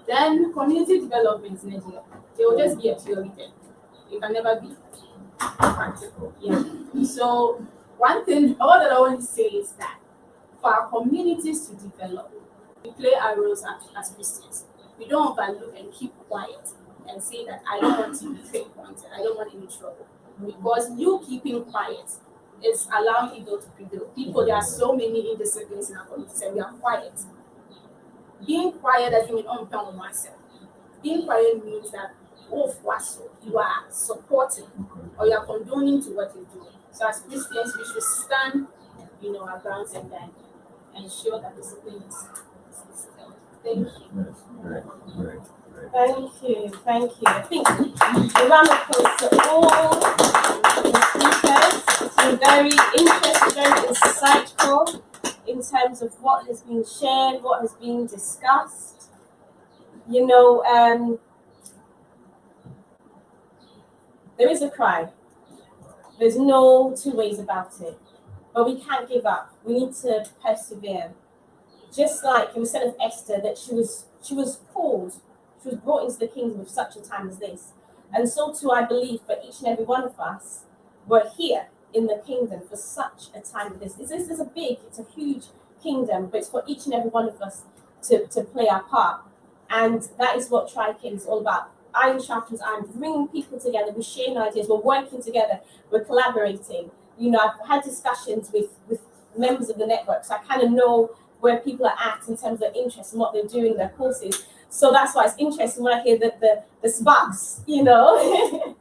Then community development in Nigeria, they will just be a theory then. It can never be practical. Yeah. So one thing, all that I want to say is that for our communities to develop, we play our roles as Christians. We don't overlook and keep quiet and say that I don't want to be pinpointed, I don't want any trouble. Because you keeping quiet is allowing evil to prevail. People, there are so many indisciplines in our communities and we are quiet. Being quiet doesn't mean on myself. Being quiet means that you are supporting or you are condoning to what you're doing. So as Christians, we should stand, you know, our grounds and then ensure that discipline is held. Thank you. Great. Thank you. I think a round of applause to all the speakers. It's been very interesting, very insightful in terms of what has been shared, what has been discussed. You know, there is a cry. There's no two ways about it. But we can't give up. We need to persevere. Just like it was said of Esther that she was called, she was brought into the kingdom of such a time as this. And so too I believe for each and every one of us, we're here in the kingdom for such a time as this. It's a huge kingdom, but it's for each and every one of us to play our part. And that is what Tricaid is all about. Iron sharpens iron, bringing people together, we're sharing ideas, we're working together, we're collaborating. You know, I've had discussions with members of the network, so I kind of know where people are at in terms of their interests and what they're doing, their courses. So that's why it's interesting when I hear the sparks, you know,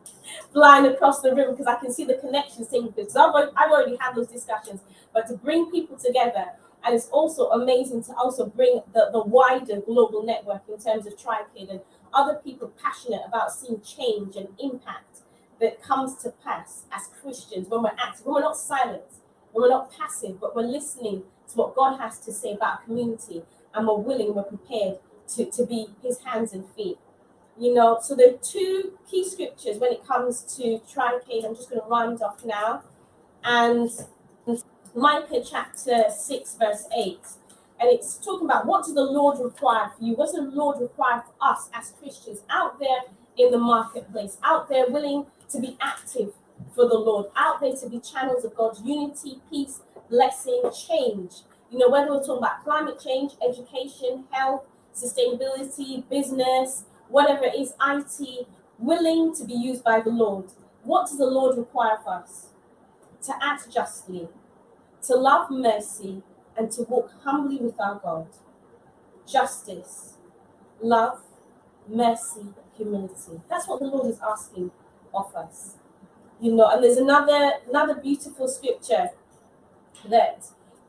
flying across the room, because I can see the connections taking place. I've already had those discussions, but to bring people together, and it's also amazing to also bring the wider global network in terms of Tricaid and other people passionate about seeing change and impact that comes to pass as Christians when we're active, when we're not silent, when we're not passive, but we're listening to what God has to say about community, and we're willing, we're prepared to be his hands and feet. You know, so there are two key scriptures when it comes to Tricaid. I'm just going to round off now. And Micah chapter 6, verse 8. And it's talking about, what does the Lord require for you? What does the Lord require for us as Christians out there in the marketplace, out there willing to be active for the Lord, out there to be channels of God's unity, peace, blessing, change. You know, whether we're talking about climate change, education, health, sustainability, business, whatever it is, IT, willing to be used by the Lord. What does the Lord require of us? To act justly, to love mercy, and to walk humbly with our God. Justice, love, mercy, humility. That's what the Lord is asking of us. You know, and there's another beautiful scripture that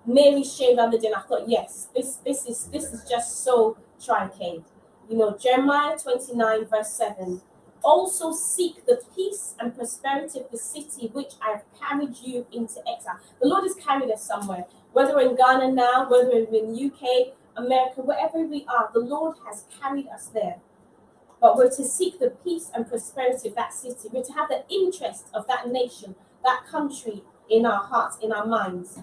Mary shared the other day, and I thought, yes, this is just so Tricaid. You know, Jeremiah 29, verse 7. Also seek the peace and prosperity of the city which I have carried you into exile. The Lord has carried us somewhere, whether we're in Ghana now, whether we're in UK, America, wherever we are, the Lord has carried us there. But we're to seek the peace and prosperity of that city. We're to have the interest of that nation, that country in our hearts, in our minds.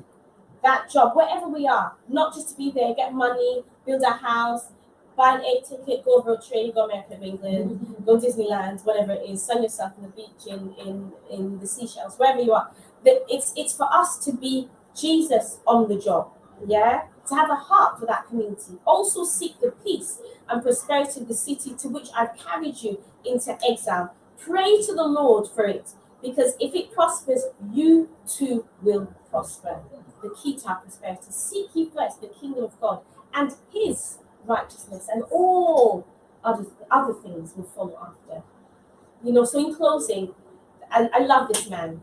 That job, wherever we are, not just to be there, get money, build a house, buy an air ticket, go over a train, go America, England, go Disneyland, whatever it is, sun yourself on the beach in the seashells, wherever you are. It's for us to be Jesus on the job, yeah? To have a heart for that community. Also seek the peace and prosperity of the city to which I've carried you into exile. Pray to the Lord for it, because if it prospers, you too will prosper. The key to our prosperity. Seek ye first the kingdom of God and his righteousness, and all other things will follow after. You know, so in closing, I love this man.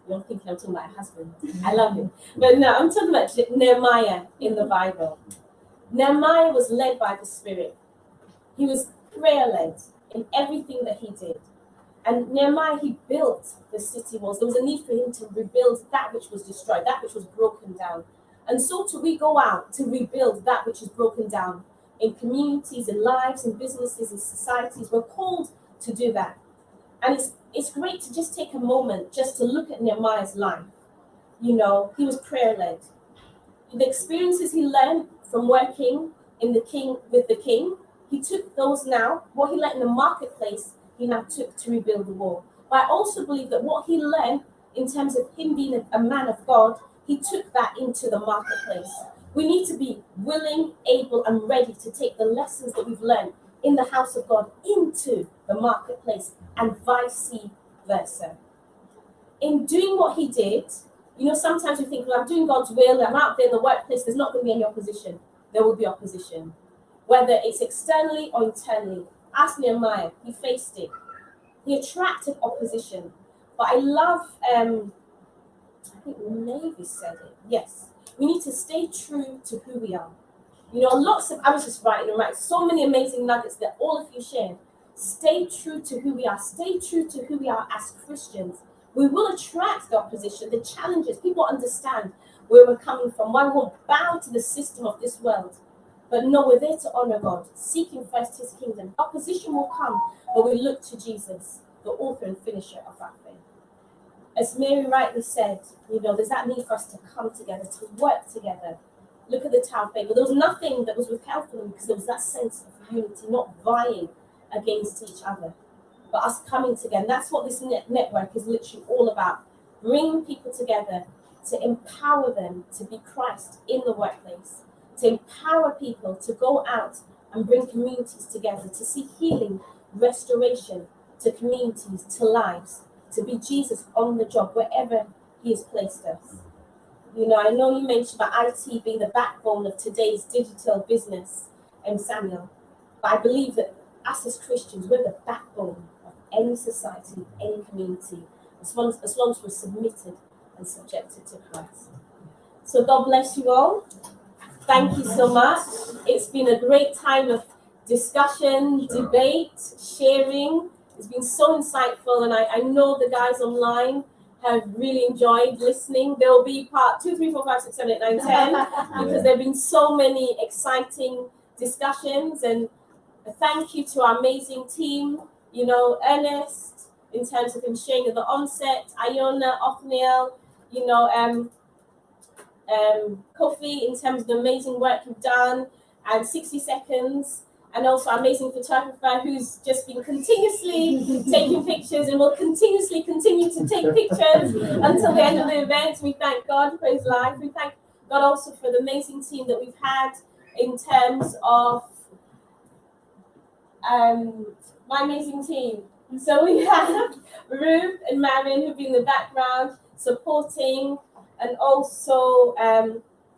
You're thinking I'm talking about a husband. I love him. But no, I'm talking about Nehemiah in the Bible. Nehemiah was led by the Spirit. He was prayer-led in everything that he did. And Nehemiah, he built the city walls. There was a need for him to rebuild that which was destroyed, that which was broken down. And so too we go out to rebuild that which is broken down in communities, in lives, in businesses, in societies. We're called to do that. And it's great to just take a moment just to look at Nehemiah's life. You know, he was prayer-led. The experiences he learned from working with the king, he took those now, what he learned in the marketplace, he now took to rebuild the wall. But I also believe that what he learned in terms of him being a man of God, he took that into the marketplace. We need to be willing, able, and ready to take the lessons that we've learned in the house of God into the marketplace, and vice versa. In doing what he did, you know, sometimes we think, well, I'm doing God's will, I'm out there in the workplace, there's not going to be any opposition. There will be opposition, whether it's externally or internally. Ask Nehemiah, he faced it. He attracted opposition. But I love, I think Navy said it, yes. We need to stay true to who we are. You know, I was just writing so many amazing nuggets that all of you shared. Stay true to who we are. Stay true to who we are as Christians. We will attract the opposition, the challenges. People understand where we're coming from. Why we won't bow to the system of this world. But no, we're there to honor God, seeking first his kingdom. Opposition will come, but we look to Jesus, the author and finisher of our faith. As Mary rightly said, you know, there's that need for us to come together, to work together, Look at the Tower of Babel. There was nothing that was withheld from them because there was that sense of unity, not vying against each other, but us coming together. And that's what this network is literally all about, bringing people together to empower them to be Christ in the workplace, to empower people to go out and bring communities together, to see healing, restoration to communities, to lives, to be Jesus on the job, wherever he has placed us. You know, I know you mentioned about IT being the backbone of today's digital business, Samuel, but I believe that us as Christians, we're the backbone of any society, any community, as long as we're submitted and subjected to Christ. So God bless you all. Thank you so much. It's been a great time of discussion, debate, sharing. It's been so insightful, and I know the guys online have really enjoyed listening. There will be part 2, 3, 4, 5, 6, 7, 8, 9, 10, because there have been so many exciting discussions. And thank you to our amazing team, you know, Ernest, in terms of him sharing at the onset, Iona, Othniel, you know, Kofi, in terms of the amazing work you've done, and 60 Seconds, and also our amazing photographer who's just been continuously taking pictures and will continuously continue to take pictures until the end of the event. We thank God for his life. We thank God also for the amazing team that we've had in terms of my amazing team. So we have Ruth and Marion who've been in the background supporting, and also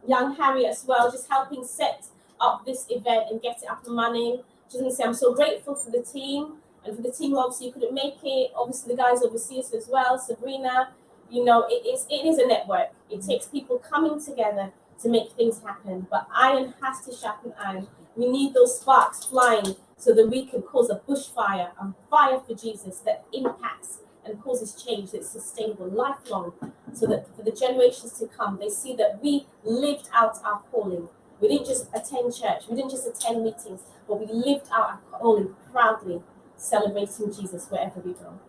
young Harry as well, just helping set up this event and get it up and running. Just want to say I'm so grateful for the team, and for the team who obviously couldn't make it, obviously the guys overseas as well, Sabrina. You know, it is a network. It takes people coming together to make things happen, but iron has to sharpen iron. We need those sparks flying so that we can cause a bushfire, a fire for Jesus that impacts and causes change that's sustainable, lifelong, so that for the generations to come, they see that we lived out our calling. We didn't just attend church, we didn't just attend meetings, but we lived out our calling proudly, celebrating Jesus wherever we go.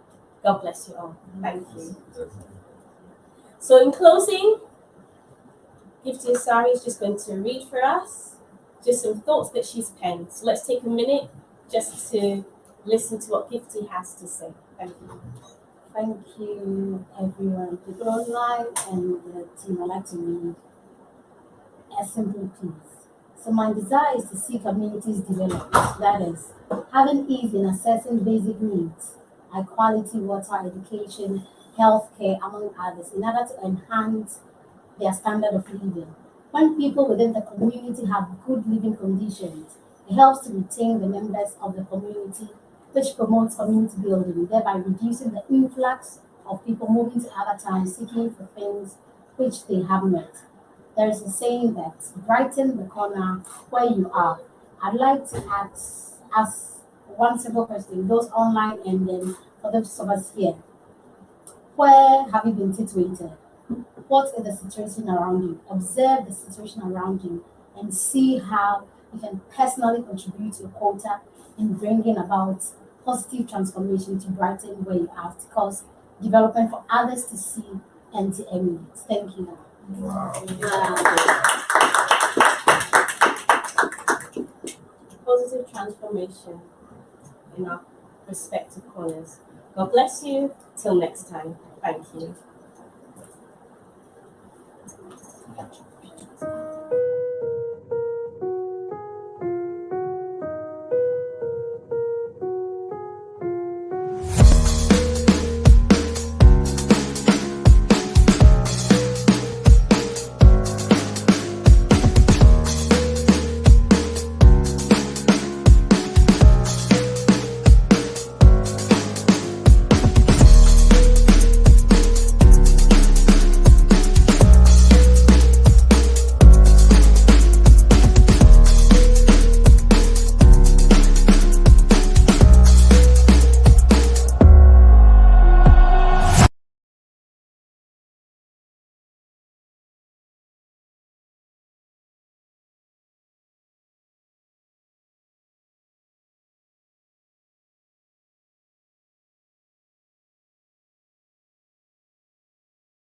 God bless you all. Thank you. So in closing, Gifty Asari is just going to read for us just some thoughts that she's penned. So let's take a minute just to listen to what Gifty has to say. Thank you. Thank you, everyone. People online and the team. I'd like to read a simple piece. So my desire is to see communities develop, that is, having ease in accessing basic needs, like quality water, education, healthcare, among others, in order to enhance their standard of living. When people within the community have good living conditions, it helps to retain the members of the community, which promotes community building, thereby reducing the influx of people moving to other towns seeking for things which they have met. There is a saying that brighten the corner where you are. I'd like to ask one simple question, those online and then for those of us here. Where have you been situated? What is the situation around you? Observe the situation around you and see how you can personally contribute to your quota in bringing about positive transformation to brighten where you are, because development for others to see and to emulate. Thank you. Wow. Positive transformation in our respective corners. God bless you. Till next time. Thank you.